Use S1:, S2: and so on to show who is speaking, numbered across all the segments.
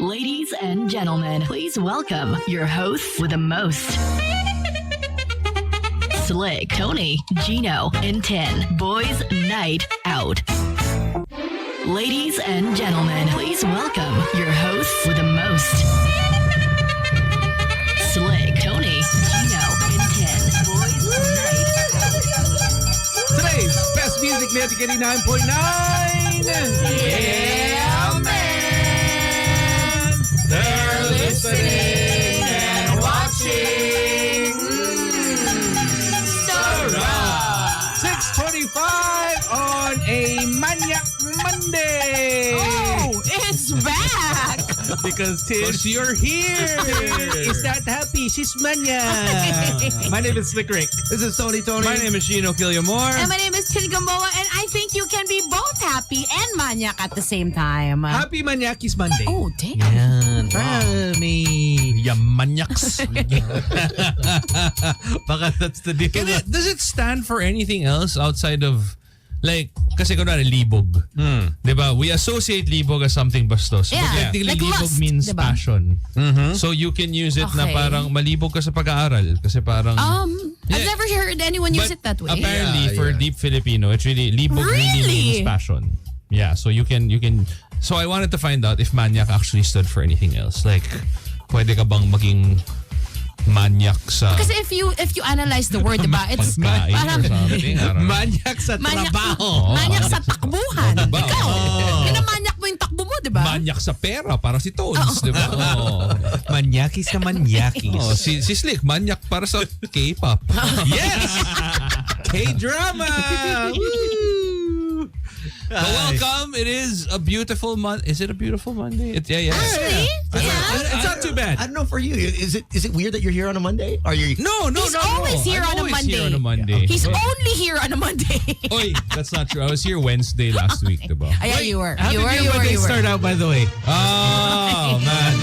S1: Ladies and gentlemen, please welcome your hosts with the most. Slick, Tony, Gino, and 10. Boys Night Out. Ladies and gentlemen, please welcome your hosts with the most. Slick, Tony, Gino, and 10. Boys Night Out.
S2: Today's best music, Magic 89.9. Yeah, man. They're listening and watching. Sarah. 6:25 on a Maniac Monday.
S3: Oh, it's back!
S2: Because Tish, you're here. Is that happy? She's Mania. My name is Slick Rick.
S4: This is Tony.
S2: My name is Gino Killiamore.
S3: And my name is Tin Gamboa, and I think you can be both happy and maniac at the same time.
S2: Happy Maniacis Monday.
S3: Oh, damn.
S4: Yan. May
S5: Yamanyaks.
S4: baka that's the deal.
S5: Does it stand for anything else outside of, like, kasi kunwari libog. Diba? We associate libog as something bastos.
S3: Yeah.
S5: But technically,
S3: Like
S5: libog
S3: lust,
S5: means
S3: diba?
S5: passion. So you can use it na
S3: Okay.
S5: parang malibog ka sa pag-aaral. Kasi parang...
S3: I've never heard anyone use
S5: But
S3: it that way.
S5: apparently, for deep Filipino, it's really, libog really
S3: Really?
S5: means passion. Yeah, so you can... So I wanted to find out if maniac actually stood for anything else. Like, pwede ka bang maging maniac sa...
S3: Kasi if you analyze the word, diba? It's
S5: pagkain
S3: parang
S5: or something. I don't know.
S4: Manyak sa trabaho.
S3: Manyak sa takbuhan.
S5: Diba?
S3: Ikaw,
S5: Oo.
S3: pinamanyak mo yung takbo mo, diba?
S5: Manyak sa pera para si Tones, di ba? Oh.
S4: Manyakis na manyakis.
S5: Oh, si Slick, manyak para sa K-pop.
S4: Yes! K-drama! Woo!
S5: So welcome. It is a beautiful month. Is it a beautiful Monday? Yeah.
S3: Actually, yeah.
S4: It's not too bad. I don't know for you. Is it weird that you're here on a Monday? Are you?
S5: No.
S3: He's always here
S5: I'm
S3: on a
S5: always
S3: Monday.
S5: here on a Monday.
S3: He's
S5: Oy.
S3: only here on a Monday.
S5: Oy, that's not true. I was here Wednesday last week, diba?
S3: Yeah, you were.
S4: How
S3: You
S4: did
S3: were.
S4: your
S3: You were.
S4: Monday
S3: You were.
S4: start out, by the way?
S5: Oh, man.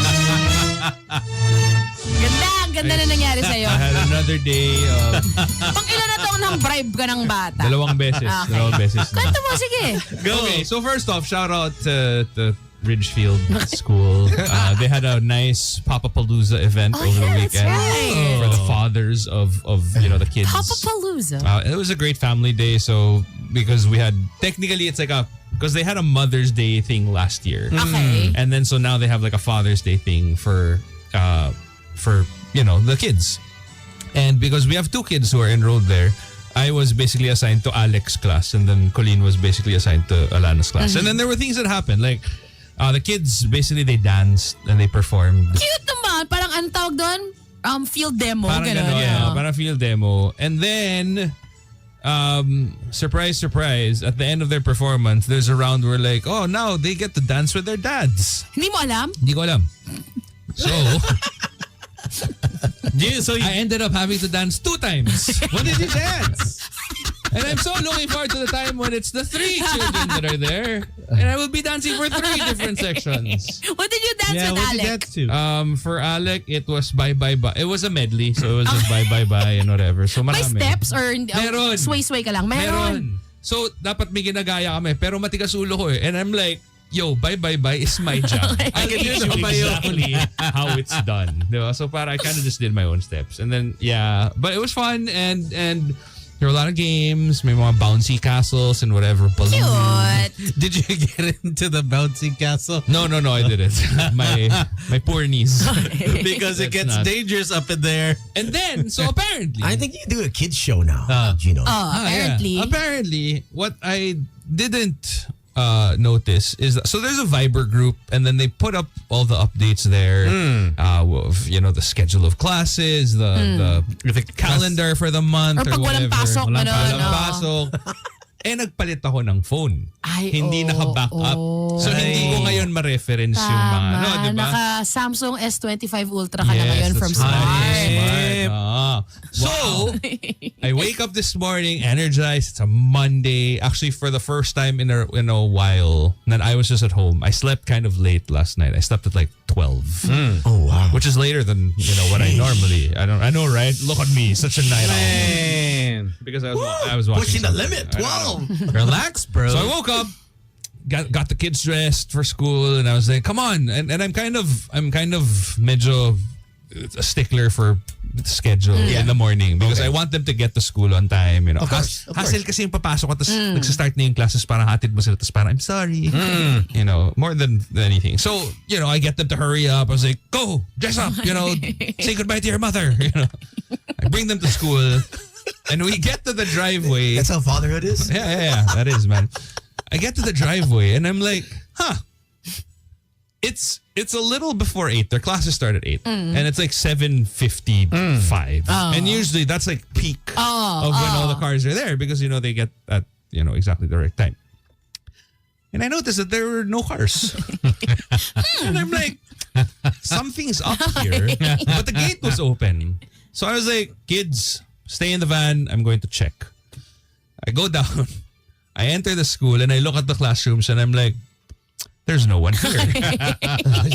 S3: Ganda na nangyari sa'yo.
S5: I had another day of
S3: Pang ilan na taon ng bribe ka ng bata?
S5: dalawang beses.
S3: Okay.
S5: Dalawang beses na.
S3: Kwento mo, sige.
S5: Okay, so first off, shout out to Ridgefield School. They had a nice Papapalooza event over the
S3: yeah, that's
S5: weekend
S3: right.
S5: for the fathers of the kids.
S3: Papapalooza.
S5: It was a great family day. So because we had technically it's like because they had a Mother's Day thing last year,
S3: Okay.
S5: and then so now they have like a Father's Day thing for the kids. And because we have two kids who are enrolled there, I was basically assigned to Alex's class, and then Colleen was basically assigned to Alana's class. And then there were things that happened, like the kids basically they danced and they performed.
S3: Cute naman. Parang ang tawag doon, field demo.
S5: Parang
S3: Ganun.
S5: gano'n, yeah, parang field demo. And then, surprise, surprise, at the end of their performance, there's a round where like, oh, now they get to dance with their dads.
S3: Hindi mo alam?
S5: Hindi ko alam. So, I ended up having to dance 2 times.
S4: What did you dance?
S5: And I'm so looking forward to the time when it's the 3 children that are there. And I will be dancing for 3 different sections.
S3: What did you dance
S4: Yeah,
S3: with,
S4: what did you
S3: Alec?
S4: dance to?
S5: For Alec, it was bye bye bye. It was a medley, so it was just bye bye bye and whatever. So
S3: May
S5: marami.
S3: steps or
S5: Meron.
S3: sway-sway ka lang? Meron.
S5: So, dapat may ginagaya kami. Pero matigas ulo ko eh. And I'm like, yo, bye bye bye is my job. I can
S4: Yun
S5: show
S4: ang bayo.
S5: exactly how it's done. Diba? So, para I kind of just did my own steps. And then, yeah. But it was fun and there were a lot of games. May mga bouncy castles and whatever. Balloons.
S3: Cute.
S4: Did you get into the bouncy castle?
S5: No, I didn't. my poor knees.
S4: Because it
S5: That's
S4: gets
S5: not-
S4: dangerous up in there.
S5: And then, so apparently.
S6: I think you do a kids show now, Gino.
S3: Apparently.
S5: Yeah. Apparently, what I didn't notice is that, so there's a Viber group and then they put up all the updates there of, the schedule of classes, the calendar for the month
S3: Or pag
S5: whatever.
S3: walang pasok,
S5: Walang
S3: ganun,
S5: pasok. Nagpalit ako ng phone.
S3: Ay,
S5: Hindi naka-back up. So hindi ko ngayon ma-reference yung mga,
S3: Tama.
S5: di ba?
S3: Naka Samsung S25 Ultra ka na ngayon from
S5: that's
S3: Smart.
S5: right. Smart. So, I wake up this morning energized. It's a Monday. Actually, for the first time in a while, and I was just at home. I slept kind of late last night. I slept at like 12.
S6: Oh, wow.
S5: Which is later than what I normally. I know, right? Look at me, such a night owl.
S4: Man.
S5: Because I was watching
S6: Pushing the
S5: something.
S6: limit,
S5: I know.
S6: 12.
S4: Relax, bro.
S5: So I woke up, got the kids dressed for school, and I was like, come on. And I'm kind of medyo a stickler for schedule in the morning because I want them to get to school on time. You know,
S4: Of course.
S5: hassle kasi yung papasok at nagsistart na yung classes, parang hatid mo sila, tapos parang, I'm sorry. You know, more than anything. So, you know, I get them to hurry up. I was like, go, dress up, you know, say goodbye to your mother. You know, I bring them to school, and we get to the driveway.
S4: That's how fatherhood is.
S5: Yeah, that is, man. I get to the driveway, and I'm like, It's a little before 8. Their classes start at 8. And it's like 7:55. And usually that's like peak of when all the cars are there because, you know, they get at, you know, exactly the right time. And I noticed that there were no cars. And I'm like, something's up here. But the gate was open. So I was like, kids, stay in the van. I'm going to check. I go down. I enter the school and I look at the classrooms and I'm like, there's no one here.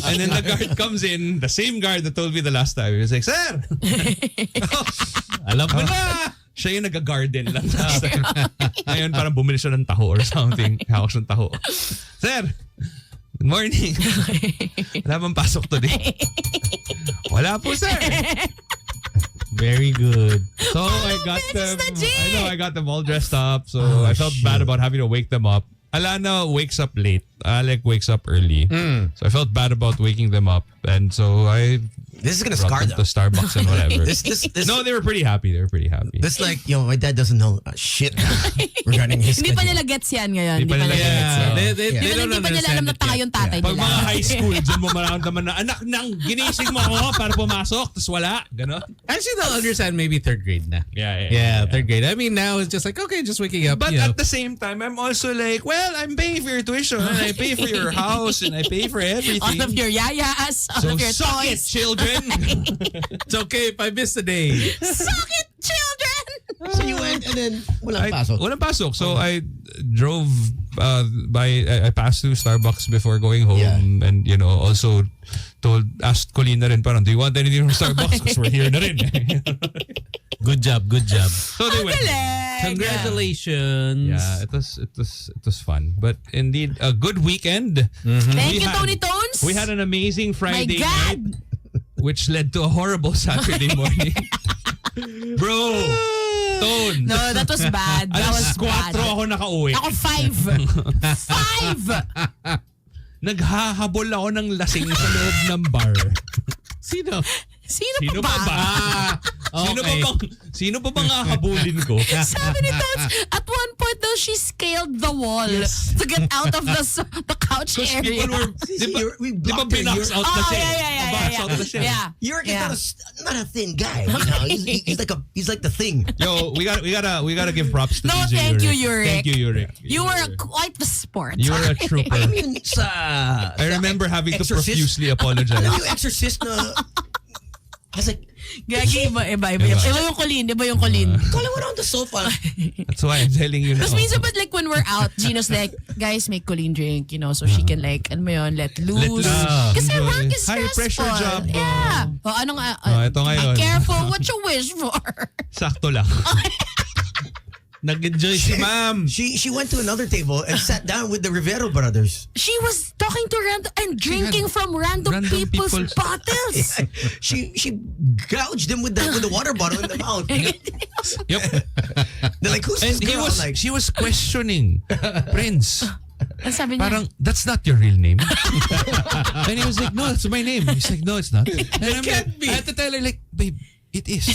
S5: And then the guard comes in, the same guard that told me the last time. He was like, sir! Alam mo na! Siya yung nag-garden lang last time. Ngayon parang bumili siya ng taho or something. Hawak siya ng taho. Sir! Good morning. Wala bang pasok today? Wala po, sir.
S2: Very good.
S5: So I got them. I got them all dressed up. So I felt
S4: shit.
S5: bad about having to wake them up. Alana wakes up late. Alec wakes up early. So I felt bad about waking them up. And so I
S4: This is gonna
S5: brought
S4: scar
S5: them to
S4: them.
S5: Starbucks and whatever.
S4: This
S5: No, they were pretty happy.
S4: This like, my dad doesn't know shit regarding his
S3: Hindi pa
S4: schedule.
S3: nila gets yan ngayon.
S5: Hindi pa nila gets yan.
S3: Hindi pa nila alam na tanga yung tatay
S5: Pag
S3: nila.
S5: mga high school, dyan mo maramdaman na anak nang ginising mo ako para pumasok, tapos wala. Ganon.
S2: Actually, they'll understand maybe third grade na.
S5: Yeah.
S2: Third grade. I mean, now it's just like, okay, just waking up.
S5: But
S2: you know.
S5: at the same time, I'm also like, well, I'm paying for your tuition and I pay for your house and I pay for everything.
S3: All of your yayas, all
S5: So
S3: of your
S5: suck it,
S3: toys.
S5: children.
S2: It's okay if I miss a day.
S3: Suck it, children!
S4: So you went and then walang pasok.
S5: Walang pasok. So I drove I passed through Starbucks before going home and, you know, also asked Colleen na rin parang, do you want anything from Starbucks? Because we're here na rin.
S2: Good job.
S5: So they went.
S2: Congratulations.
S5: Yeah, it was fun. But indeed, a good weekend.
S3: Thank you, Tony Tones.
S5: We had an amazing Friday
S3: My God.
S5: night, which led to a horrible Saturday morning. Bro, Tone.
S3: No, that was bad. That was bad.
S5: 4 ako nakauwi.
S3: Ako 5. 5!
S5: Naghahabol ako ng lasing sa loob ng bar.
S2: Sino?
S3: Sino pa ba?
S2: Okay.
S5: Sino pa bang hahabulin ko?
S3: Sabi ni Tones, at one point daw, she scaled the wall to get out of the couch
S5: Because
S3: area.
S5: people were,
S4: We
S5: di ba
S4: blocked her.
S5: binax out na
S3: Oh,
S5: siya?
S3: yeah.
S5: Box out na siya.
S3: Yeah.
S4: Yurick is
S3: Yeah.
S4: not a thin guy. You know? He's like the thing.
S5: Yo, we gotta give props to
S3: No,
S5: DJ
S3: thank you,
S5: Yurick.
S3: Yurick.
S5: Thank you, Yurick.
S3: You were quite the sport.
S5: You were a trooper.
S4: I mean, sa
S5: I remember having to
S4: Exorcist?
S5: profusely apologize.
S4: alam mo yung exorcist na I was like,
S3: Gagi, iba yung Colleen.
S4: call him on the sofa.
S5: That's why I'm telling you now.
S3: Tapos minsan, but like when we're out, Gino's like, guys, make Colleen drink, you know, so she can like, ano mo yun, let loose.
S5: loose.
S3: Kasi her
S5: Enjoy.
S3: work is
S5: High
S3: stressful.
S5: pressure job, bro.
S3: Yeah. O, ano nga,
S5: ito ngayon.
S3: be careful what you wish for.
S5: Sakto lang.
S2: Nag-enjoy si ma'am.
S4: She went to another table and sat down with the Rivero brothers.
S3: She was talking to random and drinking from random people's bottles.
S4: She gouged him with the water bottle in the mouth.
S5: Yep.
S4: They're like, who's
S5: And
S4: this girl? Like,
S5: she was questioning Prince.
S3: Ang sabi niya,
S5: Parang, that's not your real name. And he was like, no, that's my name. He's like, no, it's not. And I'm like, I had to tell her, like, babe, it is.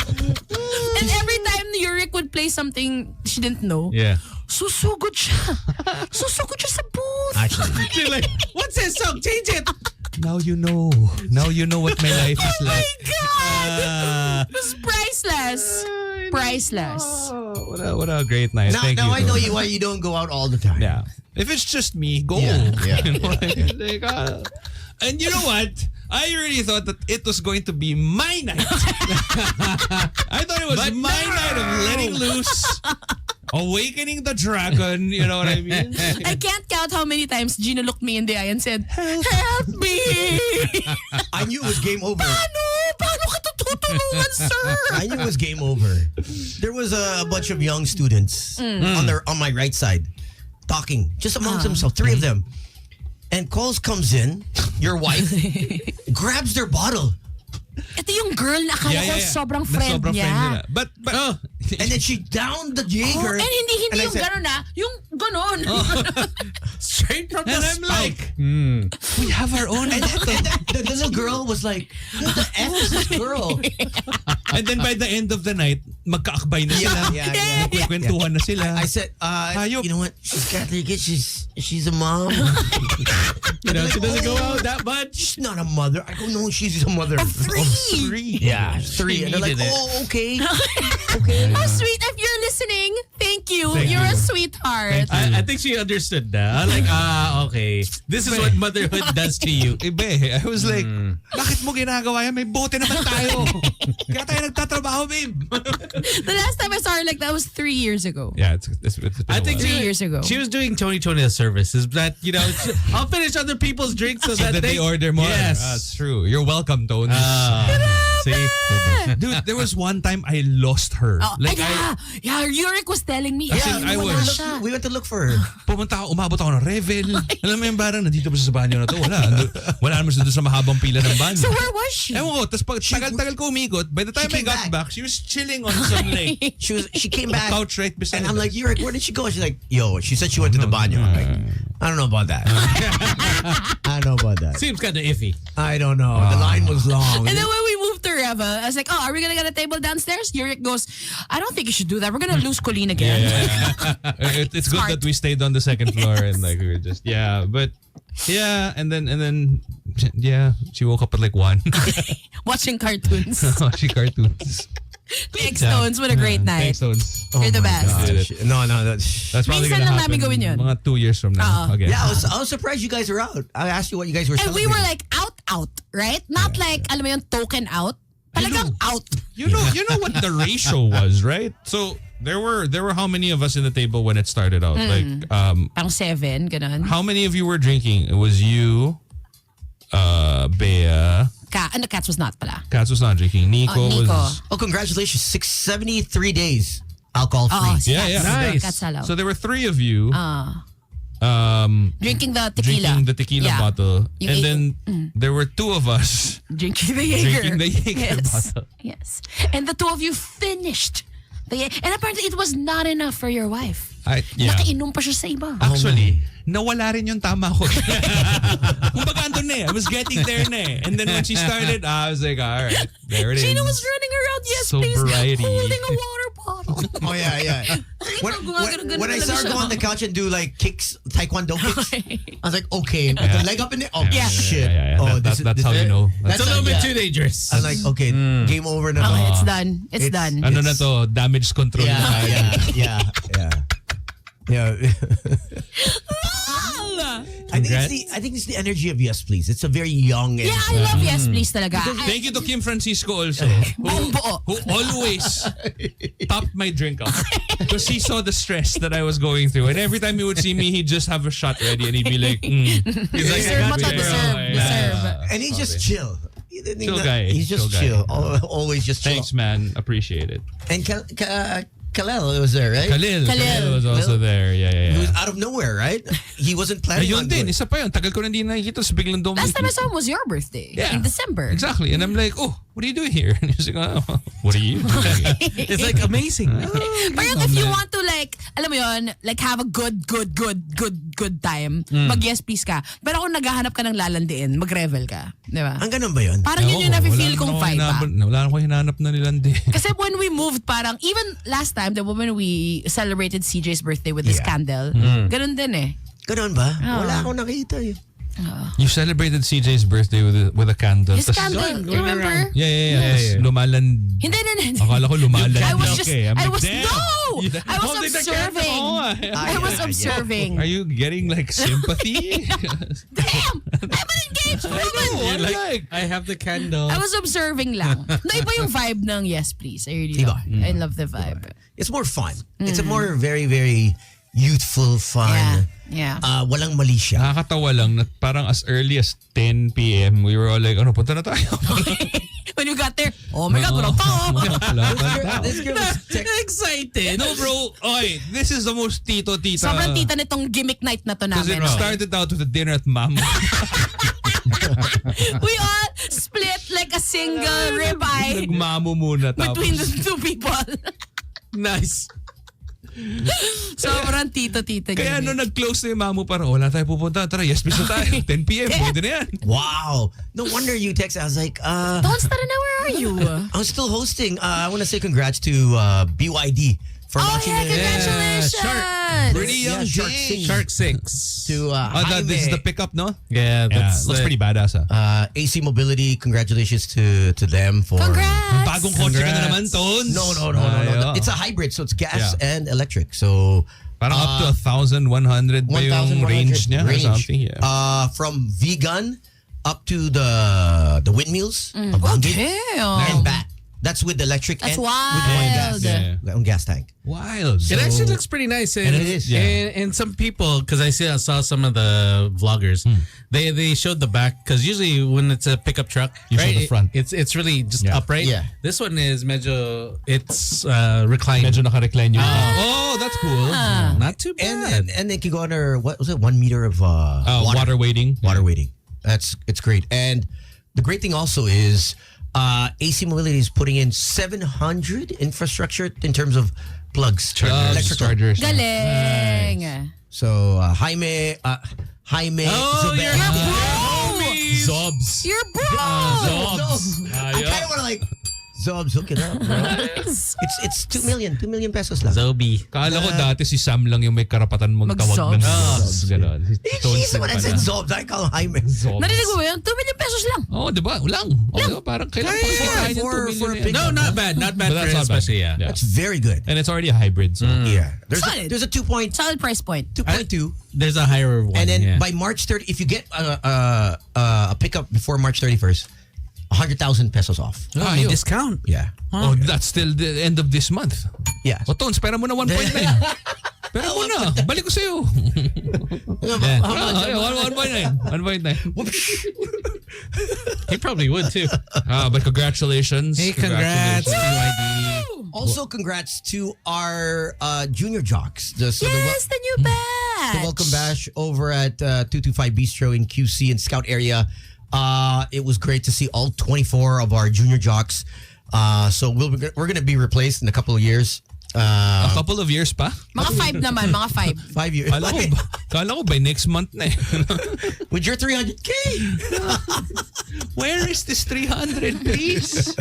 S3: and every time Yurick would play something she didn't know,
S2: Yeah.
S3: susugod siya. Susugod siya sa booth.
S2: She's like, what's this song? Change it.
S5: Now you know. Now you know what my life is
S3: Oh my
S5: like.
S3: God! It was priceless. Priceless.
S5: Oh, what a great night. Thank
S4: now
S5: you.
S4: I know why you don't go out all the time.
S5: Yeah. If it's just me, go.
S4: Yeah.
S5: You know, like, and you know what? I really thought that it was going to be my night. I thought it was my night of letting loose, awakening the dragon. You know what I mean?
S3: I can't count how many times Gino looked me in the eye and said, help me!
S4: I knew it was game over.
S3: Paano ka tutulungan, sir?
S4: I knew it was game over. There was a bunch of young students on my right side.
S6: talking just amongst themselves, three of them. And Coles comes in, your wife, grabs their bottle.
S3: Ito yung girl na akala ko sobrang friend niya.
S5: nila. But
S6: And then she downed the
S3: Oh,
S6: Jaeger.
S3: and hindi
S6: And I
S3: yung
S6: said-
S3: gano'n yung gano'n.
S2: Straight from the
S5: and I'm like,
S2: spike.
S5: we have our own.
S6: And the little girl was like, who the F is this girl?
S5: And then by the end of the night, magkaakbay na sila.
S6: Yeah.
S5: Magkwentuhan na sila.
S6: I said,
S5: Hayop.
S6: you know what? She's Catholic. She's a mom.
S2: You know, she doesn't go
S6: "Oh,
S2: out that much.
S6: She's not a mother. I go, no, she's a mother.
S3: Three.
S6: Yeah, three. And they're like,
S2: needed it.
S6: oh, okay.
S3: How sweet. If you're listening, thank you.
S5: Thank
S3: You're
S5: you.
S3: a sweetheart.
S2: I think she understood that. Like, okay. This is what motherhood does to you.
S5: Ibe, I was like, bakit mo ginagawa yan? May bote naman tayo. Kaya tayo nagtatrabaho, babe.
S3: The last time I saw her like that was 3 years ago.
S5: Yeah, it's been
S2: I think
S5: a while.
S3: 3 years ago.
S2: She was doing Tony a service. Is that, you know, I'll finish other people's drinks so
S5: So that they order more.
S2: Yes.
S5: That's true. You're welcome, Tones.
S2: See?
S5: Dude, there was one time I lost her.
S3: Oh,
S5: Like,
S3: yeah, Yurik was telling me.
S5: Kasi I was-
S6: We went to look for her.
S5: pumunta ako, umabot ako ng Revel. Alam mo yung parang nandito pa sa banyo na to. Wala naman siya doon sa mahabang pila ng banyo.
S3: So where was she?
S5: Ewan ko, tapos pag tagal-tagal ko umikot, by the time I
S6: came
S5: got
S6: back.
S5: back, she was chilling on some like
S6: She came back.
S5: couch right beside
S6: And I'm
S5: us.
S6: like, Yurik, where did she go? She's like, yo, she said she went to the banyo. I'm like, I don't know about that. I don't know about that.
S2: Seems kind of iffy.
S6: I don't know. The line was long.
S3: And then when we moved to Reva, I was like, oh, are we gonna get a table downstairs? Yurik goes, I don't think you should do that. We're gonna lose Colleen again.
S5: It's good
S3: Smart.
S5: that we stayed on the second floor and like we were just but and then she woke up at like 1
S3: Watching cartoons.
S5: watching cartoons.
S3: Big Stones, what a great night.
S5: Thanks, Stones.
S3: You're the best.
S5: Did it.
S6: No.
S5: That's probably
S3: Minsan
S5: gonna
S3: lang namin
S5: happen
S3: gawin yun.
S5: mga 2 years from now.
S3: Oo.
S5: Okay.
S6: Yeah, I was surprised you guys were out. I asked you what you guys were
S3: And we
S6: celebrating.
S3: were like out, right? Not like, alam mo yung token out. Talagang out.
S5: You know what the ratio was, right? So there were how many of us in the table when it started out? Like
S3: Parang 7, ganun.
S5: how many of you were drinking? It was you, Bea,
S3: And the Cats was not pala.
S5: Katz was not drinking. Nico
S3: Nico.
S5: was.
S6: Oh, congratulations. 673 days alcohol free.
S3: Oh,
S5: Yeah, yeah.
S2: Nice.
S3: Cats alaw.
S5: So there were 3 of you
S3: Drinking the tequila.
S5: drinking the tequila
S3: Yeah.
S5: bottle,
S3: Yung
S5: and
S3: eight-
S5: then there were 2 of us
S3: Drinking the Jaeger.
S5: drinking the Jaeger
S3: Yes.
S5: bottle.
S3: Yes. And the 2 of you finished. And apparently it was not enough for your wife.
S5: Yeah.
S3: Nakainom pa siya sa iba.
S5: Actually, nawala rin yung tama ko. Kumbaga andun na eh. I was getting there na eh. And then when she started, I was like, all right, there it is.
S3: Gina was running around, yes,
S5: So
S3: please,
S5: variety.
S3: holding a water bottle.
S6: Oh, yeah. When I saw her go on the couch and do like kicks, taekwondo kicks, I was like, okay, with the leg up in there. Oh,
S3: Yeah.
S6: shit.
S5: Yeah.
S6: Oh,
S5: That's how you know.
S2: It's a little bit too dangerous.
S6: I'm like, okay, game over na.
S3: Okay, it's done. It's
S6: It's-
S3: done.
S5: Ano na to? Damage control na tayo.
S6: Yeah. I think it's the energy of Yes Please. It's a very young
S3: Yeah,
S6: energy.
S3: I love Yes Please talaga.
S5: Thank you to Kim Francisco also.
S3: Buong buo.
S5: Who always topped my drink up. Because he saw the stress that I was going through. And every time he would see me, he'd just have a shot ready and he'd be like, He's like,
S3: Deserve mo to,
S5: "I got you,
S3: deserve,
S5: bro."
S3: deserve.
S6: And he's just chill.
S5: Chill guy.
S6: He's just
S5: Chill guy.
S6: chill. Always just chill.
S5: Thanks, man. Appreciate it.
S6: And Kalel was there, right?
S5: Khalil was also there.
S6: He was
S5: Yeah.
S6: out of nowhere, right? He wasn't planning
S5: Ayun
S6: on
S5: din.
S6: doing it.
S5: Isa pa yun. Tagal ko na hindi nakikita. So biglang
S3: Last time I saw him was your birthday.
S5: Yeah.
S3: In December.
S5: Exactly. And I'm like, oh, what are you doing here? And he's like, oh, what are you doing?
S2: It's like amazing.
S3: Parang if you want to like, alam mo yun, like have a good time, mag-yes please ka. Pero kung naghahanap ka ng lalandiin, mag-revel ka. Di ba?
S6: Ang ganun ba yun?
S3: Parang yun yung nafe-feel kong vibe ba?
S5: Wala na ko hinanap na nilandi.
S3: Kasi when we moved, parang, even last time, the woman we celebrated CJ's birthday with this
S6: Yeah.
S3: candle, ganun din eh.
S6: Ganun ba? Wala akong nakita eh.
S5: You celebrated CJ's birthday with a candle.
S3: His candle, you remember?
S5: Yeah. Tas lumalan.
S3: Hindi.
S5: Akala ko lumalan.
S3: I was just,
S5: Okay. I'm
S3: I
S5: like,
S3: was,
S5: damn.
S3: no! I was
S5: Holding the candle.
S3: observing.
S5: Oo nga.
S3: I was observing.
S5: Are you getting like sympathy?
S3: Damn! I'm an engaged woman!
S5: You're like,
S2: I have the candle.
S3: I was observing lang. No, iba yung vibe ng Yes Please. I really
S6: Diba?
S3: love. I love the vibe.
S6: It's more fun. It's a more very, very youthful fun.
S3: Yeah.
S6: Walang mali siya.
S5: nakakatawa lang na parang as early as 10 p.m. we were all like, ano, punta na tayo.
S3: When we you got there, oh my God, walang tao.
S6: This girl was
S2: Excited.
S5: No, bro. Oy, this is the most tito-tita.
S3: Sobrang tita nitong gimmick night na to
S5: Because
S3: namin.
S5: it started out with a dinner at Mamo.
S3: We all split like a single ribeye
S5: Nagmamo muna.
S3: between the
S5: Tapos,
S3: two people.
S2: Nice.
S3: Sobrang tito-tita
S5: kaya
S3: gimmick.
S5: nung nag-close na yung Mamo, parang wala tayo pupunta. Tara, yes, please na tayo. 10 p.m. Pwede na yan.
S6: wow. No wonder you text. I was like,
S3: Don't start now, where are you?
S6: I'm still hosting. I want to say congrats to BYD for
S3: Oh
S6: launching
S3: yeah,
S6: it.
S3: congratulations!
S5: Pretty young
S6: Shark
S5: thing.
S6: Six.
S2: Shark 6.
S6: To
S5: This is
S6: Jaime.
S5: the pickup, no?
S2: Yeah, that's
S5: Looks pretty badass,
S6: AC Mobility, congratulations to them for
S3: Congrats!
S5: Bagong kotse ka na naman, Tones.
S6: No.
S5: Ayo.
S6: It's a hybrid, so it's gas
S5: Yeah.
S6: and electric. So
S5: Parang up to 1,100 pa yung
S6: 1,100
S5: range niya or something. Yeah.
S6: from vegan up to the windmills around it
S3: Damn.
S6: and back. That's with the electric
S3: That's
S6: and
S3: wild.
S6: with on gas tank.
S5: Wild.
S2: It actually looks pretty nice,
S6: And it is,
S5: yeah.
S2: And some people, because I saw some of the vloggers, they showed the back because usually when it's a pickup truck,
S5: You show
S2: right,
S5: the front.
S2: it's really just
S5: Yeah.
S2: upright.
S6: Yeah.
S2: This one is it's reclined.
S5: Medyo naka-recline yung oh, that's cool.
S2: Not too bad.
S6: And they can go under what was it 1 meter of
S5: Water waiting.
S6: water waiting. It's great. And the great thing also is AC Mobility is putting in 700 infrastructure in terms of plugs, electrical.
S5: Chargers.
S3: Galing.
S6: So Jaime,
S2: Oh,
S6: Zuber-
S2: you're Zobs.
S3: You're bro.
S6: Zobs. I kind of want to like Zobs, hook it up, bro. It's 2 million pesos lang.
S2: Zobi.
S5: Kala ko dati si Sam lang yung may karapatan magtawag ng
S3: Mag-Zobs.
S5: Zobs. Ganon. Si Tones
S6: He's the one
S5: din
S6: that said
S5: pala.
S6: Zobs. I call him Jaime.
S5: Zobs.
S3: Narinig mo ba yun? 2 million pesos lang.
S5: Oh, di ba? Ulang. Oh, diba? Parang kailangan pang sikahin yung 2
S6: for a
S5: million.
S6: big-
S5: yan.
S2: No, not bad. Not bad
S5: But
S2: for
S5: that's
S2: it,
S5: not bad.
S2: especially, yeah.
S6: That's very good.
S5: And it's already a hybrid. So.
S6: Yeah.
S3: Solid.
S6: There's a 2.2.
S3: Solid price point.
S2: There's a higher one.
S6: And then
S2: yeah.
S6: by March 30, if you get a pickup before March 31st, 100,000 pesos off.
S2: oh,
S5: Ayun.
S2: discount.
S6: Yeah.
S5: Oh, that's still the end of this month.
S6: Yeah.
S5: O, Tones, pera mo na 1.9. Pera mo na. Balik ko sa'yo.
S2: Yeah.
S5: Ah, 1.9. 1.9.
S2: He probably would too.
S5: But congratulations.
S2: Hey, congrats, BYD.
S6: Also, congrats to our junior jocks. The
S3: Yes, the new batch.
S6: welcome bash over at 225 Bistro in QC and Scout area. It was great to see all 24 of our junior jocks. So we're going to be replaced in a couple of years.
S5: A couple of years pa?
S3: Mga 5 naman, mga 5.
S6: 5 years.
S5: Kala ko by next month na eh.
S6: With your 300K.
S5: Where is this 300, please?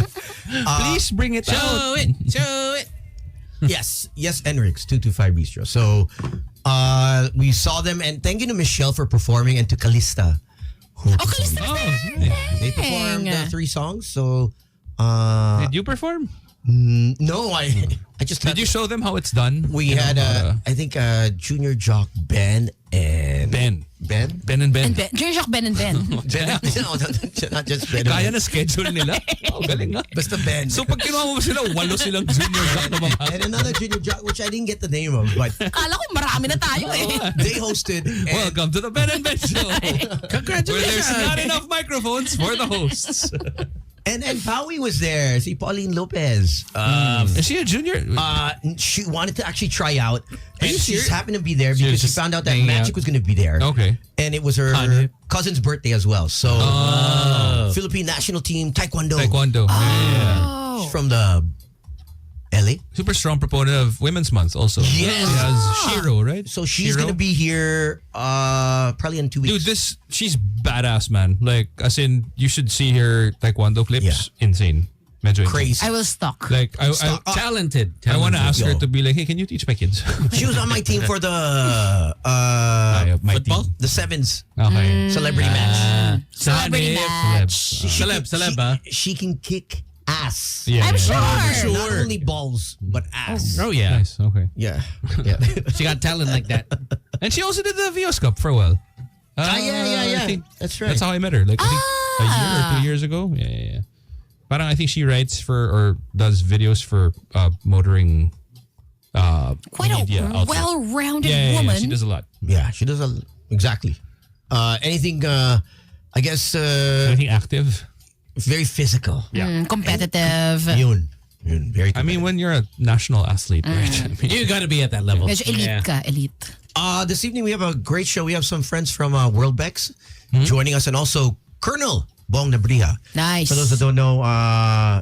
S5: Please bring it out.
S2: Show it.
S6: Yes, Enrix, 225 Bistro. So we saw them, and thank you to Michelle for performing and to Kalista.
S3: Oh, Kalista was there.
S6: They performed 3 songs. So
S5: Did you perform?
S6: no, I just
S5: Did you show them how it's done?
S6: We
S5: You know,
S6: had I think junior jock Ben and
S5: Ben.
S6: Ben.
S5: Ben and Ben.
S3: And Ben. Junior Shock Ben and Ben.
S6: Ben. No, not just Ben.
S5: Kaya na schedule nila. Oh, galing nga.
S6: Basta Ben.
S5: So pag kinuha mo sila, 8 silang junior jock na mga.
S6: And another junior jock, which I didn't get the name of, but
S3: Kala ko marami na tayo eh.
S6: they hosted. And
S5: Welcome to the Ben and Ben Show.
S2: Congratulations.
S5: Where there's not enough microphones for the hosts.
S6: and Paui was there. Si Pauline Lopez.
S5: Is she a junior?
S6: She wanted to actually try out, and she
S5: serious?
S6: just happened to be there
S2: She
S6: because
S2: was
S6: she
S2: just
S6: found out that
S2: hanging
S6: Magic
S2: out.
S6: was going to be there.
S5: Okay.
S6: And it was her cousin's birthday as well. So Philippine national team Taekwondo.
S5: Taekwondo. Yeah.
S6: She's from the LA.
S5: Super strong proponent of Women's Month also.
S6: Yes.
S5: She has Shiro, right?
S6: So she's
S5: Shiro?
S6: going to be here probably in 2 weeks.
S5: Dude, she's badass, man. Like, as in, you should see her Taekwondo clips.
S6: Yeah.
S5: Insane. Medyo insane.
S6: Crazy.
S3: I will stalk.
S5: Like, I
S2: Talented.
S5: want to ask her
S6: Yo.
S5: to be like, hey, can you teach my kids?
S6: She was on my team for the
S5: My
S2: Football?
S5: team.
S6: the sevens
S5: Okay.
S6: celebrity match.
S3: Celebrity match.
S6: She can kick ass.
S5: Yeah.
S3: I'm
S5: yeah.
S3: sure.
S6: Not only balls, but ass.
S2: Oh yeah.
S5: Nice. Okay.
S6: Yeah. Yeah.
S2: She got talent like that.
S5: And she also did the Vios Cup for a while.
S6: yeah.
S5: I think
S6: That's right.
S5: that's how I met her. Like, I think a year or 2 years ago. Yeah. Parang I think she writes for or does videos for motoring
S3: Quite
S5: media
S3: a
S5: outlet.
S3: well-rounded
S5: Yeah,
S3: woman.
S5: she does a lot.
S6: Yeah, she does exactly. Anything I guess
S5: Anything active?
S6: very physical.
S3: Competitive.
S6: Yun. Very
S5: I mean, when you're a national athlete, right? I mean,
S2: You gotta be at that level.
S3: Medyo elite ka, elite.
S6: This evening we have a great show. We have some friends from World Bex joining us, and also Colonel Bong Nabria.
S3: Nice.
S6: For those that don't know,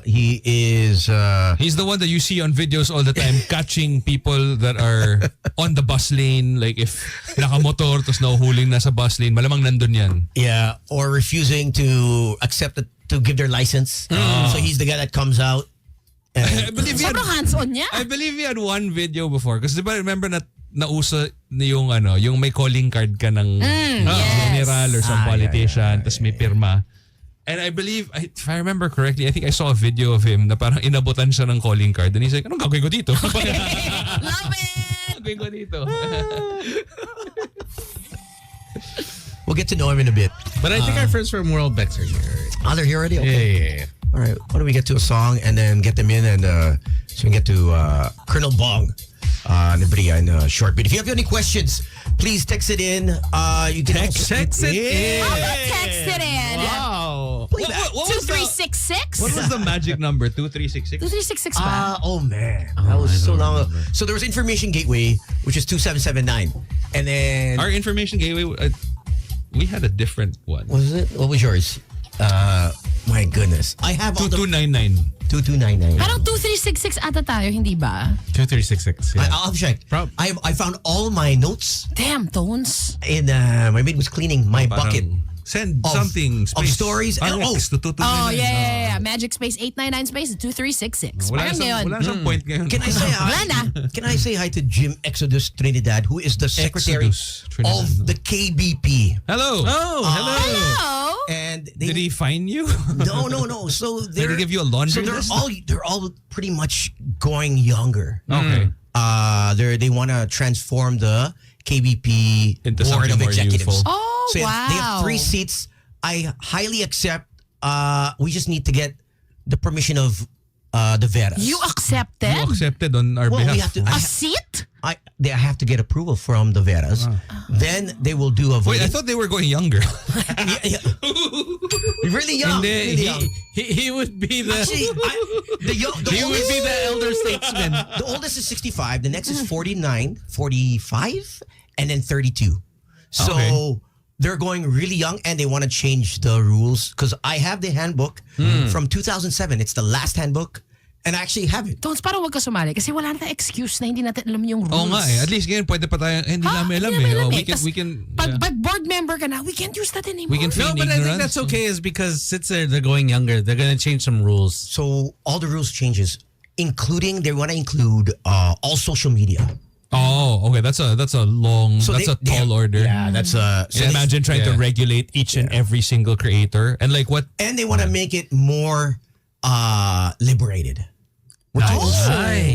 S6: he is
S5: he's the one that you see on videos all the time catching people that are on the bus lane. Like if nakamotor tapos nahuhuling na sa bus lane, malamang nandun yan.
S6: or refusing to accept it, to give their license. So he's the guy that comes out.
S5: I believe he had,
S3: Sobrang hands-on niya.
S5: I believe he had one video before. Kasi diba remember na nauso yung yung may calling card ka ng general or some politician tapos may pirma. And I believe, if I remember correctly, I think I saw a video of him na parang inabutan siya ng calling card. And he's like, anong gagawin ko dito?
S3: Love it!
S5: Gagawin ko dito.
S6: We'll get to know him in a bit.
S2: But I think our friends from World Bex are here.
S6: Oh, they're here already? Okay.
S2: Yeah.
S6: All right. Why don't we get to a song and then get them in, and so we can get to Colonel Bong Nabria in a short bit. If you have any questions, please text it in. You can
S2: Text it in.
S3: How about text it in?
S2: Wow.
S5: What was the
S3: 2366?
S5: what was the magic number? 2366?
S3: 2366 ba?
S6: Oh man, that was so long ago. So there was Information Gateway, which is 2779, and then
S5: Our information gateway, we had a different one.
S6: what was it? What was yours? My goodness, I have all the
S5: 2299.
S6: 2299.
S3: Parang 2366 ata tayo, hindi ba?
S2: 2366. Yeah.
S6: I'll check. I found all my notes,
S3: Damn, Tones.
S6: and my maid was cleaning my bucket.
S5: Parang send
S6: Of-
S5: something
S6: of
S5: space.
S6: stories and-
S5: RX to 2299.
S3: Oh, yeah. Magic space 899 space 2366.
S5: Wala
S3: Parang
S5: siyang,
S3: ngayon.
S5: wala siyang point ngayon.
S6: Can I say
S3: Wala na.
S6: Can I say hi to Jim Exodus Trinidad, who is the secretary
S5: Exodus Trinidad.
S6: of the KBP?
S5: Hello.
S2: Oh, hello.
S3: Hello?
S6: And
S5: Did he fine you?
S6: No. So
S5: Did he give you a laundry list?
S6: they're all pretty much going younger.
S5: Okay.
S6: They want to transform the KBP
S5: Into
S6: board
S5: something
S6: of
S5: more
S6: executives.
S5: youthful.
S3: Oh,
S6: So
S3: wow.
S6: they have 3 seats. I highly accept. We just need to get the permission of the Veras.
S3: You accepted?
S5: You accepted on our
S6: Well,
S5: behalf.
S6: we have to.
S3: A seat?
S6: They have to get approval from the Veras. Then they will do a
S5: Wait, I
S6: voting.
S5: thought they were going younger.
S6: Really young.
S2: Hindi,
S6: Really young.
S2: he would be the
S6: Actually, the
S2: he would
S6: oldest,
S2: be the elder statesman.
S6: the oldest is 65. The next is 49, 45, and then 32. So
S5: Okay.
S6: they're going really young, and they want to change the rules because I have the handbook from 2007. It's the last handbook, and I actually have it.
S3: Tones, parang huwag ka sumali kasi wala na tayong excuse na hindi natin alam yung rules.
S5: Oo nga eh. At least ngayon pwede pa tayo, hindi namin alam eh. Oh, we can,
S3: Pag,
S5: yeah.
S3: pag board member ka na, we can't use that anymore.
S5: We can
S2: No,
S5: feign
S2: but I think
S5: ignorance.
S2: that's okay is because since they're going younger, they're gonna change some rules.
S6: So all the rules changes, including they want to include all social media.
S5: Oh, okay. That's a long,
S6: So
S5: that's a
S6: they
S5: tall
S6: have-
S5: order.
S6: Yeah, that's
S5: So imagine trying to
S2: Yeah.
S5: regulate each and every single creator. And like what?
S6: and they want to make it more liberated. We're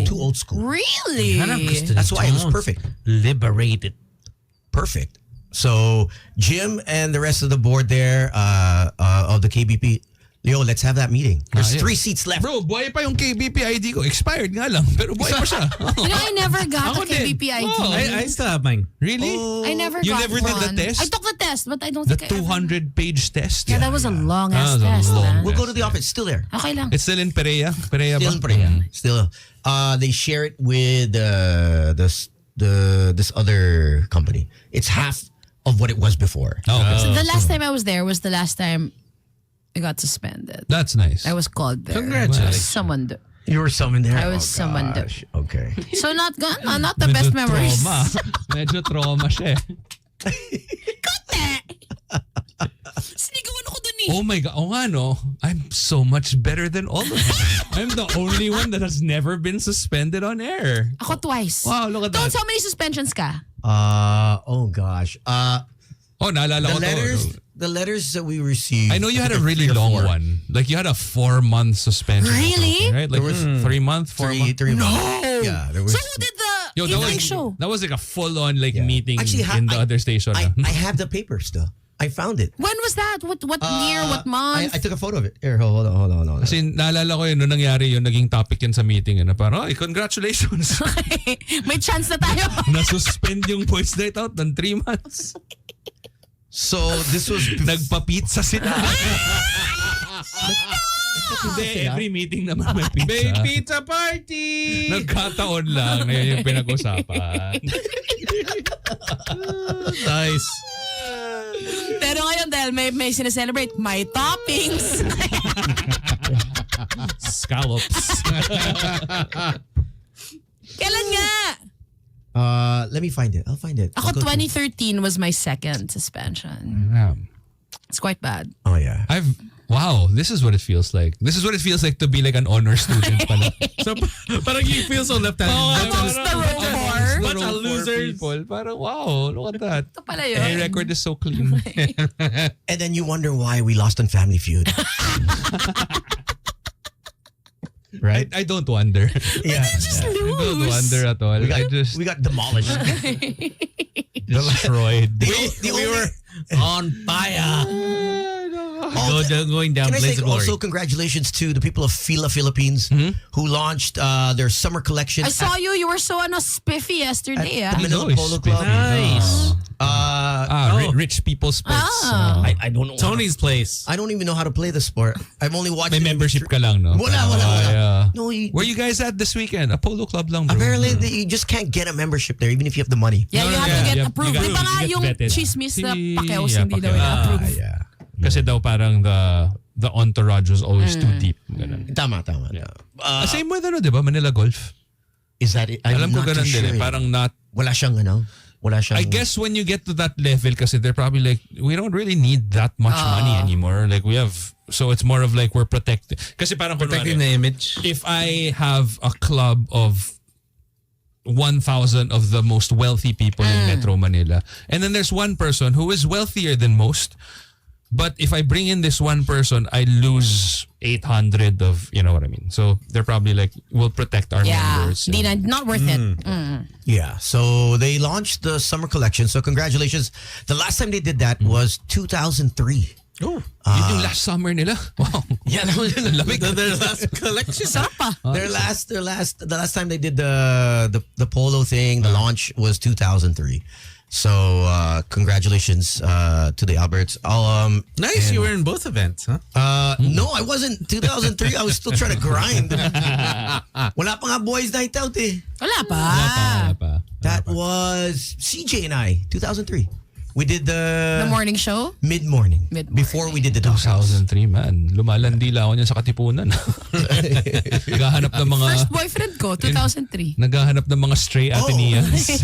S6: too old school.
S3: Really?
S6: That's why it was perfect.
S2: Liberated.
S6: Perfect. So Jim and the rest of the board there of the KBP, Leo, let's have that meeting. There's
S5: yeah.
S6: 3 seats left.
S5: Bro, buhay pa yung KBP ID ko. Expired nga lang. Pero buhay pa siya.
S3: You know, I never got
S5: Ako
S3: a
S5: din.
S3: KBP ID.
S5: Oh,
S2: I still have mine.
S5: Really?
S3: I never
S5: You
S3: got
S5: never
S3: one.
S5: did the test?
S3: I took the test, but I don't
S5: The
S3: think I ever...
S5: 200-page test.
S3: Yeah, that was a long-ass
S5: That was a
S3: test,
S5: long-
S3: man.
S6: We'll go to the office. Still there.
S3: Okay lang.
S5: It's still in Perea? Perea
S6: Still
S5: ba?
S6: in Pareha. Still. They share it with this other company. It's half of what it was before.
S5: Oh, okay.
S3: So the last time I was there was the last time I got suspended.
S5: That's nice.
S3: I was called there.
S2: Congratulations.
S3: Summoned.
S6: You were summoned there.
S3: I was summoned.
S6: Gosh. Okay.
S3: So not not the best memories.
S5: Trauma. Medyo trauma siya eh.
S3: Sinigawan ako dun eh.
S5: Oh my God. Oh nga no. I'm so much better than all of you. I'm the only one that has never been suspended on air.
S3: Ako twice.
S5: Wow, look at that.
S3: Tones, how many suspensions ka?
S6: Oh gosh.
S5: Oh, naalala ko
S6: The letters that we received.
S5: I know you had a really
S6: 3 or
S5: long
S6: 4.
S5: one. Like you had a 4-month suspension. or
S3: Really?
S5: something, Right? Like
S6: There was
S5: 3 months, 4 months.
S6: 3 months. Yeah, there was.
S3: So who did the
S5: Yo, that
S3: evening
S5: was,
S3: show?
S5: that was like a full-on like meeting
S6: Actually,
S5: in the other station.
S6: I have the paper still. I found it.
S3: When was that? What year? What month?
S6: I took a photo of it. Here, hold on.
S5: Kasi naalala ko yun, nung nangyari yun, naging topic yun sa meeting. Na parang, ay, congratulations.
S3: May chance na tayo.
S5: Na-suspend yung Boys Night Out ng 3 months.
S6: So this was
S5: Nagpa-pizza sila. Hindi, every meeting naman may pizza.
S2: May pizza party!
S5: Nagkataon lang na yun yung pinag-usapan.
S2: Nice.
S3: Pero ngayon dahil may sineselebrate, may toppings.
S5: Scallops.
S3: Kailan nga?
S6: Let me find it. I'll find it.
S3: Ako
S6: I'll go
S3: 2013 was my second suspension. It's quite bad.
S6: Oh, yeah.
S5: Wow, this is what it feels like. This is what it feels like to be like an honor student pala.
S2: So, parang you feel so left-handed.
S3: Amongst the row four.
S2: Bunch of losers.
S5: People. Parang wow, look at that.
S3: Ito pala yun.
S5: My record is so clean.
S6: And then you wonder why we lost on Family Feud. Right?
S5: I don't wonder.
S6: Yeah.
S3: Just
S5: I don't
S3: lose.
S5: wonder at all.
S6: We got demolished.
S5: destroyed.
S6: We were
S2: On fire. Going down
S6: Can I
S2: Blaze
S6: say
S2: of Glory.
S6: also congratulations to the people of Fila Philippines who launched their summer collection
S3: I saw you. You were so spiffy yesterday.
S6: at the Manila
S5: Nice.
S6: Polo Club.
S2: Nice.
S5: Rich people sports.
S6: I don't know.
S2: Tony's place.
S6: I don't even know how to play the sport. I've only watched
S5: May
S6: it in
S5: membership
S6: the
S5: ka lang, no?
S6: Wala.
S5: Yeah.
S6: No,
S5: Where you guys at this weekend? A polo club lang, bro.
S6: apparently you just can't get a membership there even if you have the money.
S3: Yeah, you have to get
S5: you
S3: approved.
S5: got-
S3: Di ba nga
S5: you get
S3: yung
S5: vetted.
S3: chismis na
S5: Si-
S3: Pacquiao
S5: yeah,
S3: hindi daw
S5: Pacquiao.
S3: na-approve.
S6: Yeah.
S5: Kasi daw parang the entourage was always too deep. Ganun.
S6: Tama.
S5: Same with ano, di ba? Manila Golf.
S6: Is that it? I'm
S5: Alam ko
S6: not too
S5: ganun din
S6: sure.
S5: eh. Parang not.
S6: Wala siyang
S5: I guess when you get to that level kasi they're probably like, we don't really need that much money anymore. Like we have, so it's more of like we're protected. Kasi parang
S2: Protecting the
S5: kunwari,
S2: image.
S5: if I have a club of 1,000 of the most wealthy people in Metro Manila, and then there's one person who is wealthier than most, but if I bring in this one person, I lose 800 of, you know what I mean? So they're probably like, we'll protect our
S3: Yeah,
S5: members.
S3: di na, not worth it.
S6: Yeah, so they launched the summer collection. So congratulations. The last time they did that was 2003.
S2: Oh.
S5: Yun yung last summer nila. Wow.
S6: Yeah, that was
S2: Their last collection.
S3: Sarap pa.
S6: the last time they did the polo thing, the launch was 2003. So congratulations to the Alberts.
S2: Nice, you were in both events, huh?
S6: No, I wasn't. 2003, I was still trying to grind. Wala pa nga boys night out eh.
S3: Wala pa.
S5: Wala pa.
S6: That was CJ and I, 2003. We did
S3: The
S6: the
S3: morning show?
S6: mid-morning.
S3: Mid-morning.
S6: Before we did the dog house.
S5: 2003, man. Lumalandi lang ako niyan sa Katipunan. Naghahanap ng mga...
S3: First boyfriend ko, 2003.
S5: Naghahanap ng mga stray Ateneans.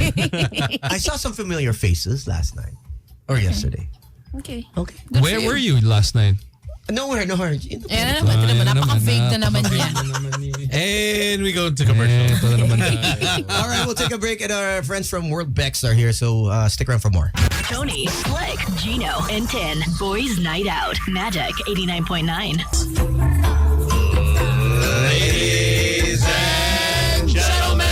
S6: I saw some familiar faces last night. Or yesterday.
S3: Okay.
S6: Okay.
S3: Good
S5: Where
S3: for
S5: were you last night?
S6: Nowhere. In the
S3: Ayan na naman, ito naman. Napaka-fake na naman yan.
S2: And we go to commercial.
S5: Ito na naman.
S6: All right, we'll take a break, and our friends from World Bex are here, so stick around for more.
S1: Tony, Slick, Gino, and 10. Boys Night Out. Magic 89.9.
S2: Ladies and gentlemen,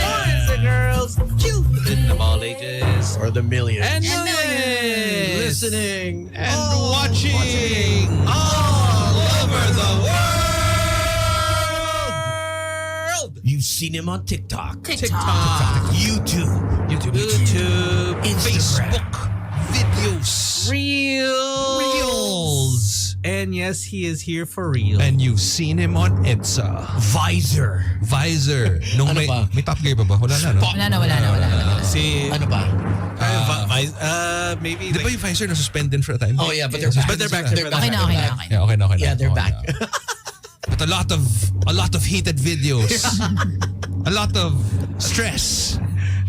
S2: boys and girls, children of all ages,
S6: For the millions.
S2: and millions,
S6: listening.
S5: And watching
S2: all over the world.
S6: You've seen him on TikTok,
S3: TikTok.
S6: YouTube,
S2: YouTube,
S6: Instagram.
S5: Facebook videos.
S2: Reels. And yes, he is here for real.
S5: And you've seen him on EDSA. Visor. Nung
S6: Ano
S5: may,
S6: ba?
S5: may Top Gear pa ba? Wala na, no?
S3: Wala na.
S2: si
S6: Ano ba?
S2: maybe
S5: Di ba yung Visor na-suspend din for a time?
S6: Oh, yeah, but they're back.
S2: But they're back.
S6: They're back.
S3: Okay na.
S5: Yeah, okay na.
S6: Yeah, they're
S5: Okay
S6: back.
S5: na. But a lot of heated videos. A lot of stress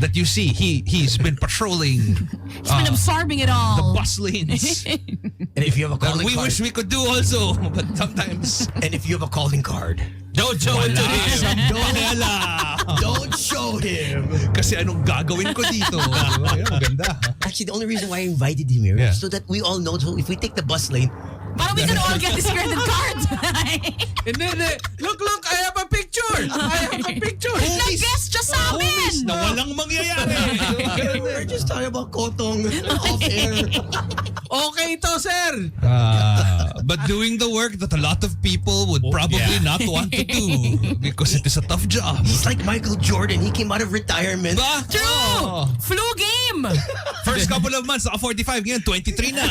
S5: that you see. He's been patrolling
S3: He's been absorbing it
S5: the
S3: all.
S5: bus lanes.
S6: And if you have a
S5: that
S6: calling
S5: we
S6: card,
S5: wish we could do also, but sometimes
S6: and if you have a calling card,
S2: don't show it to him.
S6: don't show him.
S5: kasi anong gagawin ko dito? Ayun, maganda.
S6: Actually, the only reason why I invited him here
S5: Yeah.
S6: is so that we all know. So if we take the bus lane,
S3: Parang we can all get his credit card.
S2: And then, look, I have a picture.
S3: Nag-guess siya sa amin.
S5: Na walang mangyayari.
S6: we're just talking about Kotong off air.
S2: Okay to, sir.
S5: But doing the work that a lot of people would probably not want to do because it is a tough job.
S6: He's like Michael Jordan. He came out of retirement.
S5: Ba?
S3: True.
S5: Oh.
S3: Flu game.
S5: First couple of months, naka 45, ngayon 23 na.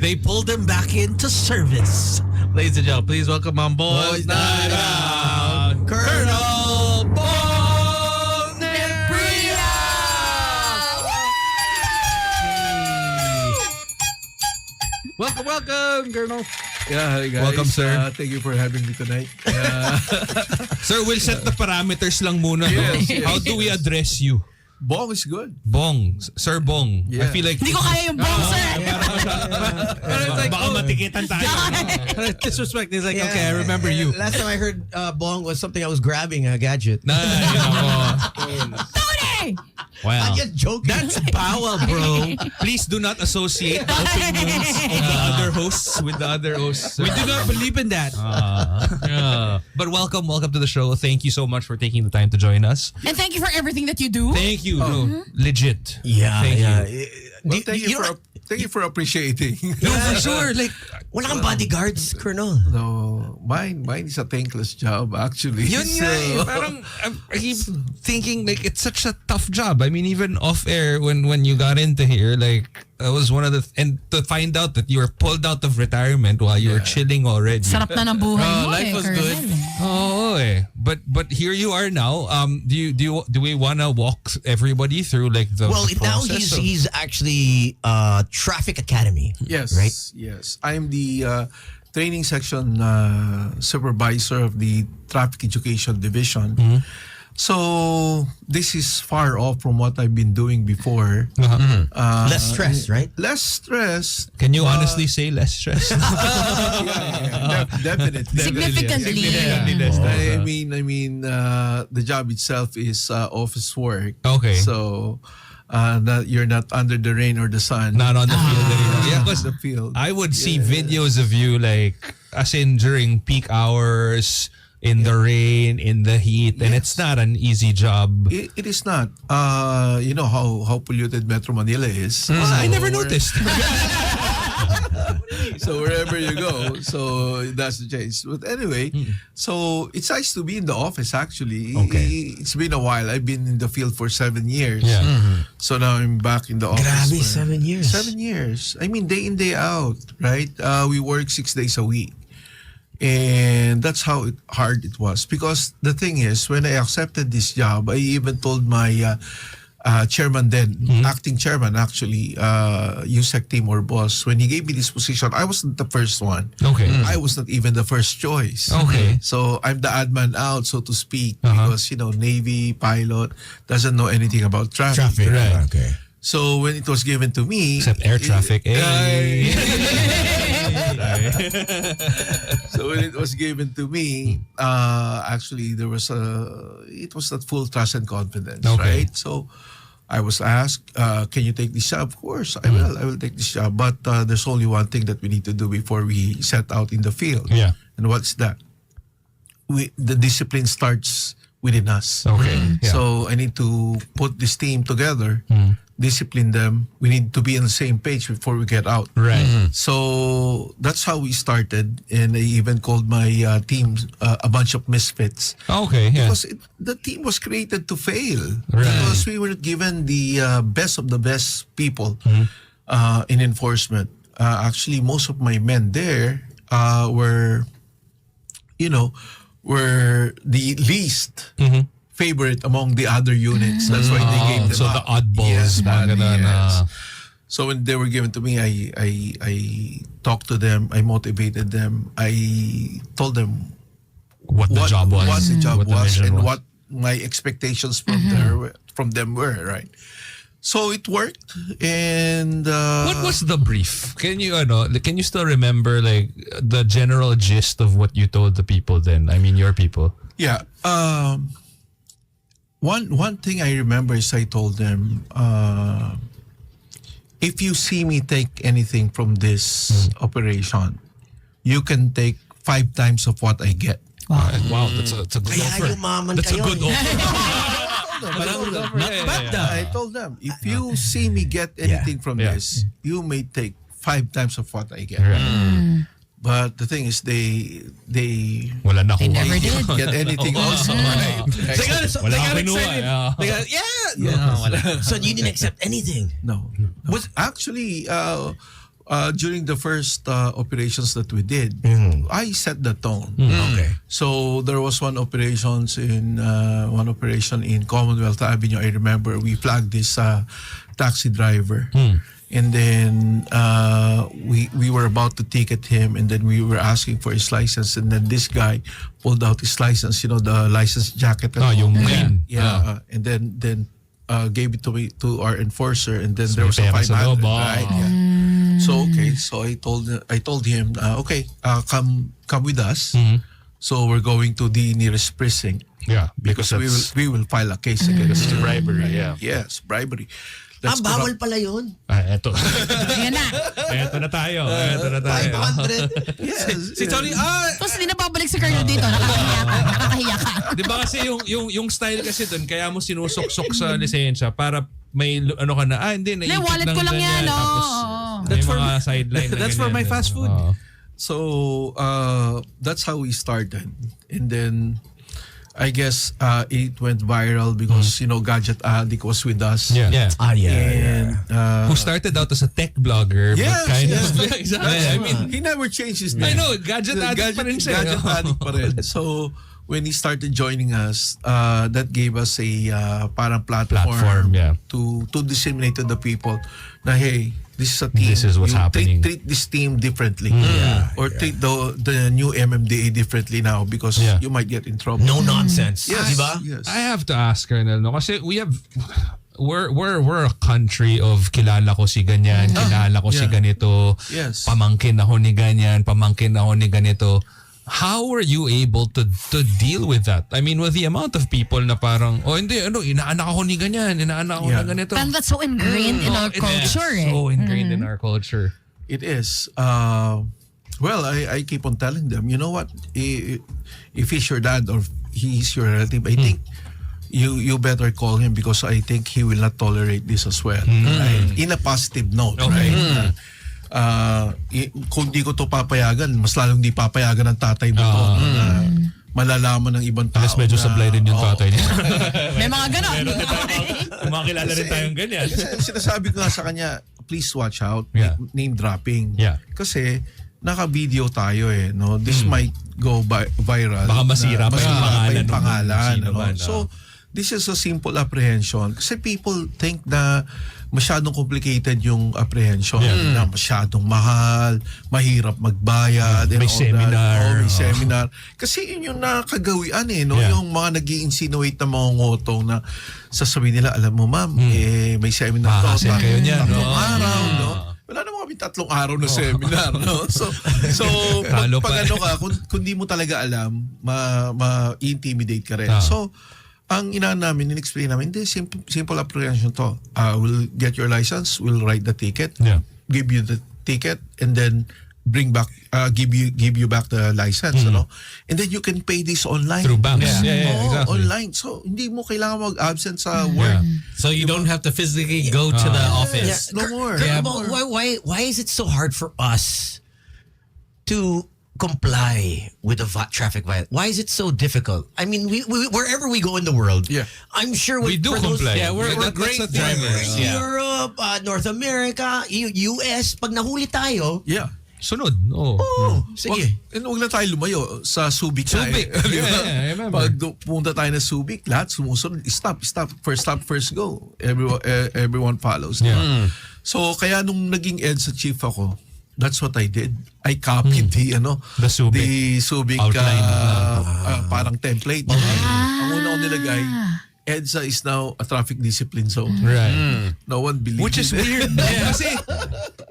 S2: they pulled them back into service. Ladies and gentlemen, please welcome on Boys Night Out, Colonel Bong Nebria! Welcome, Colonel.
S7: Yeah, hi guys.
S5: Welcome, sir.
S7: Thank you for having me tonight.
S5: Sir, we'll set the parameters lang muna.
S7: Yes,
S5: no?
S7: yes,
S5: How do we address you?
S7: Bong is good.
S5: Bong. Sir Bong. I
S7: Yeah.
S5: feel like...
S3: Hindi ko kaya yung bong, sir.
S5: Baka matikitan tayo.
S2: Disrespect is like, okay, I remember you.
S6: Last time I heard bong was something I was grabbing a gadget.
S5: Nah, yun ako.
S3: Tony!
S5: Wow.
S6: I'm just joking.
S2: That's bawal, bro.
S5: Please do not associate the opinions of the other hosts with the other hosts.
S2: We do not believe in that.
S5: But welcome to the show. Thank you so much for taking the time to join us.
S3: And thank you for everything that you do.
S5: Thank you. No, legit.
S6: Yeah,
S5: Thank
S6: yeah.
S5: you.
S7: Well, thank you for appreciating.
S5: No, for sure. Like,
S6: Wala kang bodyguards, Colonel.
S7: No, mine is a thankless job actually.
S5: yun nga eh. Parang, I keep thinking like it's such a tough job. I mean, even off air when you got into here, like that was one of the and to find out that you were pulled out of retirement while you were chilling already.
S3: Sarap na ng buhay mo
S2: life was
S3: Colonel.
S2: good.
S5: Oh, eh. But here you are now. Do we wanna walk everybody through like the
S6: Well,
S5: the
S6: now
S5: process
S6: he's actually Traffic Academy.
S7: Yes,
S6: Right?
S7: yes. I'm the training section supervisor of the Traffic Education Division. So this is far off from what I've been doing before.
S6: Less stress, right?
S7: Less stress.
S5: Can you honestly say less stress?
S7: Definitely.
S3: Significantly.
S7: I mean, the job itself is office work.
S5: Okay.
S7: So, you're not under the rain or the sun.
S5: Not on the field anymore. Yeah, because
S7: the field.
S5: I would see videos of you like as in during peak hours, in the rain, in the heat, and it's not an easy job.
S7: It is not. You know how polluted Metro Manila is.
S5: I never noticed.
S7: So wherever you go, so that's the case. But anyway, so it's nice to be in the office actually.
S6: Okay.
S7: It's been a while. I've been in the field for 7 years.
S5: Yeah.
S7: So now I'm back in the office.
S6: Grabe,
S7: for
S6: 7 years.
S7: 7 years. I mean, day in, day out, right? We work 6 days a week. And that's how hard it was. Because the thing is, when I accepted this job, I even told my chairman then, acting chairman actually, Yusek Timor boss, when he gave me this position, I wasn't the first one.
S5: Okay.
S7: I was not even the first choice.
S5: Okay.
S7: So I'm the odd man out, so to speak, because, Navy pilot doesn't know anything about traffic.
S5: Right.
S6: Okay.
S7: So when it was given to me...
S5: Except air traffic.
S7: So when it was given to me, actually it was not full trust and confidence,
S5: Okay.
S7: right? So I was asked, can you take this job? Of course, I will take this job. But there's only one thing that we need to do before we set out in the field.
S5: Yeah.
S7: And what's that? The discipline starts within us.
S5: Okay. Yeah.
S7: So I need to put this team together, discipline them. We need to be on the same page before we get out.
S5: Right.
S7: So that's how we started, and I even called my team a bunch of misfits.
S5: Okay. Yeah.
S7: Because the team was created to fail.
S5: Right.
S7: Because we were given the best of the best people in enforcement. Actually, most of my men there were the least favorite among the other units. That's why they gave them
S5: So
S7: up.
S5: the oddballs.
S7: Yes,
S5: mga ganun,
S7: yes. So when they were given to me, I talked to them, I motivated them, I told them
S5: what the job was.
S7: what the job
S5: what the
S7: was,
S5: mission
S7: and
S5: was.
S7: what my expectations from them were, right? So it worked, and
S5: What was the brief? Can you still remember like the general gist of what you told the people then? I mean, your people.
S7: yeah. One thing I remember is I told them, if you see me take anything from this operation, you can take 5 times of what I get.
S5: Wow, that's a good
S6: Kaya
S5: offer.
S6: yumaman
S5: That's a
S6: kayo
S5: good
S6: eh.
S5: offer.
S7: I told them, if you see me get anything from
S5: Yeah.
S7: this, you may take 5 times of what I get.
S5: Right.
S7: But the thing is, they
S5: Wala na
S3: They never did.
S7: didn't get anything also. Right?
S6: They got
S5: Wala
S6: excited.
S5: akong kinuha. Yeah.
S6: They got, yeah. So you didn't accept anything.
S7: No. Was actually during the first operations that we did, I set the tone.
S6: Okay.
S7: So there was one operation in Commonwealth Avenue. I remember we flagged this taxi driver, and then we were about to ticket him, and then we were asking for his license, and then this guy pulled out his license. You know, the license jacket. and all.
S5: yung green.
S7: Yeah, and then gave it to our enforcer, and then
S5: So
S7: there was a
S5: may pera sa
S7: 500.
S5: loob,
S7: Right? Yeah. So okay, so I told him, okay, come with us. So we're going to the nearest precinct
S5: Yeah,
S7: because we will file a case against him.
S5: bribery, yeah.
S7: Yes, bribery.
S6: Ah,
S7: That's
S6: bawal pala yun.
S5: Eto.
S3: Ayan na.
S5: Eto na tayo. Eto na tayo.
S6: 500.
S7: Yes.
S2: Si Tony,
S3: Tapos hindi na babalik si Colonel dito. Nakakahiya ka.
S5: Di ba kasi yung style kasi doon, kaya mo sinusok-sok sa lisensya para may ano ka na, hindi,
S3: Hindi,
S5: naipit
S3: wallet ko lang yan.
S5: Tapos may
S2: That's for
S5: mga
S2: me.
S5: sideline na
S2: That's for
S5: ganyan.
S2: my fast food.
S5: Oo.
S7: So that's how we started, and then I guess it went viral because Gadget Addict was with us.
S5: Yeah.
S6: Ah, yeah.
S7: And
S5: Who started out as a tech blogger,
S7: Yes,
S5: but kind
S7: yes.
S5: of... Yeah, exactly. I mean,
S7: he never changed his
S5: I
S7: name.
S5: know, gadget addict pa rin siya.
S7: Gadget addict pa rin. So when he started joining us, that gave us a parang
S5: Platform,
S7: platform,
S5: yeah.
S7: to disseminate to the people na hey, this is a team.
S5: This is what's
S7: You
S5: happening.
S7: Treat this team differently, treat the new MMDA differently now because
S5: Yeah.
S7: you might get in trouble.
S6: No nonsense.
S7: Yes,
S6: Diba?
S7: yes.
S5: I have to ask, Colonel, no? Kasi we're a country of kilala ko si ganyan, kilala ko si
S7: yeah.
S5: ganito,
S7: Yes.
S5: pamangkin ako ni ganyan, pamangkin ako ni ganito. How were you able to deal with that? I mean, with the amount of people na parang, hindi, inaanak ako ni ganyan, inaanak ako
S7: Yeah.
S5: ni ganito.
S3: And that's so ingrained in our
S5: It is
S3: culture.
S5: so ingrained in our culture.
S7: It is. Well, I keep on telling them, you know what? If he's your dad or he's your relative, I think you better call him because I think he will not tolerate this as well. Right? In a positive note, right? Kung di ko to papayagan, mas lalong di papayagan ng tatay mo to. Na malalaman ng ibang tao.
S5: Alas medyo sablay rin yung tatay niya.
S3: May mga ganon.
S5: Makakilala rin tayong ganyan.
S7: Kasi sinasabi ko nga sa kanya, please watch out.
S5: Yeah.
S7: Name dropping.
S5: Yeah.
S7: Kasi naka-video tayo no? This might go viral.
S5: Baka masira pa yung pangalan ng
S7: pangalan.
S5: sino
S7: Ano?
S5: man,
S7: So, this is a simple apprehension. Kasi people think na masyadong complicated yung apprehension.
S5: Yeah.
S7: Na masyadong mahal, mahirap magbayad. and
S5: May
S7: all
S5: seminar.
S7: That. May
S5: Oh.
S7: seminar. Kasi yun yung nakagawian no?
S5: Yeah.
S7: Yung mga nag-i-insinuate na mga ngotong na sasabihin nila, alam mo ma'am, may seminar to.
S5: Makakasin kayo niyan,
S7: tatlong
S5: no?
S7: araw, no? Wala naman kami 3 araw na seminar, no? So
S5: Talo
S7: pag
S5: pa.
S7: ano ka, kung di mo talaga alam, ma-intimidate ka rin.
S5: Ah.
S7: So, ang ina namin, in-explain namin, hindi, simple apprehension to. We'll get your license, we'll write the ticket,
S5: Yeah.
S7: give you the ticket, and then bring back, give you back the license, ano? And then you can pay this online.
S5: Through banks. Yeah,
S7: Oo,
S5: exactly.
S7: online. So, hindi mo kailangan mag-absent sa work.
S2: So you don't have to physically go to the office.
S7: No more.
S6: Colonel, why is it so hard for us to comply with the traffic violation? Why is it so difficult? I mean, we wherever we go in the world,
S7: Yeah.
S6: I'm sure
S5: We do
S6: for those-
S5: comply.
S2: Yeah, we're
S5: That's
S2: great
S5: the thing.
S2: drivers. Yeah.
S6: Europe, North America, US, pag nahuli tayo,
S7: Yeah.
S5: Sunod. Oh.
S6: sige.
S7: Huwag na tayo lumayo sa Subic.
S5: Subic.
S7: Di ba?
S5: Yeah, I remember.
S7: Pag pumunta tayo na Subic, lahat sumusunod. Stop. Stop, first go. Everyone follows.
S5: Yeah.
S7: So, kaya nung naging EDSA chief ako, that's what I did. I copied the Subic
S5: Outline.
S7: parang template. Ang una ko nilagay, EDSA is now a traffic discipline zone.
S5: Right.
S7: No one believes
S5: Which is
S7: it.
S5: weird. Kasi,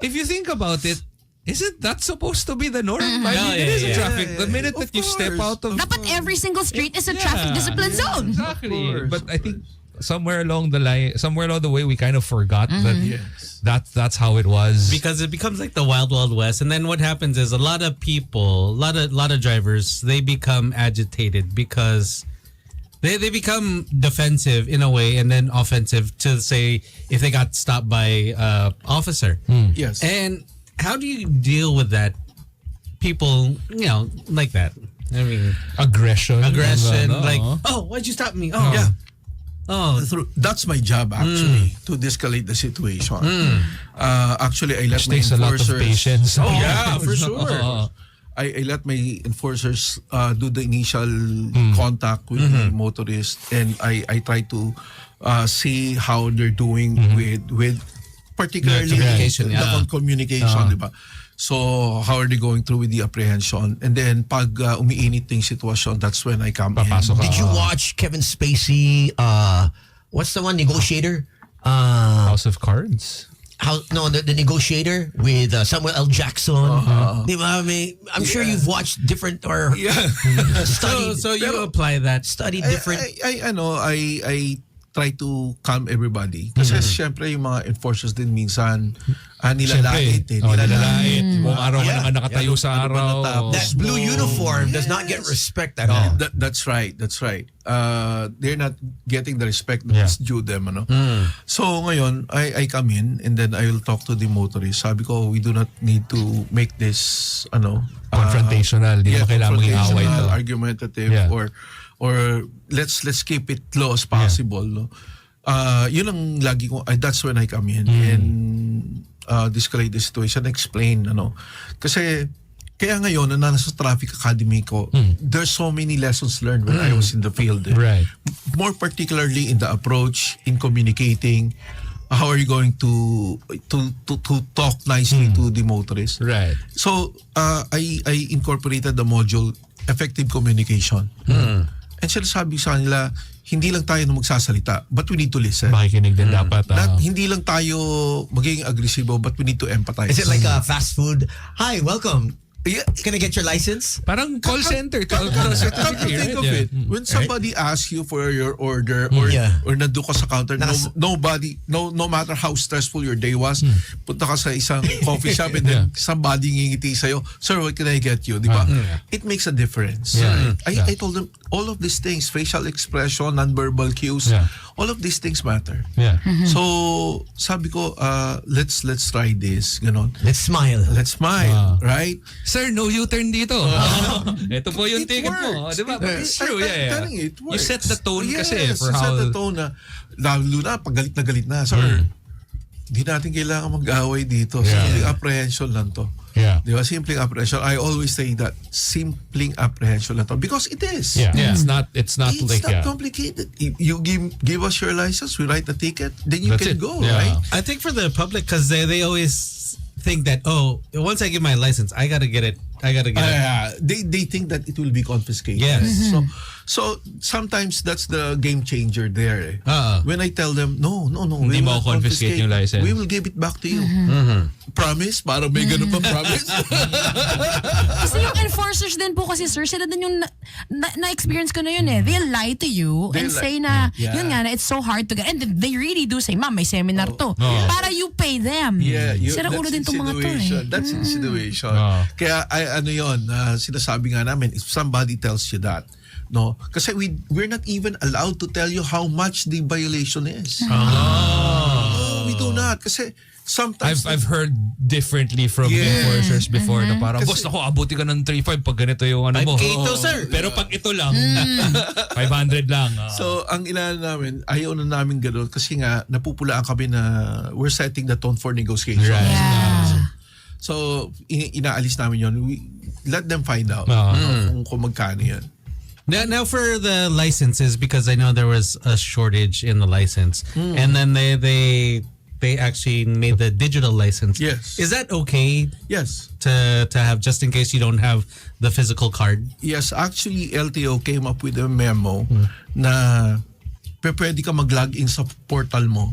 S5: if you think about it, isn't that supposed to be the norm? I mean, it is a traffic. The minute that you step out of...
S3: Dapat every single street is a traffic discipline zone.
S5: Exactly. But I think somewhere along the way, we kind of forgot that that's how it was.
S2: Because it becomes like the wild west, and then what happens is a lot of people, a lot of drivers, they become agitated because they become defensive in a way, and then offensive to say if they got stopped by officer.
S7: Yes.
S2: And how do you deal with that? People, like that. I mean,
S5: aggression.
S2: like,
S5: Oh.
S2: oh, why'd you stop me? Oh,
S7: Yeah.
S2: Oh,
S7: That's my job actually, to de-escalate the situation. Actually, I let
S5: Which
S7: my
S5: takes a lot of
S7: enforcers.
S5: patience.
S7: Oh yeah, for sure.
S5: Oo.
S7: I let my enforcers do the initial contact with the motorist, and I try to see how they're doing with particularly
S2: communication,
S7: the
S2: yeah.
S7: communication, di ba? So how are they going through with the apprehension? And then pag umiinit yung sitwasyon, that's when I come
S5: Papasok
S7: in.
S5: ka.
S6: Did you watch Kevin Spacey? What's the one? Negotiator?
S5: House of Cards.
S6: The Negotiator with Samuel L. Jackson. Di ba? I'm sure you've watched different or studied,
S2: so you apply that.
S6: studied different.
S7: I try to calm everybody. Kasi syempre yung mga enforcers din minsan nilalait.
S5: Nilalait. Buong araw ka
S6: Yeah.
S5: naman nakatayo sa
S7: Ano ba
S5: araw.
S7: natapos?
S6: That blue uniform does not get respect at all.
S7: That's right. They're not getting the respect that's due them. Ano? So ngayon, I come in and then I will talk to the motorist. Sabi ko, we do not need to make this
S5: Confrontational. Di mo kailangan maging away
S7: confrontational,
S5: to.
S7: argumentative,
S5: Yeah.
S7: or let's keep it low as possible. No? Yun ang lagi ko, that's when I come in and de-escalate the situation, explain. Kasi kaya ngayon, na nasa traffic academy ko, there's so many lessons learned when I was in the field.
S5: Right.
S7: More particularly in the approach, in communicating, how are you going to talk nicely to the motorist.
S5: Right.
S7: So, I incorporated the module, effective communication. And sinasabi sa kanila, hindi lang tayo na magsasalita, but we need to listen.
S5: Makikinig din dapat.
S7: Hindi lang tayo magiging agresibo, but we need to empathize.
S6: Is it like a fast food? Hi, welcome. Can I get your license?
S5: Parang call center.
S7: Come to think of it, when somebody asks you for your order or nandun ka sa counter, no matter how stressful your day was, punta ka sa isang coffee shop and then somebody ngingiti sa'yo, sir, what can I get you? Di ba? It makes a difference. I told them, all of these things, facial expression, nonverbal cues, all of these things matter.
S5: Yeah.
S7: So, sabi ko, let's try this. Ganon.
S6: Let's smile.
S7: Let's smile, right?
S5: Sir, no U-turn dito. Ito po yung
S7: It
S5: ticket mo.
S7: works.
S5: Di ba? But it's true.
S7: I'm telling you, it
S5: You
S7: works.
S5: set the tone kasi
S7: Yes,
S5: for
S7: you
S5: how...
S7: set the tone na, lalo na, pag galit na, sir, di natin kailangan mag-away dito. Simpleng apprehension lang to.
S5: Yeah.
S7: Di ba? Simpleng apprehension. I always say that, simpleng apprehension lang to. Because it is.
S5: Yeah. It's not
S7: It's
S5: like,
S7: not complicated. You give us your license, we write the ticket, then you
S5: That's
S7: can
S5: it.
S7: go,
S5: Yeah.
S7: right?
S2: I think for the public, because they always think that, once I get my license, I gotta get it.
S7: They think that it will be confiscated.
S2: Yes.
S7: So sometimes that's the game changer there. When I tell them, no,
S5: Hindi
S7: we
S5: mo
S7: will
S5: confiscate yung license.
S7: We will give it back to you. Promise? Para may ganun pa promise?
S3: Kasi yung enforcers din po kasi sir, sila din yung na-experience ko na yun eh. They'll lie to you and
S7: They'll
S3: say na,
S7: Yeah.
S3: yun nga na it's so hard to get. And they really do say, ma'am, may seminar to. Para you pay them. Sira ulo din tong mga to eh.
S7: That's insinuation. Kaya sinasabi nga namin, if somebody tells you that, no, kasi we're not even allowed to tell you how much the violation is. No, we do not. Kasi sometimes
S5: I've heard differently from enforcers before na parang, boss, ako, abuti ka ng 3.5 pag ganito yung ano mo.
S6: 5K to, sir.
S5: Pero pag ito lang, 500 lang.
S7: So, ang inaano namin, ayaw na namin gano'n kasi nga, napupulaan kami na we're setting the tone for negotiation.
S5: Right.
S3: Yeah.
S7: So, inaalis namin yun. We let them find out kung magkano yun.
S2: Now for the licenses, because I know there was a shortage in the license, and then they actually made the digital license.
S7: Yes.
S2: Is that okay
S7: Yes.
S2: to have, just in case you don't have the physical card?
S7: Yes, actually, LTO came up with a memo na pwede ka mag-log in sa portal mo,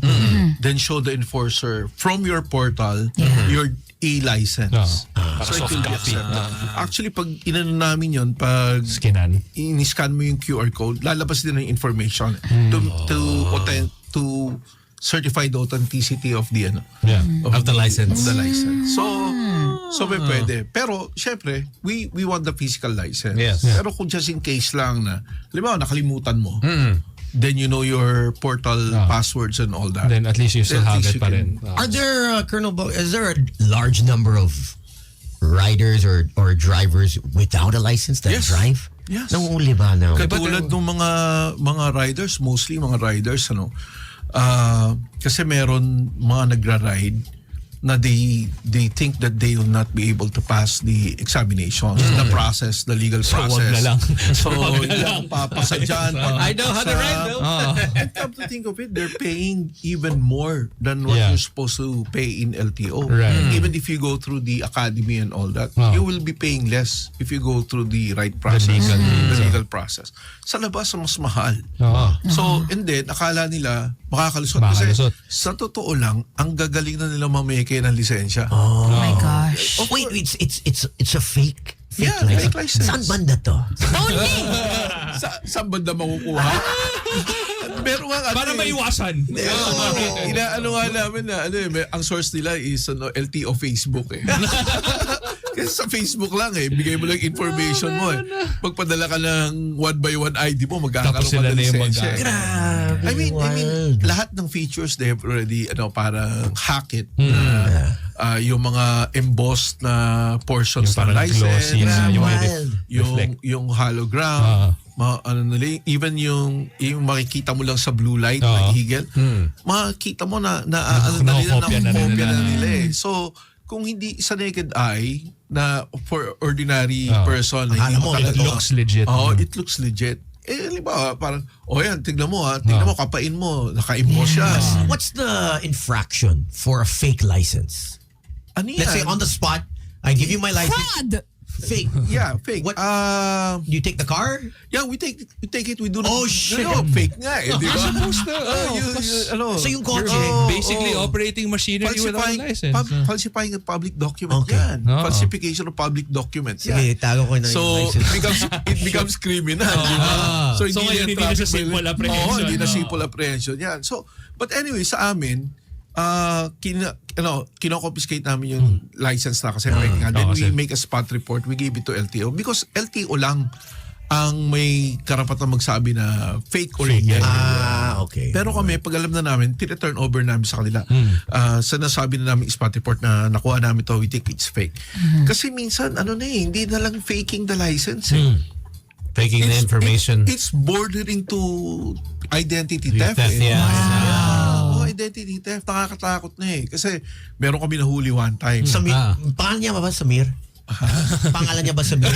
S7: then show the enforcer from your portal your e-license. So it will be accepted. Actually, pag inano namin yun, pag
S5: Skinan.
S7: in-scan mo yung QR code, lalabas din ang information to certify the authenticity of the
S2: Of the license.
S7: Of the license. So may pwede. Pero syempre, we want the physical license.
S2: Yes.
S7: Pero kung just in case lang na, halimbawa nakalimutan mo, then you know your portal passwords and all that.
S5: Then at least you still
S7: At
S5: have
S7: least
S5: it
S7: you
S5: pa
S7: can-
S5: rin.
S6: Are there, Colonel Bo, is there a large number of riders or drivers without a license that drive?
S7: Yes.
S6: Nangunguli ba na?
S7: Katulad ng mga riders, mostly mga riders, kasi meron mga nagra-ride na they think that they will not be able to pass the examinations, the process, the legal process.
S5: wag na lang.
S7: So, hindi ako papasa dyan.
S2: I know how to ride though.
S7: And come to think of it, they're paying even more than what
S5: Yeah.
S7: you're supposed to pay in LTO.
S5: Right.
S7: Even if you go through the academy and all that,
S5: Oh.
S7: you will be paying less if you go through the right process, the legal process. Sa labas, mas mahal.
S5: Oo.
S7: So, and then, akala nila makakalusot.
S5: Makakalusot.
S7: Kasi sa totoo lang, ang gagaling na nila mameke ng lisensya.
S3: Oh my gosh.
S6: Oh, wait, it's a fake
S7: Yeah, fake license.
S6: Saan banda to?
S7: Saan banda makukuha? Meron nga
S5: Para maiwasan.
S7: Inaano nga namin na ang source nila is LTO Facebook eh. Kasi sa Facebook lang bigay mo lang information mo eh. Pagpadala ka ng 1x1 ID mo, magkakaroon
S5: Tapos
S7: ka
S5: sila
S7: ng
S5: na yung
S7: lisensya. eh.
S6: Grabe.
S7: I mean,
S6: wild.
S7: lahat ng features they have already parang hack it. Yung mga embossed na portions
S5: Yung
S7: ng
S5: parang
S7: license,
S5: glossy na yung
S6: Wild.
S7: yung hologram, even yung makikita mo lang sa blue light na eagle, makikita mo na
S5: Nakokopya na rin nila.
S7: nila eh. So, kung hindi sa naked eye na for ordinary person,
S6: Akala mo,
S5: It looks legit.
S7: Oh, it looks legit. Halimbawa, parang, yan, tignan mo tignan mo, kapain mo, naka-emboss siya.
S6: What's the infraction for a fake license?
S7: Ano yan?
S6: Let's say on the spot, I give you my license.
S3: Fraud!
S6: Fake.
S7: Yeah, fake.
S6: What? You take the car?
S7: Yeah, we take it, we do not.
S6: Oh, shit.
S7: No, fake nga di ba?
S6: So yung kotse,
S5: Basically, operating machinery without a license.
S7: Falsifying a public document
S6: Okay.
S7: yan.
S5: Oo.
S7: Falsification of public documents
S6: sige,
S7: yan.
S6: tago ko na yung
S7: So,
S6: license.
S7: it becomes criminal. di ba?
S5: So ngayon, hindi na siya simple apprehension.
S7: Oo, hindi na
S5: Oo.
S7: simple apprehension yan. So, but anyway, sa amin, kino-confiscate namin yung license na kasi fake nga. Then we make a spot report, we give it to LTO because LTO lang ang may karapatan magsabi na fake or hindi.
S6: Okay.
S7: Pero kami, pag alam na namin, tina-turn over namin sa kanila. Sa nasabi na namin spot report na nakuha namin to, we think it's fake. Kasi minsan, hindi na lang faking the license
S2: Taking the information.
S7: It's bordering to identity theft. Identity theft, nakakatakot na Kasi meron kami nahuli one time.
S6: Samir, pangalan niya ba Samir? Pangalan niya ba Samir?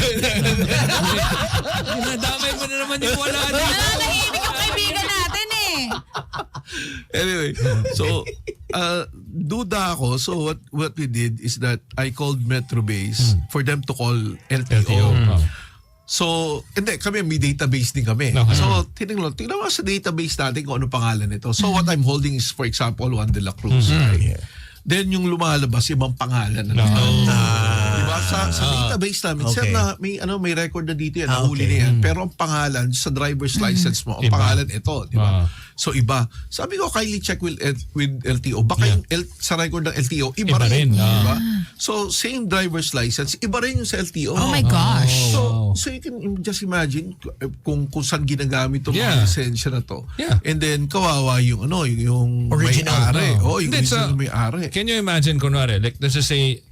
S5: Dinadamay mo na naman yung wala na.
S3: Nahihimik yung kaibigan natin
S7: Anyway, so duda ako. So what we did is that I called Metro Base for them to call LTO. So, hindi, kami may database din kami.
S5: Okay.
S7: So, tingnan mo sa database natin kung ano pangalan nito. So, what I'm holding is, for example, Juan de la Cruz. Right? Then, yung lumalabas, ibang pangalan na nito. Diba? Sa database namin, sir, na may record na dito yan, nahuli na yan. Pero ang pangalan, sa driver's license mo, ang pangalan ito. Diba? So, iba. Sabi ko, kindly check with LTO. Baka yung sa record ng LTO, iba rin. Diba? So, same driver's license, iba rin yung sa LTO.
S3: Oh my gosh.
S7: So you can just imagine kung saan ginagamit itong mga lisensya na to.
S5: Yeah.
S7: And then kawawa yung
S6: Original.
S7: may-ari. Yung
S5: Hindi,
S7: original may-ari.
S5: Can you imagine, kunwari, like, let's just say,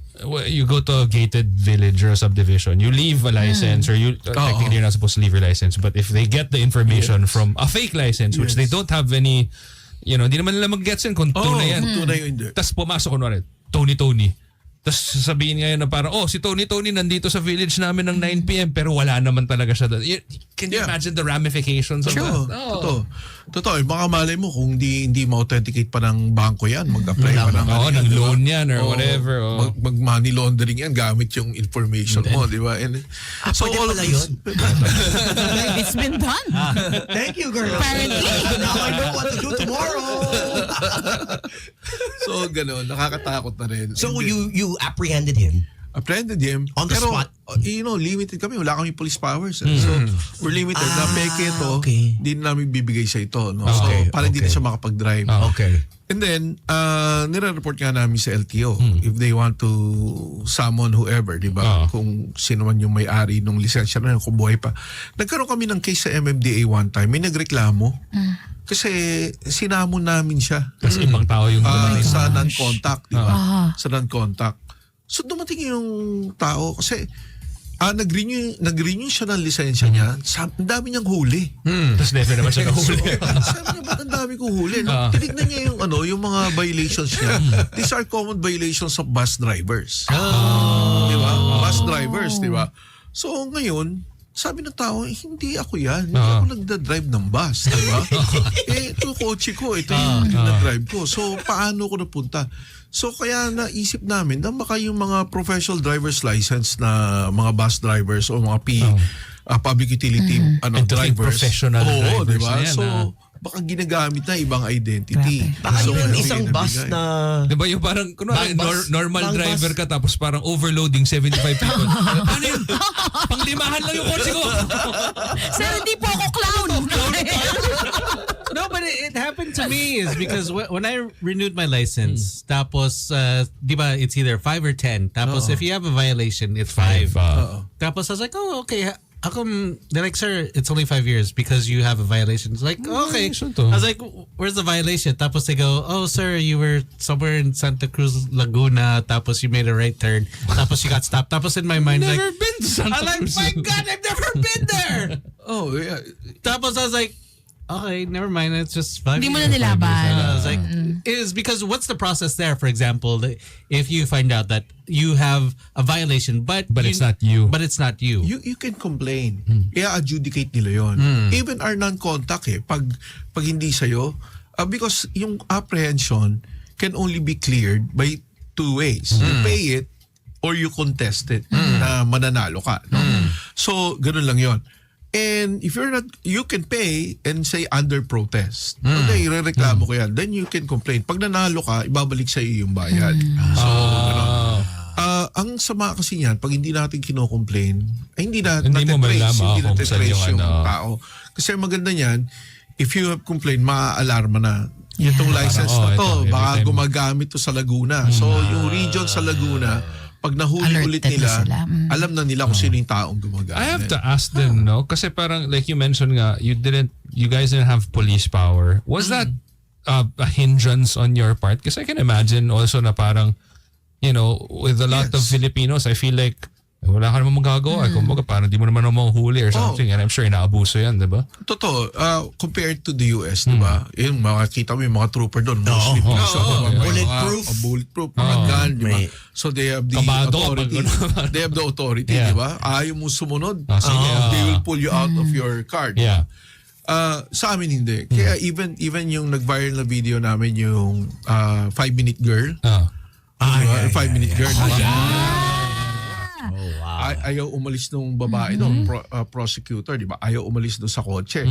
S5: you go to a gated village or a subdivision, you leave a license or you technically you're not supposed to leave your license, but if they get the information from a fake license, which they don't have any, hindi naman nila mag-gets yun kung tunay yan.
S7: Tunay yun.
S5: Tapos pumasok, kunwari, Tony. Tapos sasabihin ngayon na parang, si Tony nandito sa village namin ng 9 p.m. pero wala naman talaga siya. Can you imagine the ramifications of
S7: Sure.
S5: that?
S7: Totoo. Baka malay mo kung hindi ma-authenticate pa ng bangko yan, mag-apply pa ng
S5: ng loan yan or whatever.
S7: Mag-money laundering yan gamit yung information mo, di ba? And, so
S6: pwede
S7: all
S6: pala
S7: of this,
S3: It's been done.
S6: Thank you, girl.
S3: Apparently.
S6: Now I know what to do tomorrow.
S7: so gano'n, nakakatakot na rin.
S6: So
S7: And then,
S6: you apprehended him.
S7: apprehended him.
S6: On the
S7: pero,
S6: spot?
S7: Limited kami. Wala kami police powers. So, we're limited. Na peke ito,
S6: okay.
S7: hindi namin bibigay sa ito. No?
S6: Okay,
S7: So, para hindi na
S6: okay.
S7: siya makapag-drive.
S6: Okay.
S7: And then, nire-report nga namin sa LTO if they want to summon whoever, di ba? Kung sino man yung may-ari ng lisensya na yun, kung buhay pa. Nagkaroon kami ng case sa MMDA one time. May nagreklamo. Kasi sinamon namin siya.
S5: Kasi ibang tao yung
S7: Sa non-contact, di ba? Sa non-contact. So dumating yung tao kasi nag-renew siya ng lisensya niya. Ang dami niyang huli.
S5: Tapos never naman siya nahuli.
S7: Sabi niya, ba't ang dami kong huli? No? Tinignan niya yung mga violations niya. These are common violations of bus drivers. Di ba? Bus drivers, di ba? So ngayon, sabi ng tao, hindi ako yan. Hindi ako nagda-drive ng bus. Di ba? Ito kotse ko. Ito yung nag-drive ko. So paano ko napunta? So kaya naisip namin na baka yung mga professional driver's license na mga bus drivers o mga public utility
S5: And to think
S7: drivers.
S5: professional drivers
S7: diba?
S5: na yan,
S7: So baka ginagamit na ibang identity.
S6: Baka
S7: So,
S6: yung
S7: hindi
S6: isang bus
S7: nabigay.
S6: na...
S5: Di ba yung parang, kunwari,
S6: Bang bus.
S5: normal
S6: Bang
S5: driver
S6: bus.
S5: ka tapos parang overloading 75 people. Ano yun? Panglimahan lang yung kotse ko.
S3: Sir, hindi po ako clown.
S2: No, but it happened to me is because when I renewed my license, tapos, di ba, it's either 5 or 10. Tapos if you have a violation, it's 5. Tapos I was like, oh, okay. How come, they're like, sir, it's only 5 years because you have a violation. It's like, okay.
S5: violation to.
S2: I was like, where's the violation? Tapos they go, oh, sir, you were somewhere in Santa Cruz, Laguna. Tapos you made a right turn. Tapos you got stopped. Tapos in my mind,
S5: Never
S2: like,
S5: been to Santa
S2: I'm like,
S5: Cruz.
S2: my God, I've never been there.
S7: Oh, yeah.
S2: Tapos I was like, okay, never mind. It's just 5
S3: Hindi mo
S2: years.
S3: na nilaban.
S2: I was like, it is because what's the process there? For example, if you find out that you have a violation, but
S5: it's not you.
S2: But it's not you.
S7: You can complain. I-adjudicate nila yon. Even our non-contact pag hindi sa'yo, because yung apprehension can only be cleared by 2 ways. You pay it or you contest it na mananalo ka. No? So, ganun lang yon. And if you're not, you can pay and say under protest. Okay, irereklamo ko yan. Then you can complain. Pag nanalo ka, ibabalik sa iyo yung bayad. So, ganun. Ang sama kasi niyan, pag hindi natin kino-complain, ay hindi
S5: Hindi mo
S7: natin-trace,
S5: malaman
S7: hindi
S5: kung
S7: natin-trace
S5: saan yung
S7: yung tao. Kasi ang maganda niyan, if you have complained, maa-alarma na. Itong license na to,
S5: ito, every
S7: baka
S5: time.
S7: gumagamit to sa Laguna. So, yung region sa Laguna, pag nahuli ulit
S3: Alerted
S7: nila,
S3: na sila.
S7: alam na nila kung sino yung taong gumagamit.
S5: I have to ask them, no? Kasi parang, like you mentioned nga, you guys didn't have police power. Was that a hindrance on your part? Kasi I can imagine also na parang, you know, with a lot of Filipinos, I feel like, wala ka naman magagawa. Kumbaga, parang di mo naman mahuhuli or something. And I'm sure inaabuso yan, di ba?
S7: Totoo, compared to the US, di ba? Yung makakita mo yung mga trooper doon, mostly police.
S6: Bulletproof.
S7: Bulletproof, mga gun, di ba?
S6: May-
S7: So they have the
S5: Kabado
S7: authority.
S5: kapag-
S7: They have the authority,
S5: Yeah.
S7: di ba? Ayaw mo sumunod,
S5: sige,
S7: they will pull you out of your car. di ba?
S5: Yeah.
S7: Sa amin hindi. Kaya even yung nag-viral na video namin yung 5-minute girl. Diba? 5-minute girl. Ayaw umalis nung babae doon, prosecutor, di ba? Ayaw umalis doon sa kotse,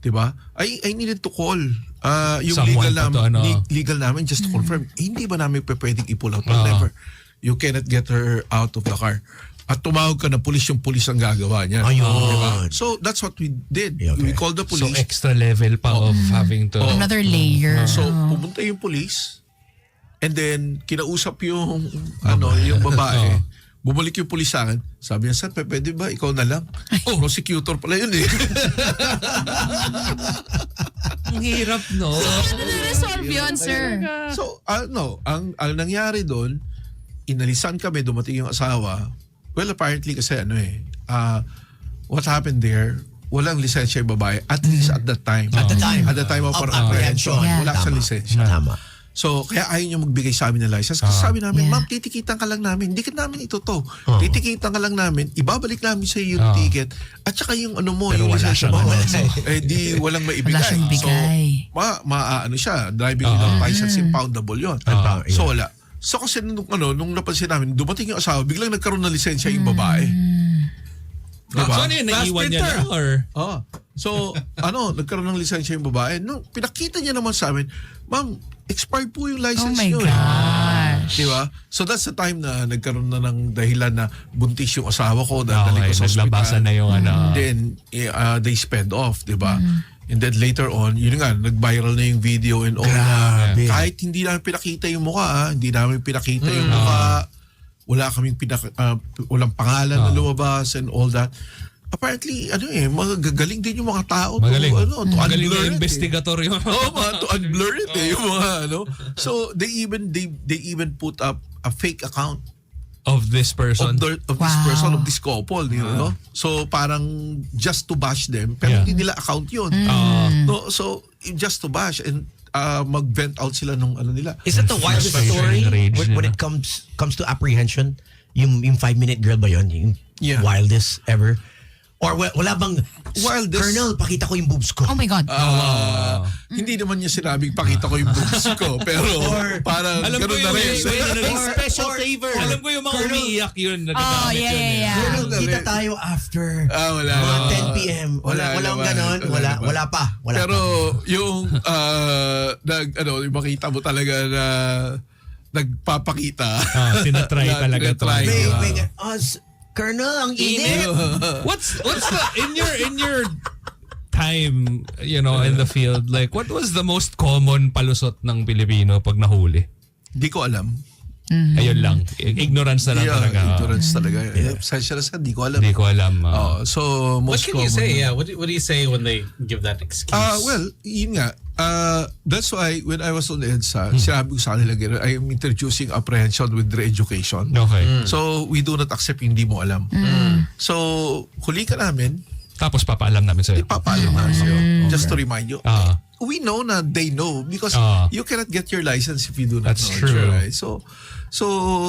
S7: di ba? I needed to call yung
S5: Someone
S7: legal namin just to confirm. Hindi ba namin pwedeng i-pull out? Never. You cannot get her out of the car. At tumawag ka na pulis, yung pulis ang gagawa niya.
S6: Ayun.
S7: Diba? So that's what we did.
S6: Okay.
S7: We called the
S5: So
S7: police.
S5: extra level pa of having to...
S3: Another layer.
S7: So pumunta yung police and then kinausap yung yung babae. Bumalik yung pulis sa akin. Sabi niya, sir, pwede ba? Ikaw na lang. Prosecutor pala yun eh.
S5: Ang hirap, no?
S3: Ano na-resolve yun, sir?
S7: So, ang nangyari doon, inalisan kami, dumating yung asawa. Well, apparently kasi what happened there, walang lisensya yung babae, at least at that time.
S6: At the time.
S7: At the time of
S6: Of
S7: apprehension.
S6: apprehension.
S7: Wala sa
S6: Tama.
S7: lisensya.
S6: Tama.
S7: So, kaya ayaw niya magbigay sa amin ng license. Kasi sabi namin, ma'am, titikitan ka lang namin. Hindi ka namin ito to. Titikitan ka lang namin. Ibabalik namin sa iyo yung ticket. At saka yung
S5: Pero
S7: yung
S5: wala
S7: lisensya
S5: siyang
S7: mo.
S5: ano.
S7: Di walang maibigay.
S3: Wala siyang bigay.
S7: So, siya. Driving without license, impoundable yun. So, wala. So, kasi nung napansin namin, dumating yung asawa, biglang nagkaroon ng lisensya yung babae.
S5: So ano yun, naiiwan niya lang or...
S7: So, nagkaroon ng lisensya yung babae. No, pinakita niya naman sa amin, ma'am, expired po yung
S3: Oh
S7: license
S3: my
S7: niyo.
S3: gosh.
S7: Diba? So that's the time na nagkaroon na ng dahilan na buntis yung asawa ko, dadali ko sa
S5: naglabasan
S7: ospital.
S5: na yung ano.
S7: Then, they sped off, diba? And then later on, yun nga, nag-viral na yung video and all.
S6: Grabe.
S7: Kahit hindi namin pinakita yung mukha, hindi namin pinakita yung mukha, wala kaming walang pangalan na lumabas and all that. Apparently, magagaling din yung mga tao.
S5: Magaling.
S7: To
S5: Magaling
S7: unblur
S5: na
S7: it,
S5: investigator yung...
S7: to unblur it yung mga So they even put up a fake account.
S5: of this person.
S7: of this
S3: Wow.
S7: person, of this couple, you know? So parang just to bash them, pero
S5: Yeah.
S7: hindi nila account yun. No, so just to bash and mag-vent out sila nung ano nila.
S6: Is that the wildest story
S5: Rage
S6: when
S5: nila.
S6: it comes to apprehension? Yung 5-minute girl ba yun? Yung
S7: Yeah.
S6: wildest ever? Or wala bang,
S7: Wildest?
S6: Colonel, pakita ko yung boobs ko.
S3: Oh my God.
S7: Hindi naman niya sinabing pakita ko yung boobs ko, pero parang
S5: Alam ko
S7: ganun na
S5: yun,
S7: rin.
S2: special favor.
S5: Alam ko yung mga umiiyak yun.
S3: Oh,
S5: nagagamit
S3: yeah,
S5: yun
S3: yeah,
S5: eh.
S3: yeah.
S6: Colonel,
S7: Ganun na
S6: kita
S7: rin.
S6: tayo after
S7: Wala
S6: mga
S7: naman.
S6: 10 p.m. Walang
S7: naman.
S6: ganon. Wala pa.
S7: Pero yung yung makita mo talaga na nagpapakita.
S5: Tinatry
S7: Na
S5: talaga to.
S7: tinatry.
S6: Colonel, ang init.
S5: What's the in your time, you know, in the field, like what was the most common palusot ng Pilipino pag nahuli?
S7: Di ko alam.
S5: Ayun lang. Ignorance na lang talaga.
S7: Ignorance talaga. Pasensya na sa, di ko alam.
S5: Hindi ko alam.
S7: So,
S2: What
S7: most
S2: can you
S7: common.
S2: say? Yeah, what do you say when they give that excuse?
S7: Well, yun nga. That's why when I was on EDSA, sinabi ko sa kanila gano'n, I am introducing apprehension with re-education.
S5: Okay.
S7: So, we do not accept hindi mo alam. So, huli ka namin,
S5: Tapos papaalam namin sa'yo.
S7: ipapaalam namin sa'yo. Just to remind you. We know na they know because you cannot get your license if you do not
S5: That's
S7: know.
S5: true.
S7: Right? So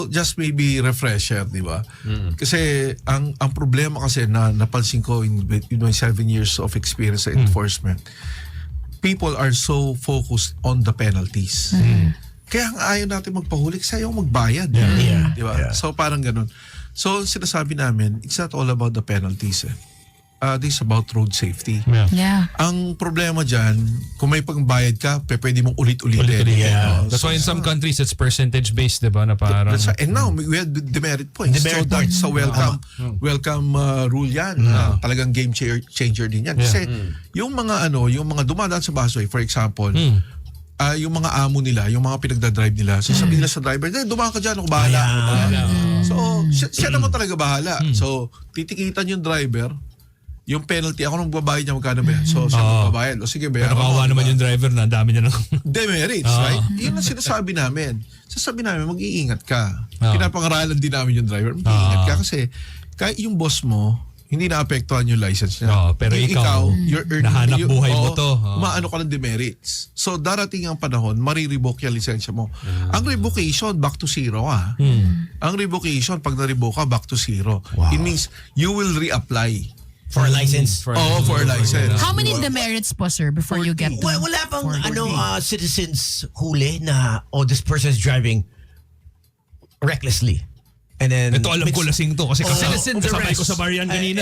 S7: just maybe refresher, di ba? Kasi ang problema kasi na napansin ko in my 7 years of experience sa enforcement, people are so focused on the penalties. Kaya ang ayaw natin magpahuli kasi ayaw magbayad.
S6: Yeah.
S7: Di ba? So parang ganun. So sinasabi namin, it's not all about the penalties. This is about road safety.
S3: Yeah.
S7: Ang problema dyan, kung may pangbayad ka, pwede mong ulit-ulitin.
S5: Yeah.
S7: No?
S5: That's why in some countries it's percentage based, 'di ba? Na parang
S7: That's right. And now, we have demerit points.
S6: Demerit
S7: so that's a welcome rule yan. Talagang game changer din yan. Kasi yung mga dumadaan sa busway, for example, yung mga amo nila, yung mga pinagdadrive nila, sasabihin nila sa driver, dumaan ka dyan, ako bahala. So, siya naman talaga bahala. So, titikitan yung driver, yung penalty, ako nang babayad niya, magkano ba yan? So, siya magbabayad. O sige,
S5: pero
S7: bayaran
S5: kawawa
S7: mo.
S5: naman yung driver na ang dami niya ng
S7: Demerits, right? Yun ang sinasabi namin. Sasabi namin, mag-iingat ka. Pinapangaralan din namin yung driver, mag-iingat ka kasi kahit yung boss mo, hindi naapektuhan yung license niya.
S5: Pero ikaw,
S7: you're earning,
S5: nahanap buhay mo to.
S7: Maano ka ng demerits. So darating ang panahon, marirevoke yung lisensya mo. Ang revocation, back to zero ka. Ang revocation, pag na-revoke ka, back to zero. It means you will reapply.
S6: For a license.
S7: For a license.
S3: How many demerits po, sir, before you get to...
S6: Wala bang citizens huli na, this person is driving recklessly. And then
S5: Ito alam ko lasing to kasi
S2: Citizens
S5: kasabay ko
S2: arrest.
S5: sa bar yan kanina.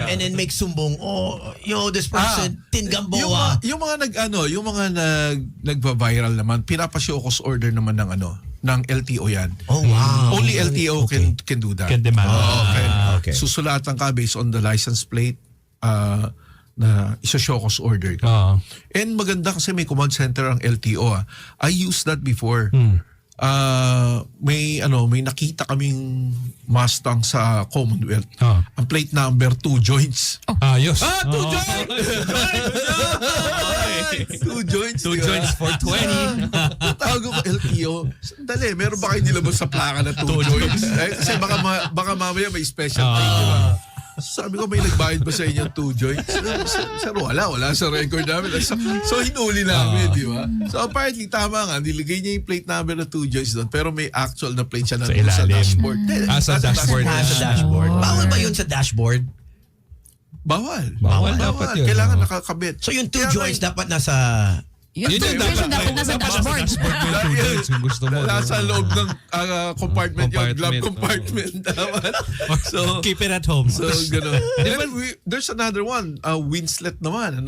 S6: and then make sumbong, this person, tingamboa.
S7: Yung mga nagva-viral naman, pinapa-show cause order naman ng LTO yan.
S6: Oh, wow.
S7: Only LTO can do that.
S5: Can demand.
S6: Okay.
S7: Susulatan ka based on the license plate na isa-show cause order ka. And maganda kasi may command center ang LTO. I used that before. May nakita kaming Mustang sa Commonwealth. Ang plate number 2 joints.
S5: Ayos.
S7: 2 joints. 2 joints.
S5: 2 joints for 20.
S7: Tawag ko LTO. Sandali, meron ba kayo nilabas sa plaka na 2 joints? Kasi baka mamaya may special plate, di ba? Sabi ko, may nagbayad ba sa inyo 2 joints? Sir, wala sa record namin. So hinuli namin, di ba? So apparently, tama nga, niligay niya yung plate number na 2 joints doon, pero may actual na plate siya na
S5: Sa ilalim.
S7: sa dashboard.
S5: Sa dashboard.
S6: Sa dashboard. Bawal ba yun sa dashboard?
S7: Bawal.
S5: Bawal dapat yun.
S7: Kailangan nakakabit.
S6: So yung 2
S7: Kaya
S6: joints
S7: nga,
S6: dapat nasa...
S3: Yung version dapat nasa dashboard.
S5: Yung 2 joints kung gusto mo.
S7: nasa loob ng compartment yung glove
S5: Compartment.
S7: compartment. So,
S5: Keep it at home.
S7: so gano'n. And there's another one, Winslet naman,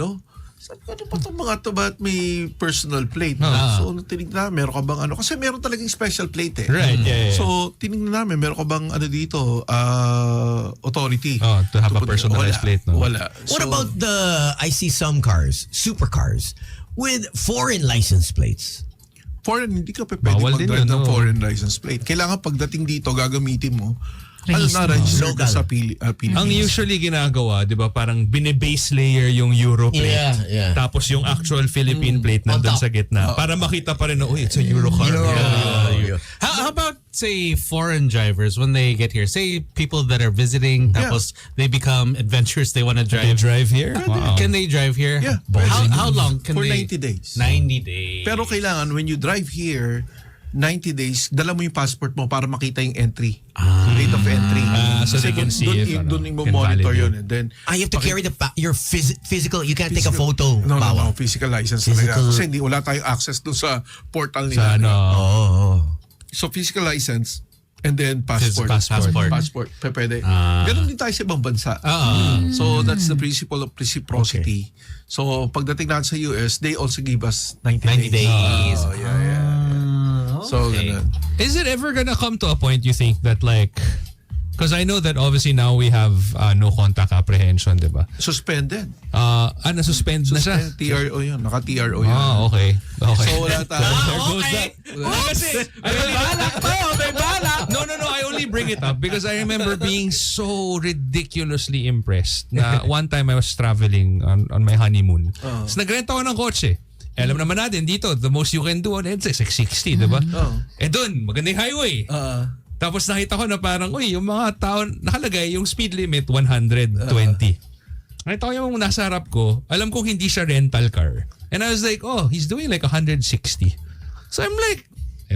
S7: Sabi ko, ano pa itong mga to? Ba't may personal plate? So, tinignan namin, meron ka bang Kasi meron talagang special plate eh.
S5: Right, yeah.
S7: So, tinignan namin, meron ka bang dito, authority.
S5: To have a
S7: put-
S5: personalized plate, no?
S7: Wala.
S6: What about I see some cars, supercars, with foreign license plates.
S7: Foreign, hindi ka pwede
S5: Bawal din
S7: mag-drive
S5: yun,
S7: ng
S5: no?
S7: foreign license plate. Kailangan pagdating dito, gagamitin mo.
S3: Register.
S7: Register ka
S6: Local.
S7: sa Philippines.
S5: Ang usually ginagawa, 'di ba, parang bine-base layer yung Euro plate.
S6: Yeah.
S5: Tapos yung actual Philippine plate nandun
S6: On top.
S5: sa gitna para makita pa rin na, it's a Euro car.
S2: How about say foreign drivers when they get here? Say people that are visiting, tapos they become adventurous, they want to
S5: They
S2: drive.
S5: drive here? Wow.
S2: Can they drive here?
S7: Yeah.
S2: How long can
S7: For
S2: they?
S7: 90 days.
S2: 90 days.
S7: Pero kailangan, when you drive here, 90 days, dala mo yung passport mo para makita yung entry. Rate of entry.
S5: So they can see if,
S7: Doon
S5: ano,
S7: mo
S5: can
S7: monitor
S5: validate.
S7: yun. And then,
S6: You have to carry your physical. You can't take a photo.
S7: No,
S6: Bawal.
S7: physical license
S6: Physical-
S7: talaga. Kasi hindi, wala tayong access doon sa portal nila.
S5: Sa ano,
S6: Oh.
S7: So, physical license and then passport.
S2: Passport.
S7: Pwede. Ganun din tayo sa ibang bansa. So, that's the principle of reciprocity. So, pagdating natin sa US, they also give us 90
S2: days.
S7: Oh, yeah. So,
S2: Okay.
S7: ganun.
S5: is it ever gonna come to a point you think that like, because I know that obviously now we have no contact apprehension, di ba?
S7: Suspended.
S5: Na-suspend na siya.
S7: TRO yun. Naka-TRO yun.
S5: Okay.
S7: So, wala tayo.
S5: There goes that. Kasi, No, I only bring it up because I remember being so ridiculously impressed na one time I was traveling on my honeymoon. Tapos nagrenta ako ng kotse. Alam naman natin dito, the most you can do on EDSA is like 60, di ba? Dun, magandang highway. Tapos nakita ko na parang, yung mga tao, nakalagay yung speed limit 120. Nakita ko yung nasa harap ko, alam kong hindi siya rental car. And I was like, he's doing like 160. So I'm like,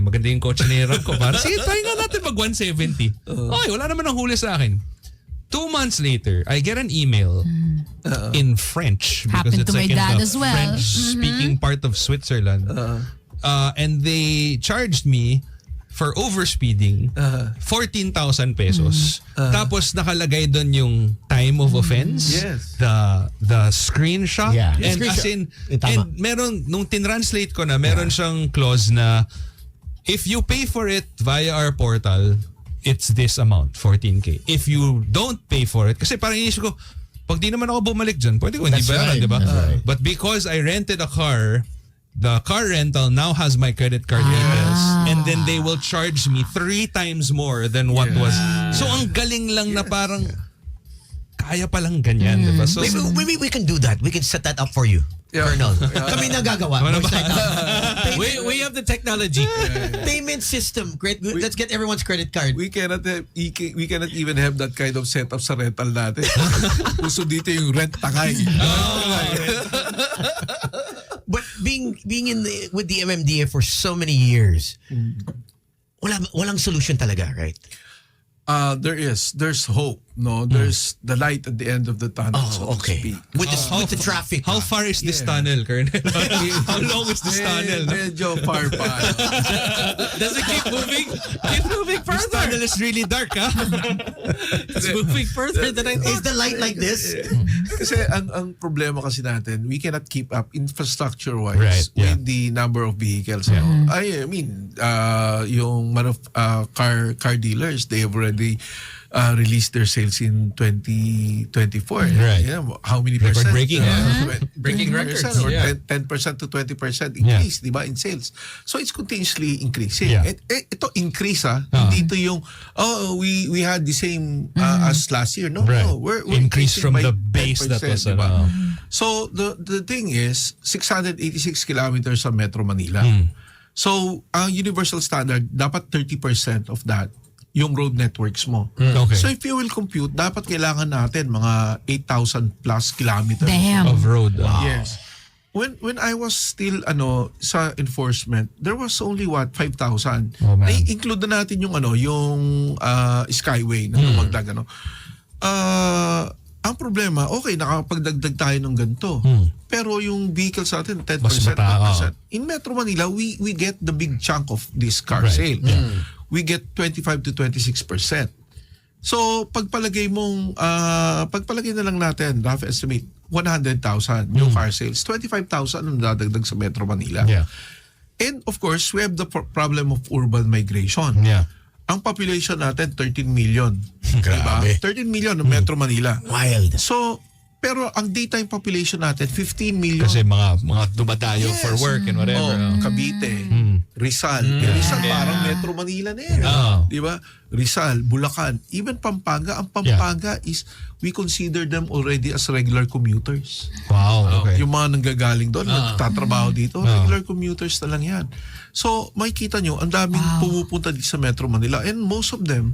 S5: maganda yung kotse ni Ram ko. Para, sige, try nga natin mag 170. Wala naman ang huli sa akin. 2 months later, I get an email in French.
S3: Happened to my dad as well.
S5: French-speaking part of Switzerland. And they charged me for overspeeding 14,000 pesos. Tapos nakalagay doon yung time of offense,
S7: Yes.
S5: the screenshot,
S6: Yeah.
S5: and
S6: Screenshot.
S5: as in,
S6: Tama.
S5: and meron, nung tinranslate ko na, meron siyang clause na if you pay for it via our portal, it's this amount, 14K. If you don't pay for it, kasi parang inisip ko, pag di naman ako bumalik dyan, pwede ko hindi
S6: That's
S5: bayaran,
S6: right.
S5: di ba?
S6: That's right.
S5: But because I rented a car, the car rental now has my credit card details, and then they will charge me 3 times more than what was. So ang galing lang na parang kaya palang ganyan, di ba? So,
S6: Maybe we can do that. We can set that up for you.
S7: Yeah.
S6: Colonel. Kami nagagawa.
S5: Ano
S6: Voice
S5: ba?
S6: Night Out.
S2: We have the technology.
S6: Payment system. Great. Let's get everyone's credit card.
S7: We cannot even have that kind of setup sa rental natin. Uso dito yung rent takay.
S6: But being with the MMDA for so many years, walang solution talaga, right?
S7: There's hope, no? There's the light at the end of the tunnel, so to speak.
S6: With the traffic.
S5: how far is this tunnel, Colonel? How long is this tunnel?
S7: Medyo far pa.
S2: Does it keep moving? Keep moving
S5: This
S2: further.
S5: tunnel is really dark, ha?
S2: It's moving further than I
S6: Is
S2: thought.
S6: the light like this?
S7: Kasi ang problema kasi natin, we cannot keep up infrastructure-wise
S5: Right, yeah.
S7: with the number of vehicles. No? I mean, yung car dealers, they have already released their sales in 2024.
S5: Right.
S7: Yeah, how many
S5: Record
S7: percent?
S5: breaking,
S2: Breaking
S7: 20%
S2: records,
S7: or
S2: yeah.
S7: 10% to 20% increase, di ba, in sales. So it's continuously increasing.
S5: Yeah.
S7: Ito increase, hindi ito yung, we had the same as last year. No,
S5: Right.
S7: no, we're
S5: Increase
S7: increasing
S5: from
S7: by
S5: the base that
S7: 10%,
S5: was,
S7: di ba?
S5: ano.
S7: So the thing is, 686 kilometers sa Metro Manila. So ang universal standard, dapat 30% of that yung road networks mo.
S5: Okay.
S7: So if you will compute, dapat kailangan natin mga 8,000 plus kilometers.
S3: Damn.
S5: Of road.
S7: Yes. When I was still sa enforcement, there was only 5,000.
S5: Oh, man.
S7: Include na natin yung yung Skyway na lumagdag ang problema, okay, nakapagdagdag tayo ng ganito. Pero yung vehicles natin 10%,
S5: Mas mataas.
S7: 10%. In Metro Manila, we get the big chunk of this car
S5: Right.
S7: sale. We get 25 to 26%. So, pagpalagay na lang natin, rough estimate, 100,000 new car sales. 25,000 ang dadagdag sa Metro Manila.
S5: Yeah.
S7: And of course, we have the problem of urban migration.
S5: Yeah.
S7: Ang population natin, 13 million.
S6: Grabe.
S7: 13 million ng Metro Manila.
S6: Wild.
S7: So, pero ang daytime population natin, 15 million.
S5: Kasi mga dumadayo for work and whatever.
S7: Cavite, Rizal. Rizal parang Metro Manila na yan. Di ba? Rizal, Bulacan, even Pampanga. Ang Pampanga is, we consider them already as regular commuters.
S5: Wow, okay.
S7: Yung mga nanggagaling doon, nagtatrabaho dito, regular commuters na lang yan. So, makikita nyo, ang daming pumupunta dito sa Metro Manila and most of them,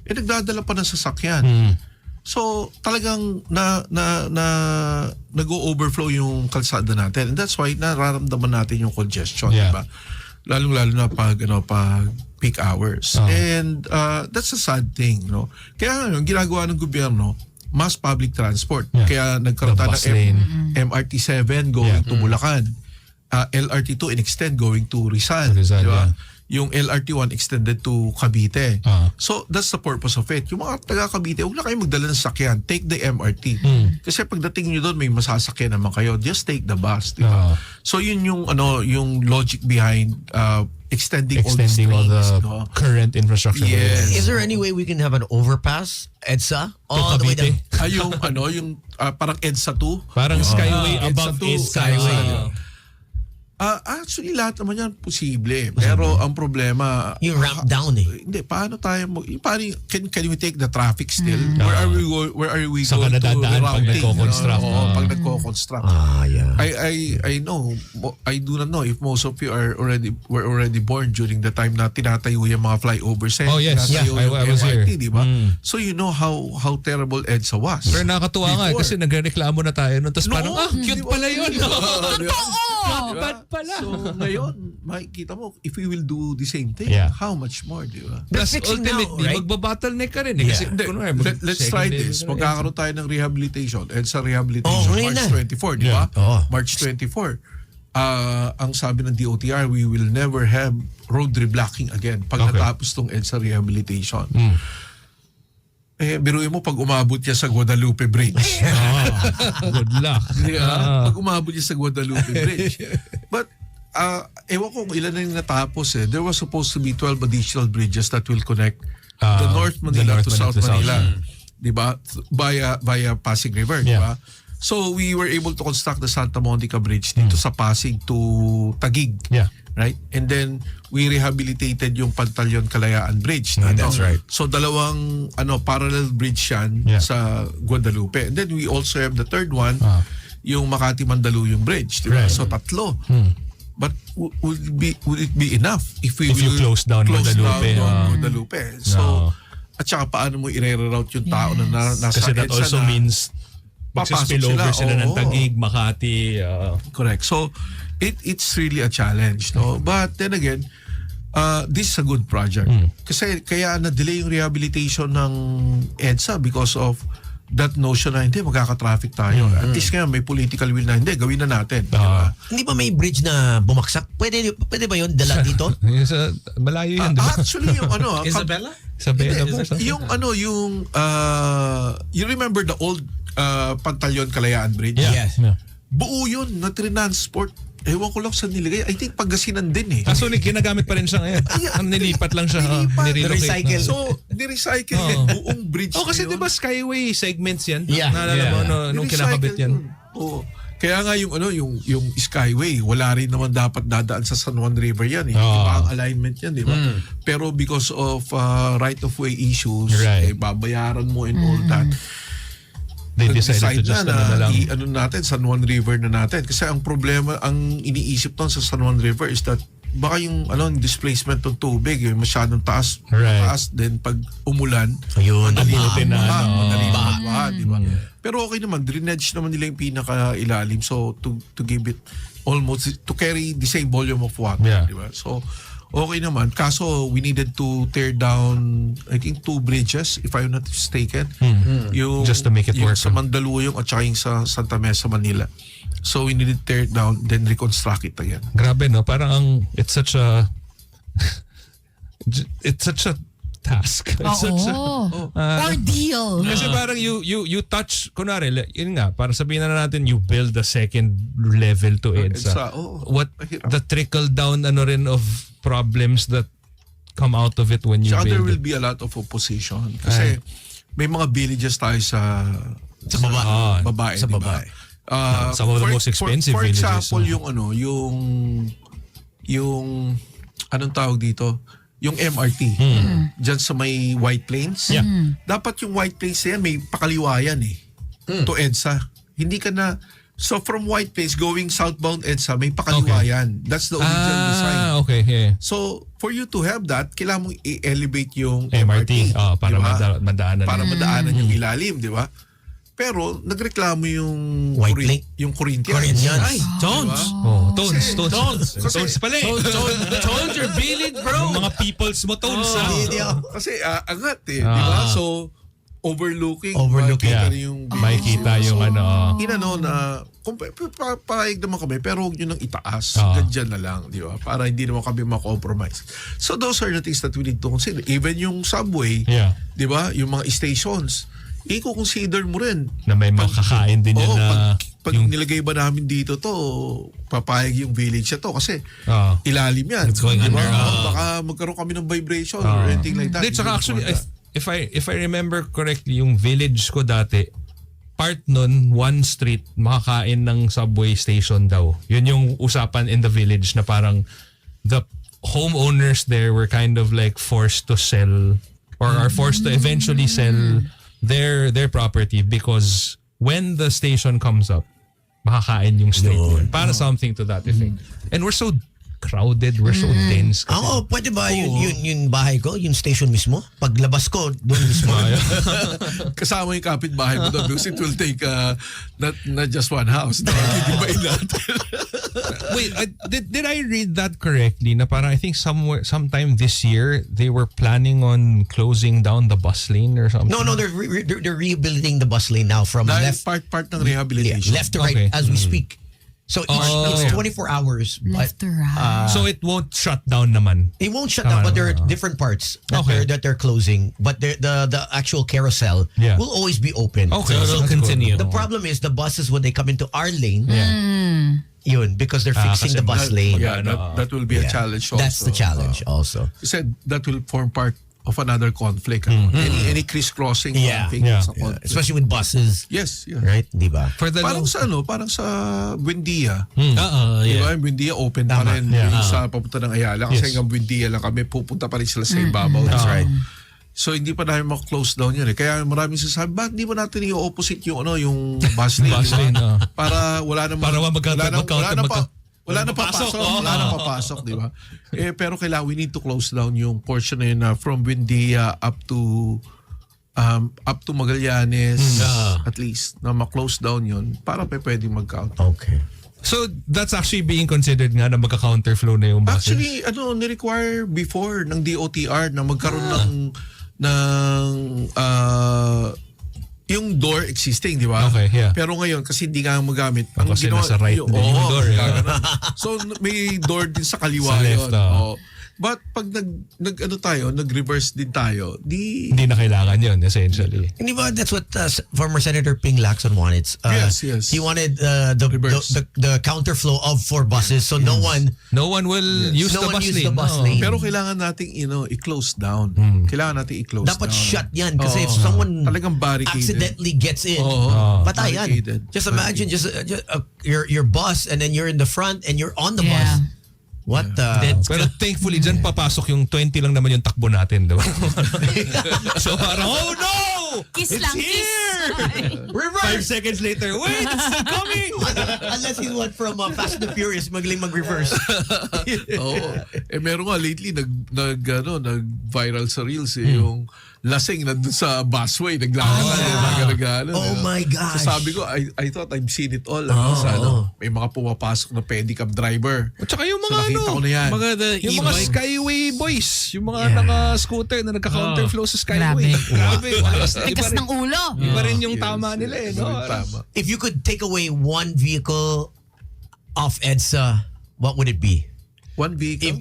S7: nagdadala pa ng sasakyan. So, talagang nag-o-overflow yung kalsada natin. And that's why nararamdaman natin yung congestion, di ba? Lalong-lalo na pag peak hours. And that's a sad thing, no? Kaya yung ginagawa ng gobyerno, mass public transport. Kaya nagkaroon tayo ng MRT7 going to Bulacan. LRT2 in-extend going to Rizal.
S5: Rizal,
S7: diba? Yung LRT1 extended to Cavite.
S5: Ah.
S7: So, that's the purpose of it. Yung mga taga-Cavite, huwag na kayo magdala ng sakyan. Take the MRT. Kasi pagdating nyo doon, may masasakyan naman kayo. Just take the bus. Diba? So, yun yung logic behind extending all the
S5: the current infrastructure.
S7: Yes.
S6: Is there any way we can have an overpass, EDSA? All the way down.
S7: Yung parang EDSA 2.
S5: Parang Skyway
S7: EDSA
S5: above
S7: 2.
S5: is Skyway.
S7: Actually, lahat naman yan posible. Pero ang problema...
S6: Yung ramp down
S7: Hindi, paano tayo... Can we take the traffic still? Where are we
S5: Saan
S7: going
S5: ka
S7: to
S5: nadadaan pag
S7: rerouting?
S5: nagko-construct?
S7: Pag nagko-construct.
S6: Yeah.
S7: I know, I do not know if most of you were already born during the time na tinatayo yung mga flyovers.
S5: Oh, yes.
S7: Tinatayo
S5: Yeah,
S7: yung
S5: I was
S7: MRT,
S5: here.
S7: di ba? So you know how terrible EDSA was.
S5: Pero nakakatuwa nga
S7: Before.
S5: kasi nagrereklamo na tayo nun. Tapos parang, cute
S7: di ba?
S5: pala yun.
S7: Bad pala. So ngayon, makikita mo, if we will do the same thing, how much more, di ba?
S6: They're
S5: Plus
S6: fixing now,
S5: ultimately,
S6: right?
S5: magbabottleneck ka rin. Kasi,
S7: Hindi,
S5: kunwari,
S7: let's try this. Magkakaroon tayo ng rehabilitation. EDSA rehabilitation,
S6: ngayon
S7: March
S6: na.
S7: 24, di ba? March 24. Ang sabi ng DOTR, we will never have road reblocking again pag natapos tong EDSA rehabilitation. Biruin mo pag umabot niya sa Guadalupe Bridge.
S5: Good luck.
S7: Pag umabot niya sa Guadalupe Bridge. But, ewan ko kung ilan na yung natapos eh. There was supposed to be 12 additional bridges that will connect the North Manila to South Manila. Diba? Via Pasig River. Diba? So, we were able to construct the Santa Monica Bridge dito sa Pasig to Taguig. Right? And then, we rehabilitated yung Pantalyon Kalayaan Bridge.
S6: That's right.
S7: So, dalawang parallel bridge yan sa Guadalupe. And then, we also have the third one, yung Makati-Mandaluyong Bridge. Diba? So, tatlo. But would it be enough if we will
S5: close down
S7: Guadalupe? So, at saka paano mo i-reroute yung tao na nasa
S5: Kasi that
S7: EDSA
S5: also
S7: na
S5: means magsa-spillover sila ng Taguig, Makati.
S7: Correct. So, it's really a challenge, no? But then again, this is a good project. Kasi kaya na-delay yung rehabilitation ng EDSA because of that notion na hindi, magkaka-traffic tayo. At least ngayon, may political will na hindi, gawin na natin. Diba?
S6: Hindi ba may bridge na bumaksak? Pwede ba yun dala dito?
S5: Malayo yun, di ba?
S7: Actually, yung
S2: Isabela?
S5: Isabela ba?
S7: You remember the old Pantalyon Kalayaan Bridge?
S6: Yes.
S7: Buo yun, na transport. Ewan ko lang saan nilagay. I think Pangasinan din eh.
S5: So, ginagamit pa rin siya ngayon. Nilipat lang siya.
S6: Nirecycle.
S7: So, nirecycle yan. Buong bridge
S5: Kasi
S7: na
S5: di
S7: yun.
S5: ba Skyway segments yan?
S6: Yeah.
S5: Naalala mo nung kinakabit yan.
S7: Oo. Kaya nga yung Skyway, wala rin naman dapat dadaan sa San Juan River yan eh. Iba ang alignment yan, di ba? Pero because of right of way issues, babayaran mo and all that.
S5: They decided to just
S7: na
S5: lang.
S7: natin, San Juan River na natin. Kasi ang problema, ang iniisip doon sa San Juan River is that baka yung displacement ng tubig, yung masyadong taas, then pag umulan, madali baha, di ba? Pero okay naman, drainage naman nila yung pinaka-ilalim. So, to give it almost, to carry the same volume of water, di ba? So, okay naman. Kaso, we needed to tear down, I think, 2 bridges, if I'm not mistaken. Yung,
S5: just to make it work.
S7: Sa Mandaluyong at saka yung sa Santa Mesa, Manila. So, we needed to tear it down, then reconstruct it again.
S5: Grabe, no? Parang it's such a task. It's such a
S3: ordeal.
S5: Kasi parang you touch, kunwari, yun nga, parang sabihin na natin, you build a second level to EDSA. What the trickle down rin of problems that come out of it when you build
S7: there will
S5: it.
S7: be a lot of opposition. Kasi may mga villages tayo sa babae.
S6: Sa
S7: diba?
S6: babae.
S5: Some of the most expensive
S7: for
S5: villages.
S7: example, yung anong tawag dito? Yung MRT. Diyan sa may White Plains.
S5: Yeah.
S7: Dapat yung White Plains na yan, may pakaliwa yan eh. To EDSA. Hindi ka na... So from White Plains going southbound EDSA, may pakaliwa
S5: Okay.
S7: yan. That's the original design.
S5: Okay. Yeah.
S7: So for you to have that, kailangan mong i-elevate yung
S5: MRT. Para
S7: di ba?
S5: madaanan.
S7: Para madaanan yung ilalim, di ba? Pero nagreklamo yung
S6: White Lake.
S7: yung Corinthians.
S6: Corinthians.
S7: Ay,
S2: Tones.
S5: Tones pala eh.
S2: Tones your village, bro.
S5: Yung mga peoples mo, Tones.
S7: kasi angat eh, di ba? So overlooking
S5: Yeah.
S7: makikita yung
S5: Makikita yung ano.
S7: inano na kung papayag naman kami pero huwag nyo nang itaas. Ganyan na lang, di ba? Para hindi naman kami ma-compromise. So those are the things that we need to consider. Even yung subway,
S5: Yeah.
S7: di ba? Yung mga stations, i-consider mo rin.
S5: Na may makakain din yun na
S7: pag nilagay ba namin dito to, papayag yung village na to kasi ilalim yan.
S2: It's going
S7: Di ba?
S2: under,
S7: Baka magkaroon kami ng vibration or anything like that.
S5: Hindi, tsaka
S7: We don't
S5: actually,
S7: want that.
S5: if I remember correctly, yung village ko dati, part nun, one street, makakain ng subway station daw. Yun yung usapan in the village na parang the homeowners there were kind of like forced to sell or are forced to eventually sell their property because when the station comes up, makakain yung street. yun. Para something to that effect. And we're so crowded, we're so dense. kasi.
S6: Oo, pwede ba yung bahay ko, yung station mismo? Paglabas ko, doon mismo.
S7: Kasama yung kapitbahay mo doon because it will take not just one house. Diba natin?
S5: Wait, did I read that correctly? Na parang I think sometime this year they were planning on closing down the bus lane or something.
S6: No, they're rebuilding the bus lane now from
S7: Dahil
S6: left
S7: part ng rehabilitation.
S6: left to right
S5: Okay.
S6: as we speak. So it's 24 hours.
S3: Left to
S6: but,
S3: right.
S5: So it won't shut down naman.
S6: it won't shut down, but there are different parts that they're closing. But the actual carousel
S5: Yeah.
S6: will always be open.
S5: Okay,
S2: So it'll
S5: that's
S2: continue.
S6: The problem is the buses when they come into our lane, yun, because they're fixing
S5: kasi
S6: the bus lane.
S7: Yeah, that will be a
S6: Yeah.
S7: challenge also.
S6: That's the challenge also.
S7: He said that will form part of another conflict. Any crisscrossing
S6: Yeah.
S7: conflict.
S5: Yeah.
S7: Sa
S6: Yeah,
S7: conflict.
S6: especially with buses,
S7: Yes, yeah.
S6: right? Diba?
S5: For the
S7: Parang sa parang sa Buendia.
S2: Oo,
S7: Di
S2: yeah.
S7: ba? Yung Buendia open pa
S6: Tama.
S7: rin
S5: Yeah.
S7: yung sa papunta ng Ayala. Kasi
S5: Yes.
S7: hanggang Buendia lang kami, pupunta pa rin sila sa ibabaw.
S6: That's right.
S7: So hindi pa namin mag-close down yan eh. Kaya maraming sasabi, bakit hindi mo natin i-opposite yung yung bus lane?
S5: Bus
S7: di ba?
S5: lane,
S7: Para wala namang
S5: Para
S7: wala na papasok. Wala na papasok, di ba? Pero kailangan we need to close down yung portion na yun na from Buendia up to Magallanes at least na ma-close down yun para pwedeng mag-count.
S6: Okay.
S5: So that's actually being considered nga na magka-counterflow na yung buses.
S7: Actually, ni-require before ng DOTR na magkaroon ng yung door existing, di ba?
S5: Okay, yeah.
S7: Pero ngayon, kasi hindi nga magamit.
S5: Kasi nasa right din yung door, eh.
S7: So, may door din sa kaliwa
S5: Sa
S7: yun.
S5: left,
S7: Oo. But pag nag-reverse din tayo,
S5: Hindi na kailangan yun, essentially.
S6: Hindi ba that's what former Senator Ping Lacson wanted?
S7: Yes.
S6: He wanted
S7: Reverse.
S6: the counterflow of 4 buses, so no one
S5: Use
S6: No
S5: the
S6: one
S5: bus
S6: use
S5: lane.
S6: the bus
S5: No.
S6: lane.
S7: Pero kailangan nating i-close down. Kailangan natin i-close
S6: dapat
S7: down.
S6: shut yan kasi if
S7: Oo.
S6: someone
S7: Talagang barricaded.
S6: accidentally gets in,
S7: Oo.
S6: patay yan.
S7: Barricaded.
S6: Just imagine your bus and then you're in the front and you're on the bus. What the?
S5: Pero thankfully, dyan papasok yung 20 lang naman yung takbo natin, diba? So parang, oh no!
S3: Kiss
S5: It's
S3: lang,
S5: here!
S6: Reverse!
S5: 5 seconds later, wait, it's still coming!
S6: Unless he's one from Fast and the Furious, magaling mag-reverse.
S7: Oo. Meron nga lately nag-viral sa Reels yung lasing nandun sa busway, naglalakad,
S6: Oh my gosh.
S7: So sabi ko, I thought I've seen it all. May mga pumapasok na pedicab driver.
S5: At saka yung
S7: So
S5: mga
S7: nakita ko na yan.
S5: yung mga Skyway boys, yung mga naka-scooter na nagka-counterflow sa Skyway. Grabe.
S3: Tikas ng ulo.
S5: Iba rin yung tama nila eh. No?
S7: Tama.
S6: If you could take away one vehicle off EDSA, what would it be?
S7: One vehicle?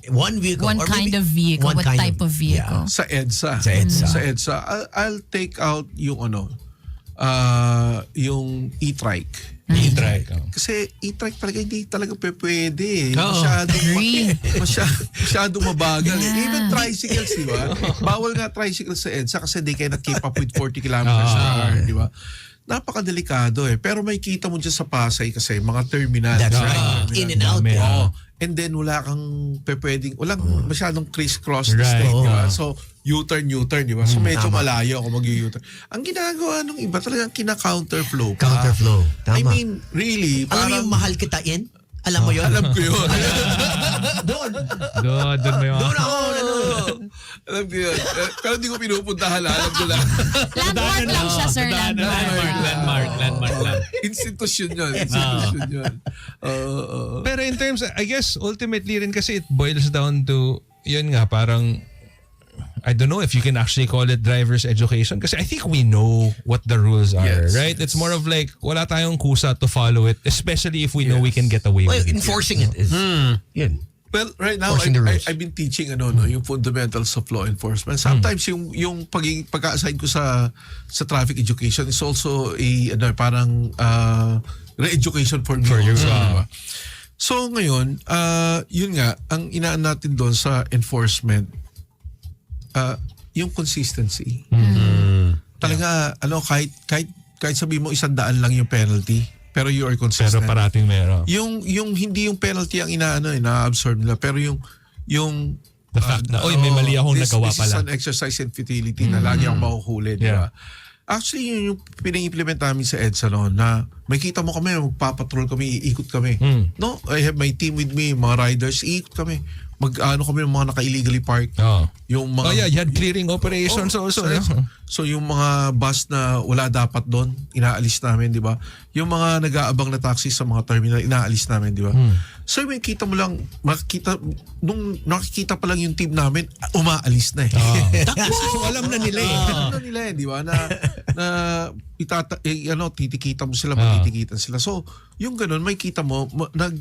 S6: One vehicle.
S3: One
S6: or
S3: kind
S6: maybe
S3: of vehicle.
S6: one
S3: What
S6: kind
S3: type of vehicle?
S7: Sa EDSA.
S6: Sa EDSA.
S7: Sa EDSA. I'll take out yung yung e-trike.
S5: E-trike.
S7: Kasi e-trike talaga hindi talaga pwede.
S2: Oo.
S7: Masyadong mabagal. Even tricycles, di ba? Bawal nga tricycles sa EDSA kasi they cannot keep up with 40 kilometers per hour, di ba? Napakadelikado eh. Pero may kita mo dyan sa Pasay kasi mga terminal.
S6: That's right. In and out.
S5: Dami,
S6: Yeah.
S7: Oo. and then wala kang walang masyadong crisscross na
S5: Right.
S7: state, di ba? So, U-turn, di ba? So, medyo
S6: tama.
S7: malayo ako mag-U-turn. Ang ginagawa ng iba talagang kina-counterflow pa.
S6: Counterflow. Tama.
S7: I mean, really,
S6: Alam mo
S7: parang...
S6: yung mahal kitain? Alam mo yun?
S7: Alam ko yun.
S6: Doon.
S5: Doon mo yung...
S6: Doon ako.
S7: Alam ko yun. Pero hindi ko pinupuntahan. Alam ko lang.
S3: Landmark lang siya, sir.
S2: Landmark lang.
S7: Institusyon yun. Institusyon yun.
S5: Pero in terms, I guess, ultimately rin kasi it boils down to, yun nga, parang, I don't know if you can actually call it driver's education kasi I think we know what the rules are,
S7: Yes,
S5: right? It's more of like, wala tayong kusa to follow it, especially if we know we can get away
S6: Well,
S5: with it.
S6: enforcing it is, yun.
S7: Well, right now,
S6: Enforcing the rules.
S7: I've been teaching yung fundamentals of law enforcement. Sometimes yung pagka-assign ko sa traffic education is also parang re-education for me. For you. Diba? So ngayon, yun nga, ang inaan natin doon sa enforcement, yung consistency. Talaga, kahit sabi mo 100 lang yung penalty, pero you are
S5: Pero
S7: consistent.
S5: parating meron.
S7: Yung hindi yung penalty ang na-absorb nila, pero yung
S5: The fact na, oy, may mali akong nagawa
S7: this
S5: pala.
S7: is an exercise in futility na lagi akong makuhuli, di ba?
S5: Yeah.
S7: Actually, yun yung pinag-implement namin sa EDSA noon na may kita mo kami, magpapatrol kami, iikot kami. No, I have my team with me, mga riders, iikot kami. Mag-ano kami ng mga naka-illegally parked.
S5: Oh.
S7: Yung mga,
S5: You had clearing operations also.
S7: so,
S5: no?
S7: so yung mga bus na wala dapat doon, inaalis namin, di ba? Yung mga nag-aabang na taxi sa mga terminal, inaalis namin, di ba? So yung kita mo lang, nung nakikita pa lang yung team namin, umaalis na eh.
S6: So, alam na nila eh.
S7: Ano nila eh, di ba? Titikita mo sila, matitikitan sila. So, yung ganun, may kita mo,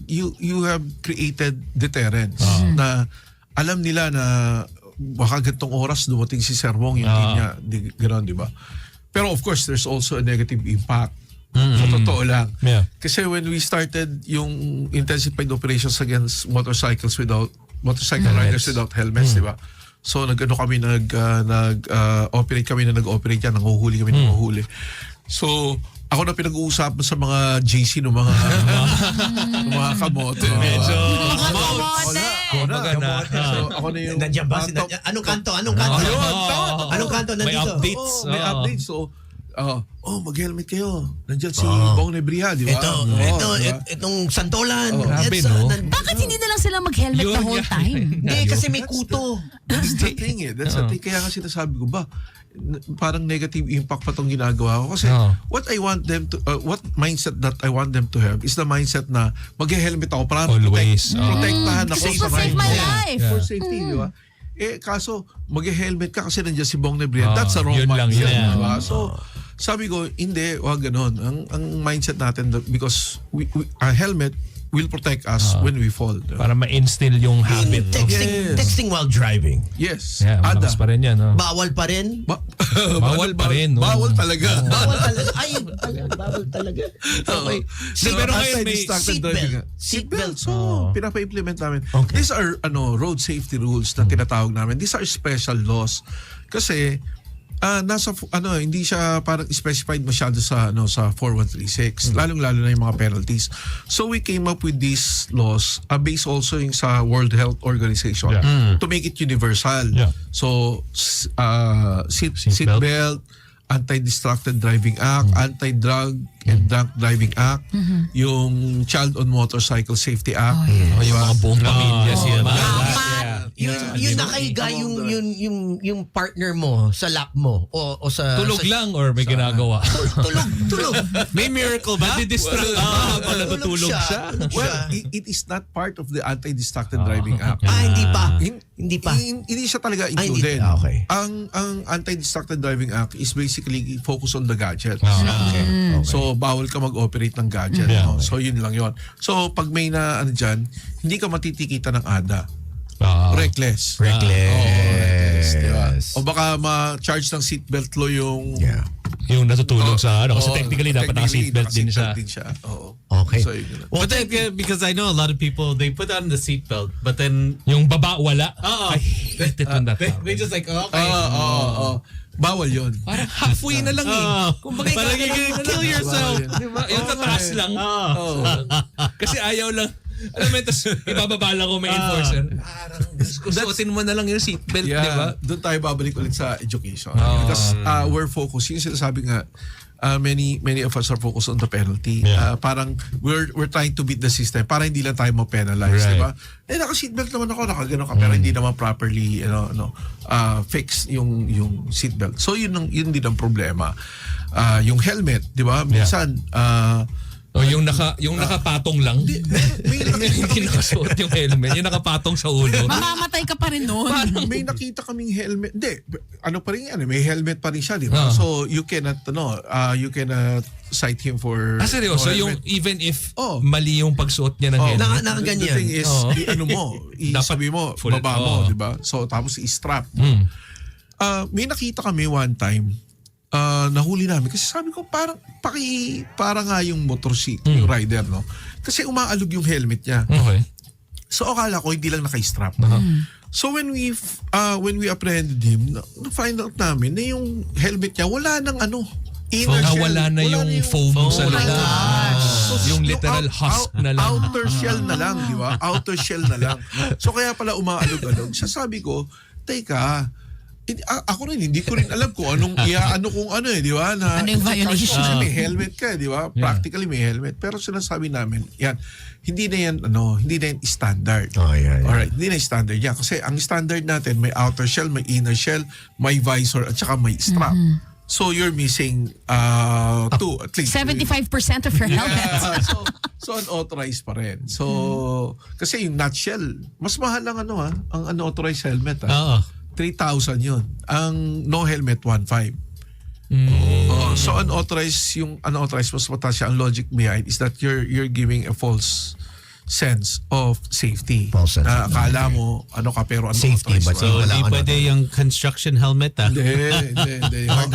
S7: you have created deterrence na alam nila na baka gantong oras dumating si Sir Wong, yung team niya, gano'n, di ba? Pero of course, there's also a negative impact. Sa totoo lang.
S5: Yeah.
S7: Kasi when we started yung intensified operations against motorcycle riders without helmets, di ba? So nag-operate kami na nag-operate yan, nanghuhuli kami nanghuhuli. So ako na pinag-uusapan sa mga GC ng mga kamote.
S5: Medyo
S3: Kamote!
S7: So ako na yung
S6: Nandiyan ba?
S7: top-
S6: Anong kanto? Anong kanto? Anong kanto
S5: May
S6: nandito?
S5: updates.
S7: may
S5: Oo.
S7: updates. So, mag-helmet kayo. Nandiyan si Bong Nebria, di ba?
S6: Itong Santolan.
S5: Grabe,
S6: It's,
S5: no?
S3: Bakit hindi na lang sila mag-helmet the whole time?
S6: Hindi, kasi may kuto.
S7: That's the thing eh. That's the thing. Kaya kasi nasabi ko ba, parang negative impact pa itong ginagawa ko. Kasi what I want them to, what mindset that I want them to have is the mindset na mag-helmet ako para
S5: Always.
S7: protektahan ako
S3: This
S7: sa
S3: will save
S7: ride
S3: my
S7: ko.
S3: life.
S7: For safety, di ba? Kaso, mag-helmet ka kasi nandiyan si Bong Nebria. That's a wrong
S5: yun lang
S7: mindset.
S5: yun.
S7: Di ba? So, sabi ko, hindi, wag ganon. Ang mindset natin, because a helmet will protect us when we fall. Di ba?
S5: Para ma-instill yung habit.
S6: Texting while driving.
S7: Yes.
S5: Yeah,
S7: Ada.
S5: malakas pa rin yan. No?
S6: Bawal pa rin.
S5: Bawal pa rin, no?
S7: Bawal talaga.
S6: Bawal talaga. Ay, bawal talaga. Okay.
S5: Pero ngayon may
S7: Anti-distracted driving nga.
S6: Seatbelt.
S7: So, pinapa-implement namin. These are road safety rules na tinatawag namin. These are special laws. Kasi hindi siya parang specified masyado sa sa 4136, lalong-lalo na yung mga penalties. So we came up with these laws based also yung sa World Health Organization to make it universal.
S5: Yeah.
S7: So seatbelt, Anti-Distracted Driving Act, Anti-Drug and Drunk Driving Act, yung Child on Motorcycle Safety Act.
S5: Yung mga buong pamilya siya.
S6: Yung nakahiga yung partner mo sa lap mo o sa
S5: Tulog
S6: sa,
S5: lang or may ginagawa?
S6: tulog.
S2: May miracle ba?
S5: Nadidistract pag natutulog siya.
S7: Well, it is not part of the Anti-Distracted Driving Act.
S6: Hindi pa. Hindi pa.
S7: Hindi siya talaga
S6: hindi.
S7: included.
S6: Okay.
S7: Ang Anti-Distracted Driving Act is basically focus on the gadget.
S6: Okay.
S7: So, bawal ka mag-operate ng gadget.
S5: Yeah.
S7: No? So, yun lang yun. So, pag may dyan, hindi ka matitikita ng ADA. Reckless.
S6: Reckless.
S7: Diba? O baka ma-charge ng seatbelt law yung...
S6: Yeah.
S5: Yung natutulog sa kasi technically dapat naka-seatbelt din siya.
S7: Oo.
S6: Okay.
S7: So, yun lang.
S2: But then, because I know a lot of people, they put on the seatbelt, but then
S5: Yung baba wala.
S2: Oo.
S5: I hate it when that
S2: they
S5: happens.
S2: just like, okay.
S7: Bawal yun.
S5: Parang halfway na lang eh. Kumbaga,
S2: Parang you're gonna kill yourself.
S5: Diba? Yung tataas lang. Kasi ayaw lang. Alam mo, tapos ibababala ko may enforcer. Parang, suotin mo na lang yung seatbelt, di ba?
S7: Doon tayo babalik ulit sa education. Because we're focused. Yung sinasabi nga, many of us are focused on the penalty. Parang we're trying to beat the system para hindi lang tayo ma-penalize,
S5: Right.
S7: di ba? Naka-seatbelt naman ako, nakagano ka, pero hindi naman properly fix yung seatbelt. So yun din ang problema. Yung helmet, di ba? Minsan,
S5: O yung nakapatong lang. Hindi nakasuot yung helmet. Yung nakapatong sa ulo.
S3: Mamamatay ka pa rin noon.
S7: may nakita kaming helmet. Hindi, ano pa rin yan, may helmet pa rin siya, di ba?
S5: Ah.
S7: So you cannot cite him for
S5: Seryoso,
S7: for
S5: yung
S7: helmet.
S5: even if
S7: Oh.
S5: mali yung pagsuot niya ng helmet.
S6: Na
S7: The
S6: ganyan.
S7: thing is,
S5: Oo.
S7: Dapat sabi mo,
S5: full-
S7: baba mo,
S5: oo.
S7: di ba? So tapos i-strap.
S5: Mm.
S7: May nakita kami one time, nahuli namin kasi sabi ko parang nga yung motor seat, yung rider, no? Kasi umaalog yung helmet niya.
S5: Okay.
S7: So akala ko hindi lang naka-strap. So when we apprehended him, na-find out namin na yung helmet niya wala nang inner shell.
S5: Wala na yung foam sa loob. Yung literal husk na lang.
S7: Outer shell na lang, di ba? Outer shell na lang. So kaya pala umaalog-alog. Sabi ko, teka, ako rin, hindi ko rin alam kung anong di ba? Na,
S3: Ano yung violation?
S7: Kasi may helmet ka, di ba? Practically may helmet. Pero sinasabi namin, hindi na yan standard. Alright, hindi na yung standard yan. Kasi ang standard natin, may outer shell, may inner shell, may visor, at saka may strap. So you're missing two, at least.
S3: 75% of your helmet.
S7: So unauthorized pa rin. So, kasi yung nutshell, mas mahal ang ang unauthorized helmet.
S2: Oo.
S7: 3,000 yun. Ang no helmet, 1,500. So unauthorized mas mataas siya. Ang logic behind is that you're giving a false sense of safety.
S6: False sense
S7: Na
S6: of
S7: akala mo, pero
S6: Safety,
S7: unauthorized.
S6: but
S7: ka.
S2: So,
S6: Wala
S2: hindi
S6: ka na.
S2: pwede yung construction helmet,
S7: Hindi. Hard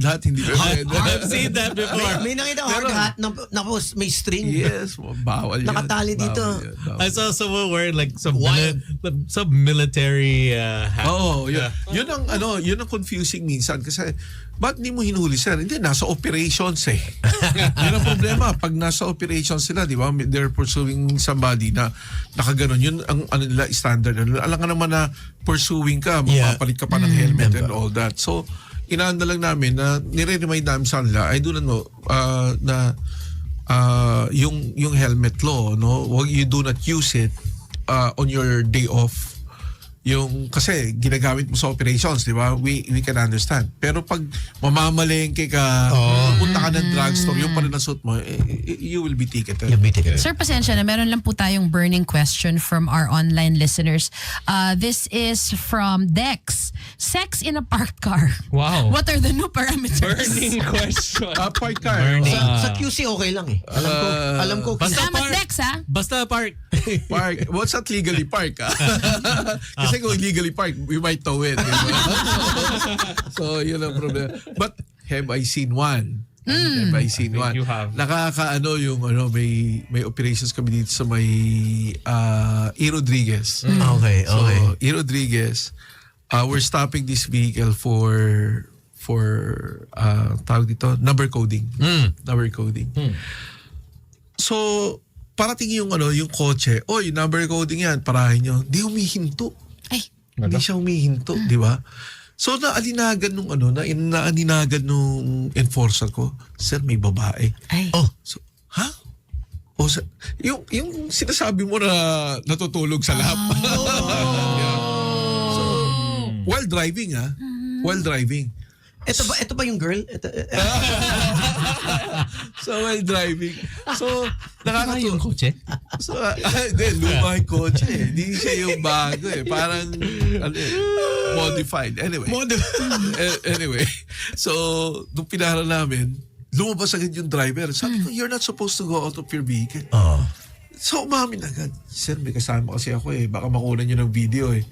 S7: hat, hindi pwede.
S2: I've seen that before.
S6: May nakita hard hat na may string.
S7: Yes, bawal yan.
S6: Nakatali dito.
S7: Bawal yan, bawal.
S2: I saw someone wearing like some
S6: Wild.
S2: some military hat.
S7: Oo, yun ang confusing minsan kasi ba't hindi mo hinuli, sir? Hindi, nasa operations eh. Yun ang problema. Pag nasa operations sila, di ba, they're pursuing somebody na nakaganon. Yun ang nila standard. Alam ka naman na pursuing ka, mapapalit ka pa ng helmet and all that. So, inaanda lang namin na nire-remind namin sa kanila, I do not know, na yung helmet law, no? You do not use it on your day off. Yung kasi ginagamit mo sa operations, di ba? We can understand. Pero pag mamamalengke ka, pupunta ka ng drugstore, yung pa rin ang suit mo, you will be ticketed.
S6: You'll be taken.
S3: Sir, pasensya na. Meron lang po tayong burning question from our online listeners. This is from Dex. Sex in a parked car.
S5: Wow.
S3: What are the new parameters?
S5: Burning question.
S7: Park car.
S6: Sa QC okay lang eh. Alam ko.
S3: Salamat, Dex, ha?
S2: Basta park.
S7: Park. What's that legally park? Kasi kung illegally park, we might tow it. So, yun ang problem. But, have I seen one? Have I seen one?
S5: You have.
S7: Yung may operations kami dito sa may E. Rodriguez.
S6: Okay.
S7: So, E. Rodriguez, we're stopping this vehicle for tawag dito, number coding. Number coding. So, parating yung kotse, yung number coding yan, parahin nyo. Di humihinto.
S3: Ay,
S7: Hindi siya humihinto, di ba? So, naaninagan nung enforcer ko, sir, may babae.
S3: ay.
S7: So, ha? Yung sinasabi mo na natutulog sa lap. Yeah. So, while driving, while driving.
S6: Ito ba yung girl?
S7: So, while driving. So, nakakatuwa.
S5: kotse?
S7: So, hindi, luma yung kotse. Hindi siya yung bago eh. Parang, modified. Anyway. Anyway. So, nung pinara namin, lumabas agad yung driver. Sabi ko, you're not supposed to go out of your vehicle. So, umamin agad. Sir, may kasama kasi ako eh. Baka makunan nyo ng video eh.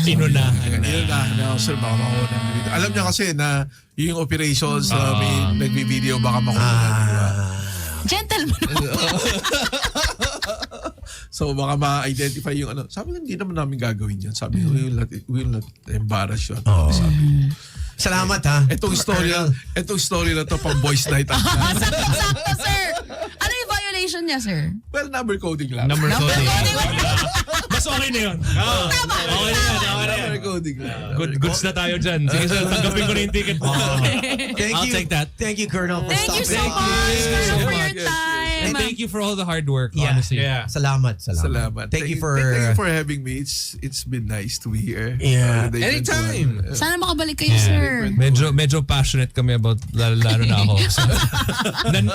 S2: Inunahan na.
S7: Inunahan na ako, sir. Baka makunan ng video. Alam niya kasi na yung operations na may nagbi-video, baka makunan. Diba?
S3: Gentleman.
S7: So, baka ma-identify yung Sabi ko, hindi naman namin gagawin yan. Sabi ko, we will not embarrass you. Sabi ko.
S6: Salamat ha.
S7: Itong story na to pang boys night.
S3: Sakto, sir. Ano yung violation, definition niya, sir?
S7: Well, number coding lang.
S2: Number coding.
S5: Mas okay na yun.
S2: Okay na yan.
S7: Number coding lang.
S5: Goods na tayo dyan. Sige sir, tanggapin ko na yung ticket.
S6: Thank
S2: I'll
S6: you.
S2: take that.
S6: Thank you, Colonel. For
S3: Thank you so
S6: stopping.
S3: much, Colonel, for your
S7: Yes, yes.
S3: time.
S5: And thank you for all the hard work,
S6: Yeah.
S5: honestly.
S2: Yeah.
S6: Salamat.
S7: Salamat.
S6: Thank you for...
S7: having me. It's been nice to be here.
S6: Yeah.
S2: Anytime.
S3: Sana makabalik kayo, sir.
S5: Medyo passionate kami about lalo na ako.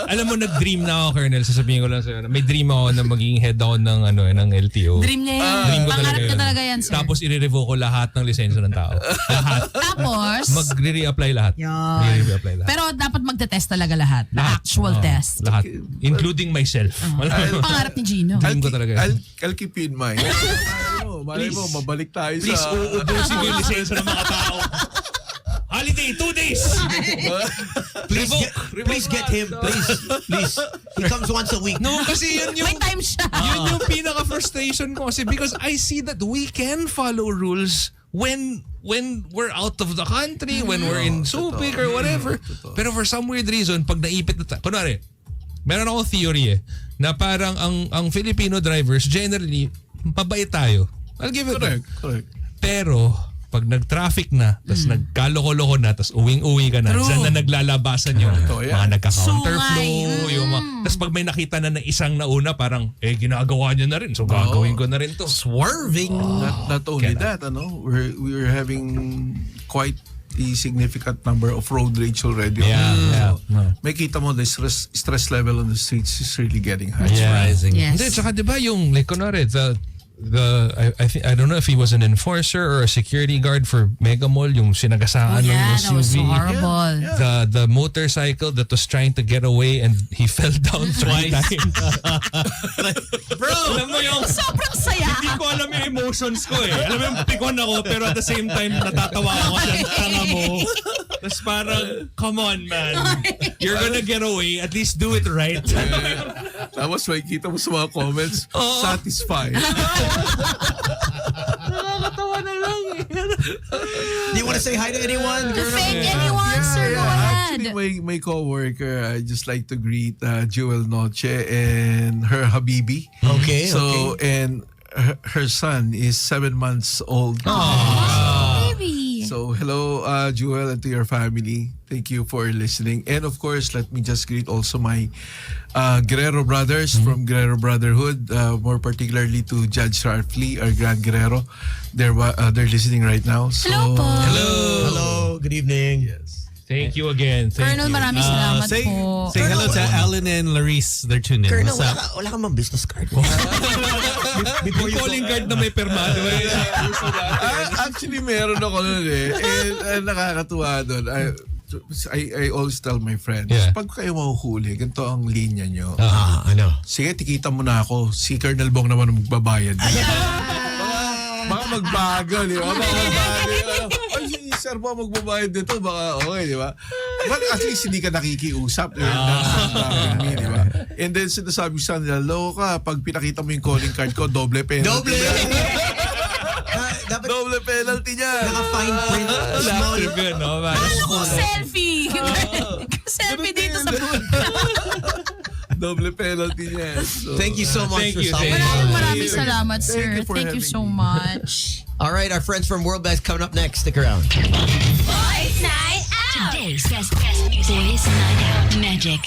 S5: Alam mo, nag-dream na ako, Colonel. Sasabihin ko lang sa'yo. May dream ako na maging head ako ng LTO.
S3: Dream niya yan.
S5: Dream ko
S3: Pangarap
S5: talaga
S3: na
S5: yun.
S3: talaga yan, sir.
S5: Tapos i-revoke ko lahat ng lisensya ng tao. Lahat.
S3: Tapos,
S5: Mag-re-apply lahat.
S3: Yan.
S5: Re-apply lahat.
S3: pero dapat magte-test talaga lahat. The actual
S5: Oo,
S3: test.
S5: Lahat. Including myself.
S3: Pangarap ni Gino.
S5: Dream ko talaga yun.
S7: I'll keep you in mind. Malay mo, mabalik tayo
S5: Please,
S7: sa...
S5: uubusin ko yung lisensya ng mga tao. Holiday, 2 days!
S6: Please get him. Please. He comes once a week.
S5: No, kasi yun yung...
S3: May time siya.
S5: Yun yung pinaka-frustration ko kasi because I see that we can follow rules when we're out of the country, when we're in Subic or whatever. Pero for some weird reason, pag naipit na tayo, kunwari, meron akong theory na parang ang Filipino drivers, generally, mabait tayo. I'll give it that.
S7: Correct.
S5: Pero, pag nag-traffic na, tapos nagkaloko-loko na, tapos uwing-uwi ka na, dyan na naglalabasan yung
S7: yan.
S5: mga nagka-counterflow,
S3: Sungay.
S5: yung mga, tapos pag may nakita na isang nauna, parang, ginagawa niya na rin, so gagawin ko na rin to.
S2: Swerving.
S7: Not only that, we're having quite a significant number of road rage already.
S5: Yeah.
S7: May kita mo, the stress level on the streets is really getting high.
S2: It's rising.
S3: Yes.
S5: Hindi, tsaka diba yung, like, kunwari, I don't know if he was an enforcer or a security guard for Mega Mall, yung sinagasaan ng
S3: Yeah, that was so
S5: SUV.
S3: horrible.
S5: The motorcycle that was trying to get away and he fell down twice. Bro, alam mo yung
S3: Sobrang saya.
S5: hindi ko alam yung emotions ko eh. Alam mo yung pikon ako pero at the same time natatawa ako sa tanga mo. Tapos parang, come on man. You're gonna get away. At least do it right.
S7: Tapos may kita mo sa mga comments, satisfied.
S5: Nakakatawa na lang eh.
S6: Do you want to say hi to anyone, Colonel?
S3: Thank anyone, sir. Go ahead.
S7: Actually, my co-worker, I just like to greet Jewel Noche and her Habibi.
S6: Okay.
S7: So, and her son is 7 months old.
S3: Baby.
S7: So, hello, Jewel, and to your family. Thank you for listening. And of course, let me just greet also my Guerrero brothers from Guerrero Brotherhood, more particularly to Judge Sharfley, our Grand Guerrero. They're listening right now. So,
S3: Hello po.
S6: Hello. Good evening.
S5: Thank you again. Thank
S3: Colonel,
S5: you.
S3: maraming salamat
S2: Say
S3: po.
S2: hello to Alan and Laris. They're tuned in.
S6: Colonel,
S2: What's up?
S6: wala ka mang business card.
S5: Yung calling card na may permado eh.
S7: actually, meron ako nun eh. And nakakatuwa doon. I always tell my friends,
S5: Yeah.
S7: pag kayo mahuhuli, ganito ang linya nyo.
S6: Ano?
S7: Sige, tikita mo na ako. Si Colonel Bong naman ang magbabayad. Baka magbago, di ba? Baka magbago. Ay, si Sir Bo magbabayad dito. Baka okay, di ba? But at least hindi ka nakikiusap. Di ba? And then sinasabi sa nila, loko ka, pag pinakita mo yung calling card ko, doble penalty.
S6: Doble! Dapat
S7: Doble penalty niya.
S6: naka-fine print.
S5: Last trip yun, no? Man.
S3: Ano ko selfie? Selfie dito sa
S7: Doble penalty niya. So,
S6: Thank you so much
S5: Thank
S6: for
S5: you,
S6: stopping
S5: thank
S6: by.
S3: Maraming salamat, sir.
S7: you for
S3: Thank you
S7: having
S3: so
S7: me.
S3: much.
S6: All right, our friends from World Best coming up next. Stick around.
S1: Boys Night Out. Today's best Boys Night Out Magic.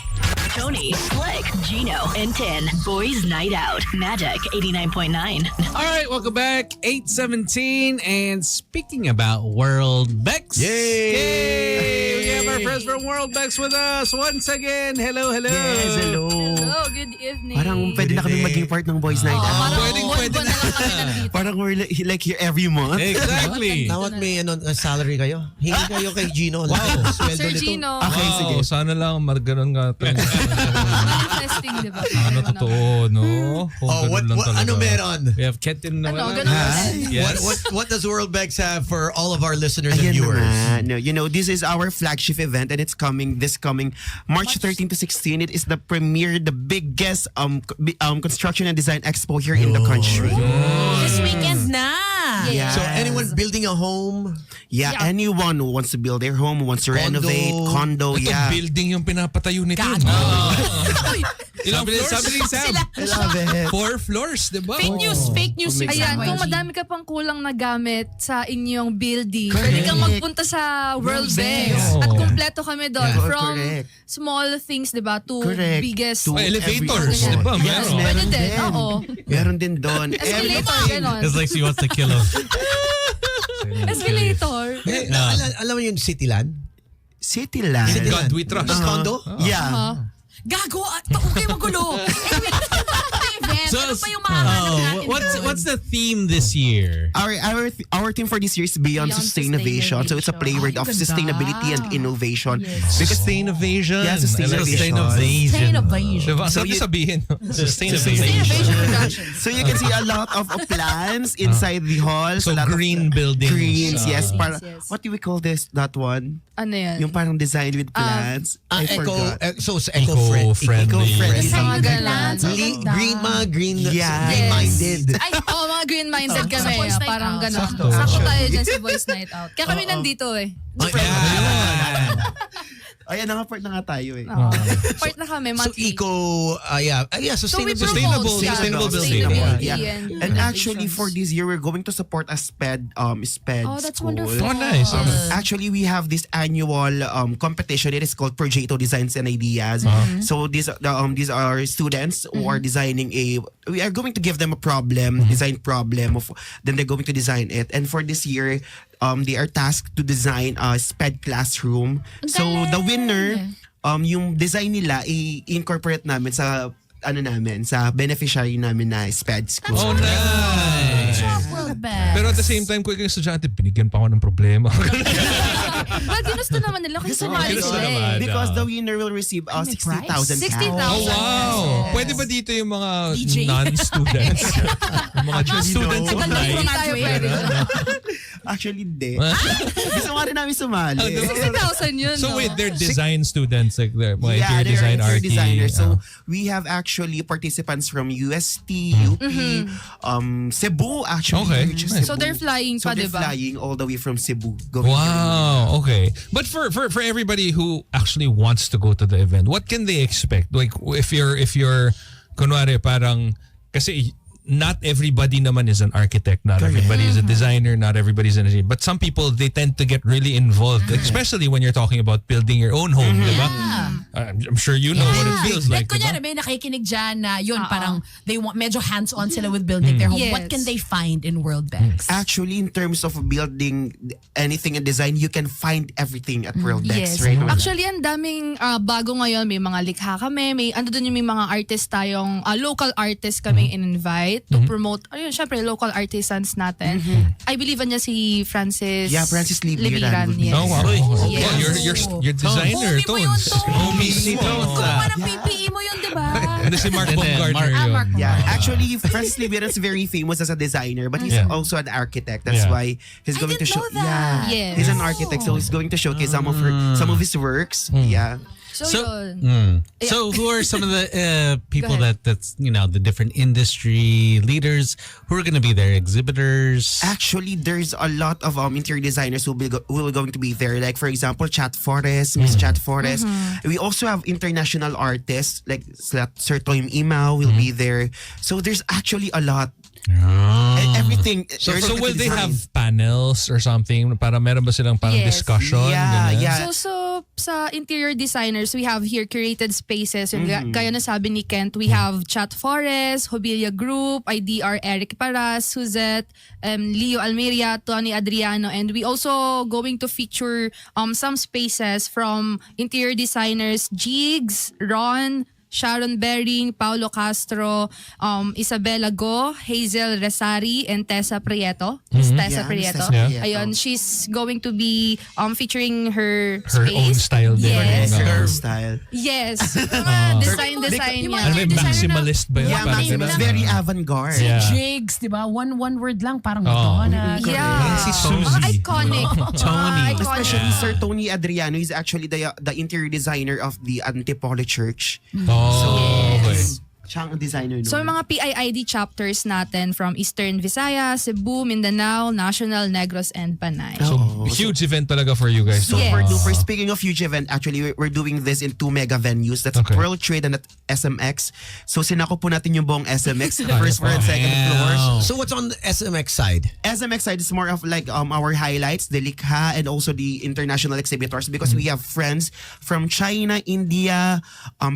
S1: Tony, Slick, Gino, and 10. Boys Night Out. Magic 89.9.
S2: All right, welcome back. 8:17. And speaking about World Bex. Yay! We have our friends from World Bex with us once again. Hello.
S8: Yes, hello.
S3: Hello, good evening.
S8: Parang pwede na kami maging part ng Boys Night Out.
S3: Parang
S5: Pwede
S3: buwan-buwan na lang kami nandito.
S8: Parang we're like here every month.
S2: Exactly.
S6: Nawat may salary kayo. Hingi kayo kay Gino. Wow. Sweldo
S3: Sir
S6: nito.
S3: Gino.
S8: Okay,
S5: Wow,
S8: sige.
S5: sana lang marganon nga.
S3: Manifesting, di ba?
S5: Ano totoo, no? Kung
S6: Oh,
S5: ganun lang talaga.
S6: ano meron?
S2: We have Kenton.
S3: Ano, ganun din.
S2: Yes.
S6: What does World Bex have for all of our listeners and
S8: Ayan
S6: viewers?
S8: naman. No, you know, this is our flagship event and it's coming March 13 to 16. It is the biggest construction and design expo here in the country.
S3: This weekend na.
S8: Yes.
S6: So anyone building a home,
S8: Yeah, anyone who wants to build their home, who wants to renovate, condo,
S5: Ito,
S8: yeah.
S5: building yung pinapatayo nito.
S3: Gago.
S5: Ilang floors?
S2: Sabi ni Sam.
S8: I love it.
S5: 4 floors, di ba?
S3: Fake news yung
S9: Ayan,
S3: YG.
S9: kung madami ka pang kulang na gamit sa inyong building, pwede kang magpunta sa World Bank.
S5: Bank.
S9: At kumpleto kami doon.
S8: Yeah.
S9: From
S8: Correct.
S9: small things, di ba, to
S8: Correct.
S9: biggest.
S8: To
S5: elevators,
S8: every-
S5: di ba?
S8: Yes,
S5: Meron.
S9: Pwede
S8: meron
S9: din,
S8: din.
S9: oo.
S8: Meron din doon.
S9: Escalator, ganon.
S2: It's like she wants to kill him.
S9: Escalator.
S6: alam mo yung Cityland?
S8: Cityland.
S6: Cityland.
S5: God we trust.
S6: Yung condo?
S8: Yeah.
S3: Gago, huwag kayo magulo. Anyway, event, ano pa yung mga hanap natin
S2: what's the theme this year?
S8: Our theme for this year is Beyond Sustainability. So it's a play word of
S3: ganda.
S8: sustainability and innovation.
S5: Because Sustainnovation.
S8: Yeah, sustainability.
S3: Sustainability.
S5: Diba?
S8: So
S5: Sarap
S8: you-
S5: sabihin.
S3: Innovation Productions.
S8: So you can see a lot of plants inside the hall.
S5: So
S8: a lot of
S5: green buildings.
S8: Greens, yes.
S9: Yes.
S8: What do we call this? That one?
S9: Ano yan?
S8: Yung parang design with plants. I forgot.
S6: So it's
S5: Eco-friendly.
S8: Eco-friendly.
S9: Sa mga
S3: Green
S9: ganon.
S6: green
S8: Yes.
S6: green-minded.
S9: Ay, mga green-minded
S3: Sa
S9: kami.
S3: Boys Night
S9: Parang
S3: Out.
S9: gano'n.
S6: Sakto.
S9: Sakto tayo dyan sa Boys Night Out. Kaya kami nandito eh.
S8: Ayan, nakapart na nga tayo eh.
S9: Oo. Part na kami,
S6: So
S9: monthly. So we
S6: sustainable.
S9: promote
S5: Sustainable building.
S9: sustainability
S8: Yeah.
S9: and
S8: And actually
S9: innovations.
S8: for this year, we're going to support a SPED
S9: Oh, that's
S8: school.
S9: wonderful.
S5: Oh, nice.
S8: Actually, we have this annual competition. It is called Projeto Designs and Ideas. So these are students who are designing we are going to give them a problem, design problem, then they're going to design it. And for this year, they are tasked to design a SPED classroom. So the winner, yung design nila, i-incorporate namin sa sa beneficiary namin na SPED school.
S5: Oh, nice.
S3: World Bank.
S5: Pero at the same time, kung ikaw yung estudyante, binigyan pa ako ng problema.
S9: Well, ginusto naman nila kasi sumali
S5: ginusto
S9: sila
S5: naman.
S9: eh.
S8: Because the winner will receive
S3: May
S8: 60,000
S3: prize?
S9: 60,000.
S5: Oh, wow.
S9: Yes.
S5: Pwede ba dito yung mga
S3: DJ?
S5: non-students? Yung mga students of
S9: Tagal
S5: life?
S9: hindi tayo pwede.
S8: Actually, hindi. Gusto nga rin namin sumali.
S9: 60,000 yun,
S5: So
S9: no?
S5: wait, they're design students, like they're mga
S8: Yeah,
S5: interior
S8: they're
S5: design,
S8: interior
S5: RT.
S8: designers. So we have actually participants from UST, UP, Cebu actually.
S5: Okay,
S8: which is
S5: nice.
S9: So
S8: Cebu.
S9: they're flying
S8: So
S9: pa,
S8: they're
S9: diba?
S8: flying all the way from Cebu. Going here.
S5: Wow, okay. But for everybody who actually wants to go to the event, what can they expect? Like if you're kunwari parang kasi not everybody naman is an architect, not everybody is a designer, not everybody is an engineer. But some people, they tend to get really involved, especially when you're talking about building your own home, diba? I'm sure you know what it feels like,
S3: Kunyari,
S5: diba?
S3: may nakikinig dyan na yun, parang they want medyo hands-on sila with building their home.
S9: Yes.
S3: What can they find in World Banks?
S8: Actually, in terms of building anything in design, you can find everything at World Banks
S9: Yes.
S8: right now.
S9: Actually, ang daming bago ngayon. May mga likha kami. Ando dun yung may mga artist tayong, local artists kami in-invite to promote, syempre, local artisans natin. I believe niya si Francis.
S8: Yeah, Francis Libiran
S9: Libiran,
S8: would be-
S9: yes.
S5: Oh, wow.
S9: Yes.
S5: Oh, you're designer,
S3: Homie mo yun,
S5: Tones.
S3: Tones.
S5: Homie si Tones.
S3: Gumawa ng PPE mo yun, di ba?
S5: And si Mark Baumgartner yun.
S3: Mark
S8: Yeah, actually, Francis Libiran is very famous as a designer, but he's
S5: Yeah.
S8: also an architect. That's
S5: Yeah.
S8: why he's
S3: I
S8: going to
S3: didn't
S8: show.
S3: know that.
S8: Yeah,
S9: Yes.
S8: he's an architect, so he's going to showcase some of his works. Yeah.
S9: So,
S2: So, so who are some of the people
S9: Go ahead.
S2: that's the different industry leaders who are going to be there? Exhibitors.
S8: Actually, there's a lot of interior designers who will going to be there. Like for example, Chat Forest, Miss Chat Forest. We also have international artists like Sir Toym Imao will be there. So there's actually a lot. And everything.
S5: So
S8: related
S5: will
S8: to
S5: they
S8: design.
S5: have panels or something? Para meron ba silang parang
S9: Yes.
S5: discussion?
S8: Yeah,
S5: Ganun?
S8: yeah.
S9: So sa interior designers, we have here curated spaces. Yung gaya na sabi ni Kent, we have Chat Forest, Hobilia Group, IDR Eric Paras, Suzette, Leo Almeria, Tony Adriano, and we also going to feature some spaces from interior designers Jigs, Ron, Sharon Bering, Paulo Castro, Isabella Go, Hazel Resari, and Tessa Prieto. Miss Tessa
S8: Yeah, Miss
S9: Prieto.
S8: Tessa Prieto.
S9: Ayun, she's going to be featuring her
S5: Her
S9: space.
S5: own style din.
S9: Yes.
S8: Her style.
S9: Yes. Design
S3: Yung
S9: niya.
S3: mga
S5: Ano ba,
S3: designer
S5: maximalist ba yun?
S8: Yeah,
S5: Parang
S8: Maxim
S5: ganun?
S8: is very avant-garde.
S5: Yeah.
S3: Jigs, di ba? One word lang, parang
S5: Oh.
S3: Madonna.
S9: Yeah.
S2: Si
S9: Mga
S2: Suzy.
S9: iconic.
S2: Tony.
S8: Especially Sir Tony Adriano is actually the interior designer of the Antipolo Church.
S5: Oh, okay.
S8: Siya ang designer nun.
S9: So, yung mga PIID chapters natin from Eastern Visayas, Cebu, Mindanao, National, Negros, and Panay.
S5: So, huge event talaga for you guys.
S8: Super
S9: Yes.
S8: duper. Speaking of huge event, actually, we're doing this in 2 mega venues. That's
S5: Okay.
S8: World Trade and at SMX. So, sinako po natin yung buong SMX, the first floor and second floors.
S6: So what's on the SMX side?
S8: SMX side is more of like our highlights, the likha, and also the international exhibitors because we have friends from China, India,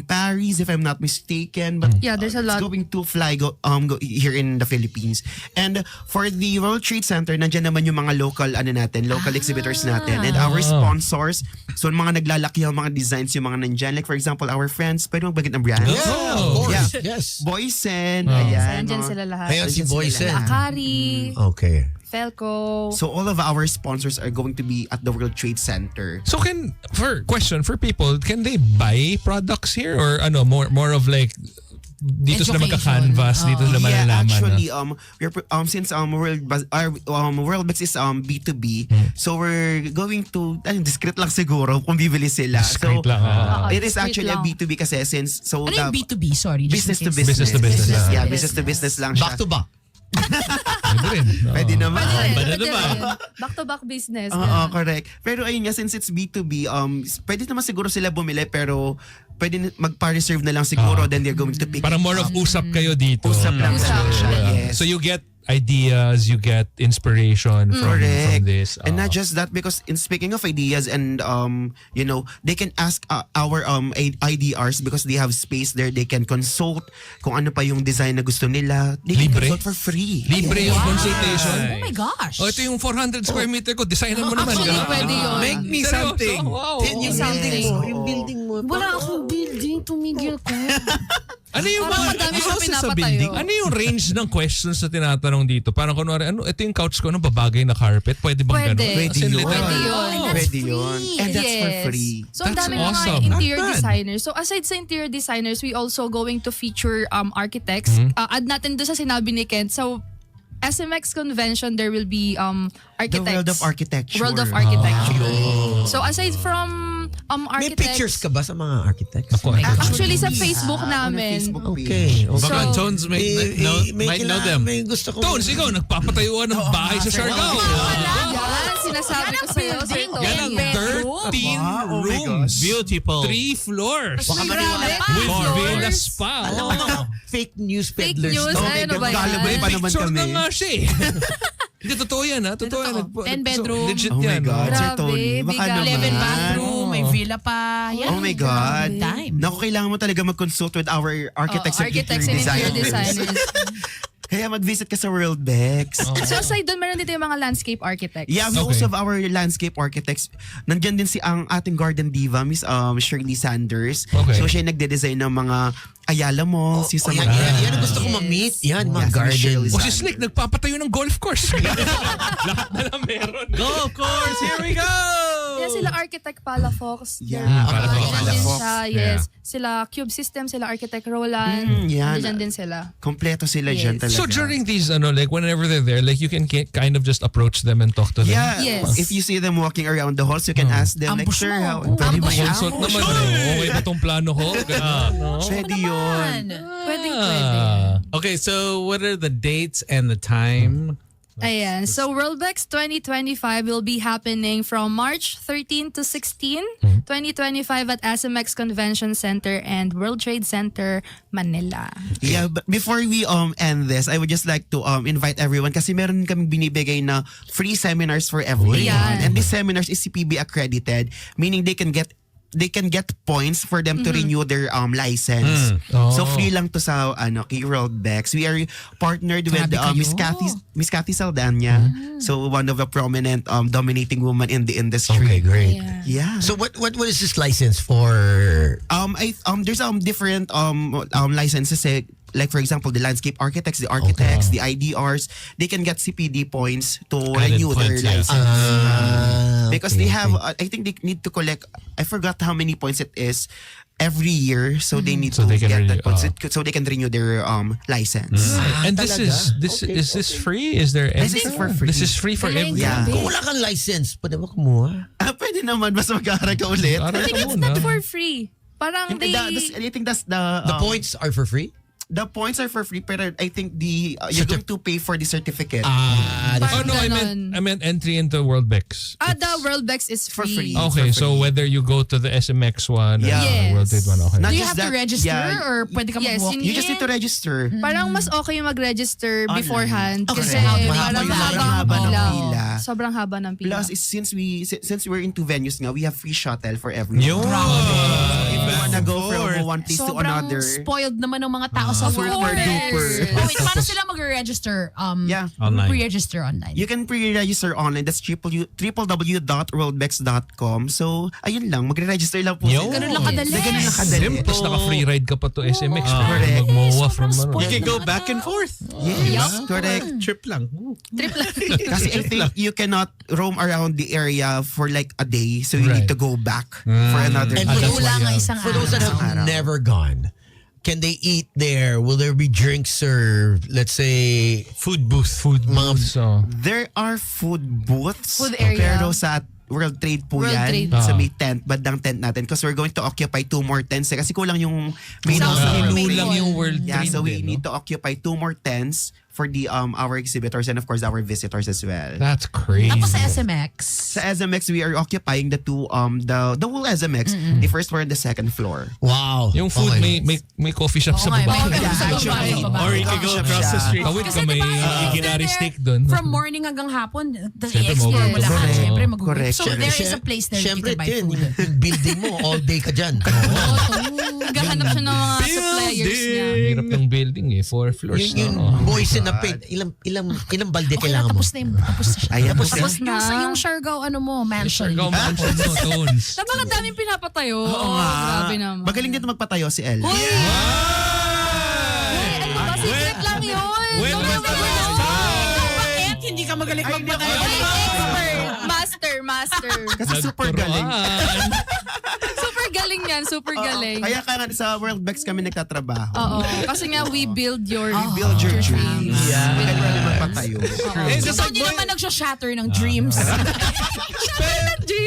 S8: Paris, if I'm not mistaken. But
S9: Yeah, there's a lot.
S8: It's going to fly here in the Philippines. And for the World Trade Center, nandiyan naman yung mga local local exhibitors natin and our sponsors. So mga naglalaki ang mga designs yung mga nandiyan. Like for example, our friends, pwede magbagit ng brands.
S6: Yeah, of course.
S8: Yeah.
S6: Yes.
S8: Boysen, ayan.
S9: Nandyan
S8: mga-
S9: sila lahat.
S6: Ayan si Boysen.
S9: Akari,
S6: Okay.
S9: Felco.
S8: So all of our sponsors are going to be at the World Trade Center.
S5: So for people, can they buy products here or more of like dito sila
S3: Education.
S5: magka-canvas, dito sila
S8: Yeah,
S5: malalaman
S8: actually,
S5: na.
S8: since Worldbex is B2B, so we're going to discreet lang siguro kung bibili sila.
S5: Discreet
S8: so
S5: lang,
S8: it is
S9: discreet
S8: actually
S9: lang.
S8: a B2B kasi since
S3: Ano yung B2B? Sorry. just
S8: business
S3: in
S8: to
S3: case.
S8: business.
S5: Business to business.
S8: Yeah,
S9: Business
S8: business to business lang
S6: Back
S8: siya.
S6: to back.
S5: Pwede rin.
S8: Pwede naman.
S9: Pwede rin. Back-to-back business.
S8: Oo, correct. Pero ayun nga, since it's B2B, pwede naman siguro sila bumili pero pwede magpa-reserve na lang siguro then they're going to pick
S5: Parang
S8: it
S5: more
S8: up.
S5: of usap kayo dito.
S8: Usap lang
S9: Usap.
S8: siya. Yes.
S5: So you get ideas, you get inspiration from this.
S8: And not just that, because in speaking of ideas and they can ask our IDRs because they have space there. They can consult kung ano pa yung design na gusto nila. They can
S5: Libre?
S8: consult for free.
S5: Libre yung consultation.
S3: Oh my gosh.
S5: Oh, ito yung 400 square meter ko. Designan mo naman.
S9: Actually,
S5: Ganun.
S9: pwede yun.
S2: Make me
S5: Seryoso?
S2: something.
S5: Wow.
S6: Yung building mo. Yung building mo.
S3: Wala akong building, tumigil ko.
S5: Ano yung
S9: Parang
S5: mga
S9: madami siya
S2: houses sa
S9: pinapatayo.
S2: building?
S5: ano yung range ng questions na tinatanong dito? Parang kunwari, ito yung couch ko, anong babagay na carpet? Pwede bang
S9: Pwede.
S5: gano'n?
S8: Pwede
S5: As in,
S8: yun.
S5: literal.
S9: Pwede yun.
S3: that's
S8: Pwede
S3: free.
S8: yun. And that's for free.
S9: So, ang
S5: That's
S9: dami
S5: awesome.
S9: mga interior
S2: Not bad.
S9: designers. So, aside sa interior designers, we also going to feature architects. Add natin doon sa sinabi ni Kent. So, SMX convention, there will be architects.
S8: The world of architecture.
S9: World of architecture. So, aside from
S6: May
S9: architects,
S6: pictures ka ba sa mga architects?
S9: actually sa Facebook namin.
S6: Okay.
S2: Baka
S9: So,
S2: Tones might know them.
S6: May gusto ko.
S5: Tones, ikaw, nagpapatayuan ng bahay sa Siargao.
S9: Yan, sinasabi ko sa'yo. Sir Tony.
S2: Yan ang
S5: 13
S8: Wow, oh my
S5: rooms.
S2: Beautiful.
S5: 3 floors.
S3: Baka
S9: Grabe,
S5: With
S9: floors.
S5: villa spa.
S6: Alam mo mga fake news
S9: Fake
S6: peddlers.
S9: news,
S6: no?
S9: ano ba yan?
S8: Gullible pa naman
S5: Picture
S8: kami.
S5: ka nga siya eh. Hindi, totoo yan ha. Totoo yan.
S3: 10 bedroom.
S5: Legit
S8: Oh my
S5: yan.
S8: God, Sir
S9: Grabe,
S8: Tony. Baka
S9: big
S8: naman.
S3: 11 bathroom, may villa pa. Yan.
S8: Oh my God.
S3: Good time.
S8: Naku, kailangan mo talaga mag-consult with our architects and
S9: Architects and interior designers.
S8: Kaya mag-visit ka sa Worldbex.
S9: So aside doon, meron dito yung mga landscape architects.
S8: Yeah, we
S5: Okay.
S8: also have our landscape architects. Nandyan din ang ating garden diva, Miss Shirley Sanders.
S5: Okay.
S8: So siya yung nagde-design ng mga Ayala Mall, si
S6: Oh, yan,
S8: Samantha.
S6: yan ang gusto ko ma-meet. Yan, mga
S8: Yes,
S6: garden.
S8: Michelle
S5: O si Slick, nagpapatayo ng golf course. Lahat na lang meron.
S2: Go, of course. Here we go.
S9: Yeah, sila architect Palafox.
S8: Yeah,
S5: Palafox.
S9: Nandiyan
S8: Palafox.
S9: siya, yes. Sila Cube System, sila architect Roland.
S8: yan.
S9: Nandiyan din sila.
S8: Kompleto sila
S9: Yes.
S8: dyan talaga.
S5: So during these, like whenever they're there, like you can kind of just approach them and talk to them.
S8: Yeah,
S9: Yes.
S8: if you see them walking around the halls, you can ask them, like,
S3: Ambush
S8: sir,
S3: mo.
S8: how,
S3: Pwede ba yan?
S5: Consult naman. Okay ba tong plano ko? Ganun, no?
S8: pwede yun.
S9: Pwede.
S2: Okay, so what are the dates and the time?
S9: Ayan. So Worldbex 2025 will be happening from March 13 to 16, 2025 at SMX Convention Center and World Trade Center, Manila.
S8: Yeah, but before we end this, I would just like to invite everyone kasi meron kaming binibigay na free seminars for everyone.
S9: Yan.
S8: And these seminars is CPB accredited, meaning they can get points for them to renew their license. So free lang to sa kay Worldbex. We are partnered with
S3: Grabe kayo.
S8: Miss Cathy Saldana. So one of the prominent dominating women in the industry.
S6: Okay, great.
S8: Yeah.
S6: So what is this license for?
S8: There's different licenses like for example the landscape architects, the architects, the IDRs, they can get CPD points to
S2: Added
S8: renew their
S2: points, yeah.
S8: license. Because
S6: okay,
S8: they have
S6: okay.
S8: I think they need to collect, I forgot how many points it is every year, so they need
S5: So
S8: to
S5: they can
S8: get
S5: renew-
S8: that points so they can renew their license.
S5: And this is this free? Is there
S8: This
S5: extra?
S8: is for free.
S5: This is free for
S9: Galing,
S5: everyone.
S8: Yeah.
S6: Kung wala kang license, pwede mo kumuha.
S8: Pwede naman, basta mag-aaral ka ulit.
S5: Aral
S9: I think
S5: ka
S9: it's
S5: muna.
S9: not for free. Parang
S8: I think that's
S6: The points are for free?
S8: The points are for free, pero I think you're going to pay for the certificate.
S5: Oh
S9: Parang
S5: no,
S9: ganon.
S5: I meant entry into Worldbex.
S9: The Worldbex is
S8: For
S9: free.
S8: free.
S5: Okay, so whether you go to the SMX one or
S8: Yeah.
S5: the World Trade one, okay.
S8: Not
S3: Do you
S8: just
S3: have to
S8: that,
S3: register
S8: yeah,
S3: or pwede ka
S9: Yes,
S3: mag-walk?
S8: you just need to register.
S9: Parang mas okay yung mag-register
S8: Online.
S9: beforehand.
S3: Okay.
S9: Kasi
S3: Mahaba
S9: parang
S3: yung
S8: haba ng
S9: pila.
S8: pila.
S9: Sobrang haba ng pila.
S8: Plus, since we're into venues nga, we have free shuttle for everyone.
S2: Yun.
S8: If you wanna go from one place to
S3: Sobrang
S8: another,
S3: spoiled naman ng mga tao sa
S8: super
S3: world.
S8: duper.
S3: Oh, wait, paano sila mag-register?
S8: Yeah.
S2: Online.
S3: Pre-register online.
S8: you can pre-register online. That's www.worldbex.com. So, ayun lang. Magre-register lang po.
S2: Yo.
S8: sila.
S3: Ganun lang kadali.
S8: Ganun lang kadali.
S5: Tapos naka-free ride ka pa to SMX.
S8: Correct.
S5: Mag-MOA from ano.
S2: You can go back and forth.
S8: Yes, correct.
S2: Trip lang.
S8: Kasi I think you cannot roam around the area for like a day. So, you
S5: Right.
S8: need to go back for another
S6: And
S8: day.
S6: for
S3: Wala nga isang
S6: For those that have
S8: Araw.
S6: never gone, can they eat there? Will there be drinks served? Let's say
S2: Food booth.
S6: mga
S5: So,
S8: There are food booths.
S9: Food area.
S8: Pero sa World Trade po
S9: World
S8: yan.
S9: Trade.
S8: Sa may tent, bandang tent natin. Because we're going to occupy 2 more tents. Kasi kulang yung main
S9: Sounds
S8: house.
S9: good.
S5: kulang yung World
S8: Yeah,
S5: Trade.
S8: so we
S5: din,
S8: need
S5: no?
S8: to occupy 2 more tents for the our exhibitors and of course our visitors as well.
S5: That's crazy.
S3: Tapos sa SMX.
S8: Sa SMX, we are occupying the whole SMX. The first floor and the second floor.
S6: wow.
S5: Yung food,
S6: Okay.
S5: may coffee shop sa
S3: Okay,
S5: baba.
S3: may
S8: Yeah,
S3: sa
S8: actually.
S3: baba.
S2: Or you can go across the street.
S5: Tawid
S3: Kasi
S5: ka, may
S3: diba,
S5: ginari
S3: there,
S5: steak doon.
S3: From morning hanggang hapon,
S5: Siyempre,
S3: i-explore mo
S5: mag-uwi.
S3: lahat.
S5: Correct.
S3: Siyempre, mag-uwi.
S8: Correct.
S3: So there is a place there that you
S6: Siyempre,
S3: can buy
S6: din,
S3: food.
S6: yung building mo, all day ka dyan.
S9: Gahanap siya ng mga suppliers niya.
S5: Hirap ng building eh. 4 floors
S6: yung
S5: na. No?
S6: boys in the pit, ilang balde
S3: Okay na,
S6: kailangan mo?
S3: tapos na yung, tapos na siya.
S8: Ayan,
S9: Tapos na.
S3: Yung Siargao, ano mo, mansion.
S5: Siargao Mansion, no, Tones.
S9: Napakadaming pinapatayo.
S8: Oo nga.
S9: Grabe naman.
S8: Magaling dito magpatayo si El.
S9: Ano ba? Secret lang yun.
S2: When
S9: Don't
S2: was the
S9: ever
S2: last
S9: know.
S3: Bakit? Hindi ka magaling magpatayo.
S9: Expert. Master.
S8: Kasi super galing.
S9: Super galing yan. Super galing.
S8: Kaya sa World Bex kami nagtatrabaho.
S9: Oo. Kasi nga, we build your
S8: Build your dreams.
S6: Yeah.
S8: Magaling kami magpatayo.
S3: So, hindi naman nagsha-shatter ng dreams.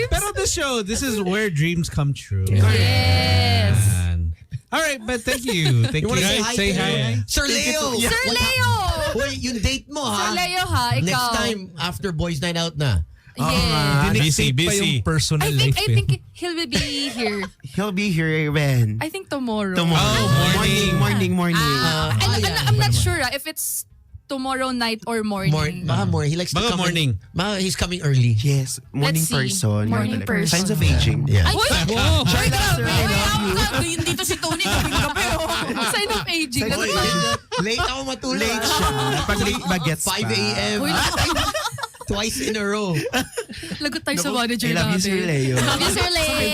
S2: Pero the show, this is where dreams come true.
S9: Yes.
S2: Man. All right, but thank you. Thank you,
S6: wanna
S2: guys. Say hi.
S6: Sir Leo!
S9: Sir Leo!
S6: Hoy, yung date mo ha?
S9: Sir Leo ha, ikaw.
S6: Next time, after Boys Night Out na.
S9: Yes.
S2: Busy,
S5: Pa yung
S2: busy.
S5: personal
S9: I
S5: life
S9: think
S5: eh.
S9: he'll be here.
S8: He'll be here when?
S9: I think tomorrow.
S8: Tomorrow.
S2: morning.
S8: Morning.
S9: I'm not sure if it's tomorrow night or morning.
S6: Baka more. He likes to
S2: Baka
S6: come
S2: morning.
S6: Baka he's coming early.
S8: Yes, morning
S9: Let's see.
S8: person.
S9: Morning person.
S8: Signs of aging.
S6: Yeah.
S9: Uy!
S5: Oh,
S9: Uy, grabe!
S3: Yung dito si Tony, gawin ka pero.
S9: Sign of aging.
S6: Hoy, late ako matulog.
S8: Late siya. Pag late bagets
S6: 5 a.m.
S9: Uy,
S6: Twice in a row.
S9: lagot tayo sa manager
S8: I love you, Sir
S9: natin.
S8: Leo.
S9: Love you, Sir Leo.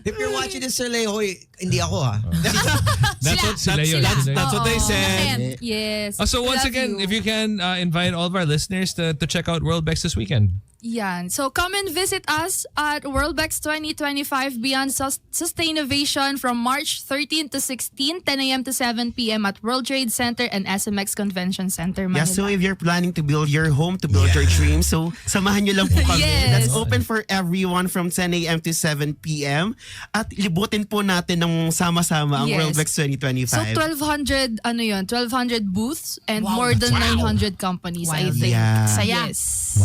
S6: If you're watching this, Sir Leo, hoy, hindi ako ha.
S5: That's what
S2: they said.
S9: Yes.
S5: So once
S9: Love
S5: again,
S9: you.
S5: if you can invite all of our listeners to check out World Bex this weekend.
S9: Yan. So come and visit us at Worldbex 2025 Beyond Sustainnovation from March 13 to 16, 10 a.m. to 7 p.m. at World Trade Center and SMX Convention Center,
S8: Yeah,
S9: Manila.
S8: so if you're planning to build your home, to build your dreams, so samahan nyo lang po kami.
S9: Yes.
S8: That's open for everyone from 10 a.m. to 7 p.m. At libutin po natin ng sama-sama ang
S9: Yes.
S8: World Bex 2025.
S9: So 1,200, 1,200 booths and
S3: Wow.
S9: more than 900 companies, I
S3: Wild.
S9: think.
S8: Yeah.
S3: Saya.
S9: Yes.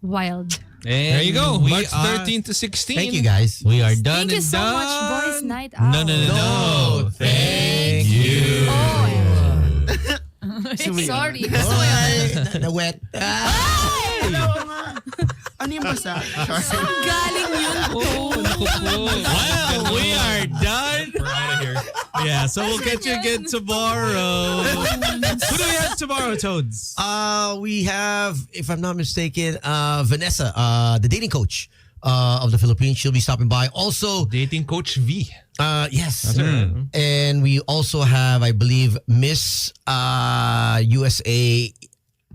S9: Wild.
S5: There you go.
S2: We
S5: March
S2: are-
S5: 13 to 16.
S6: Thank you guys.
S2: We are done
S9: Thank you
S2: and
S9: so
S2: done.
S9: much, Boys Night Out.
S2: No. Thank you.
S9: Sorry.
S6: Na-wet.
S8: Ano yung basa?
S9: Galing yun.
S2: Well, we are done. We're out of here. Yeah, so we'll catch you again tomorrow. Who do we have tomorrow, Toads?
S6: We have, if I'm not mistaken, Vanessa, the dating coach of the Philippines. She'll be stopping by. Also,
S5: Dating Coach V.
S6: yes. And we also have, I believe, Miss USA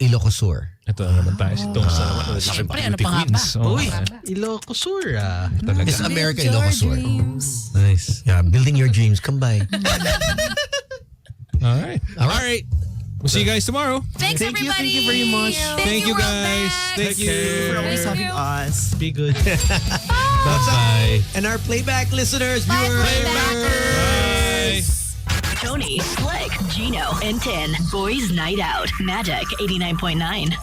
S6: Ilocosur.
S5: Ito naman tayo si Tom sa
S3: Siyempre, ano
S5: Beauty
S3: pa nga ba?
S5: Queens. Oh,
S2: Uy, Ilocosur.
S5: talaga.
S6: Miss America
S9: Your
S6: Ilocosur.
S9: dreams.
S2: Nice.
S6: Yeah, building your dreams. Come by.
S5: All right.
S6: All right.
S5: We'll see you guys tomorrow.
S3: Thanks,
S8: Thank you
S3: everybody.
S8: very much.
S5: Thank you, guys.
S2: Thank
S8: For
S2: you.
S8: always having us.
S2: Be good. Bye-bye.
S6: And our playback listeners,
S3: Bye,
S6: viewers.
S3: playbackers.
S2: Bye.
S3: Cheers!
S1: Tony, Slick, Gino, and Tin. Boys Night Out. Magic 89.9.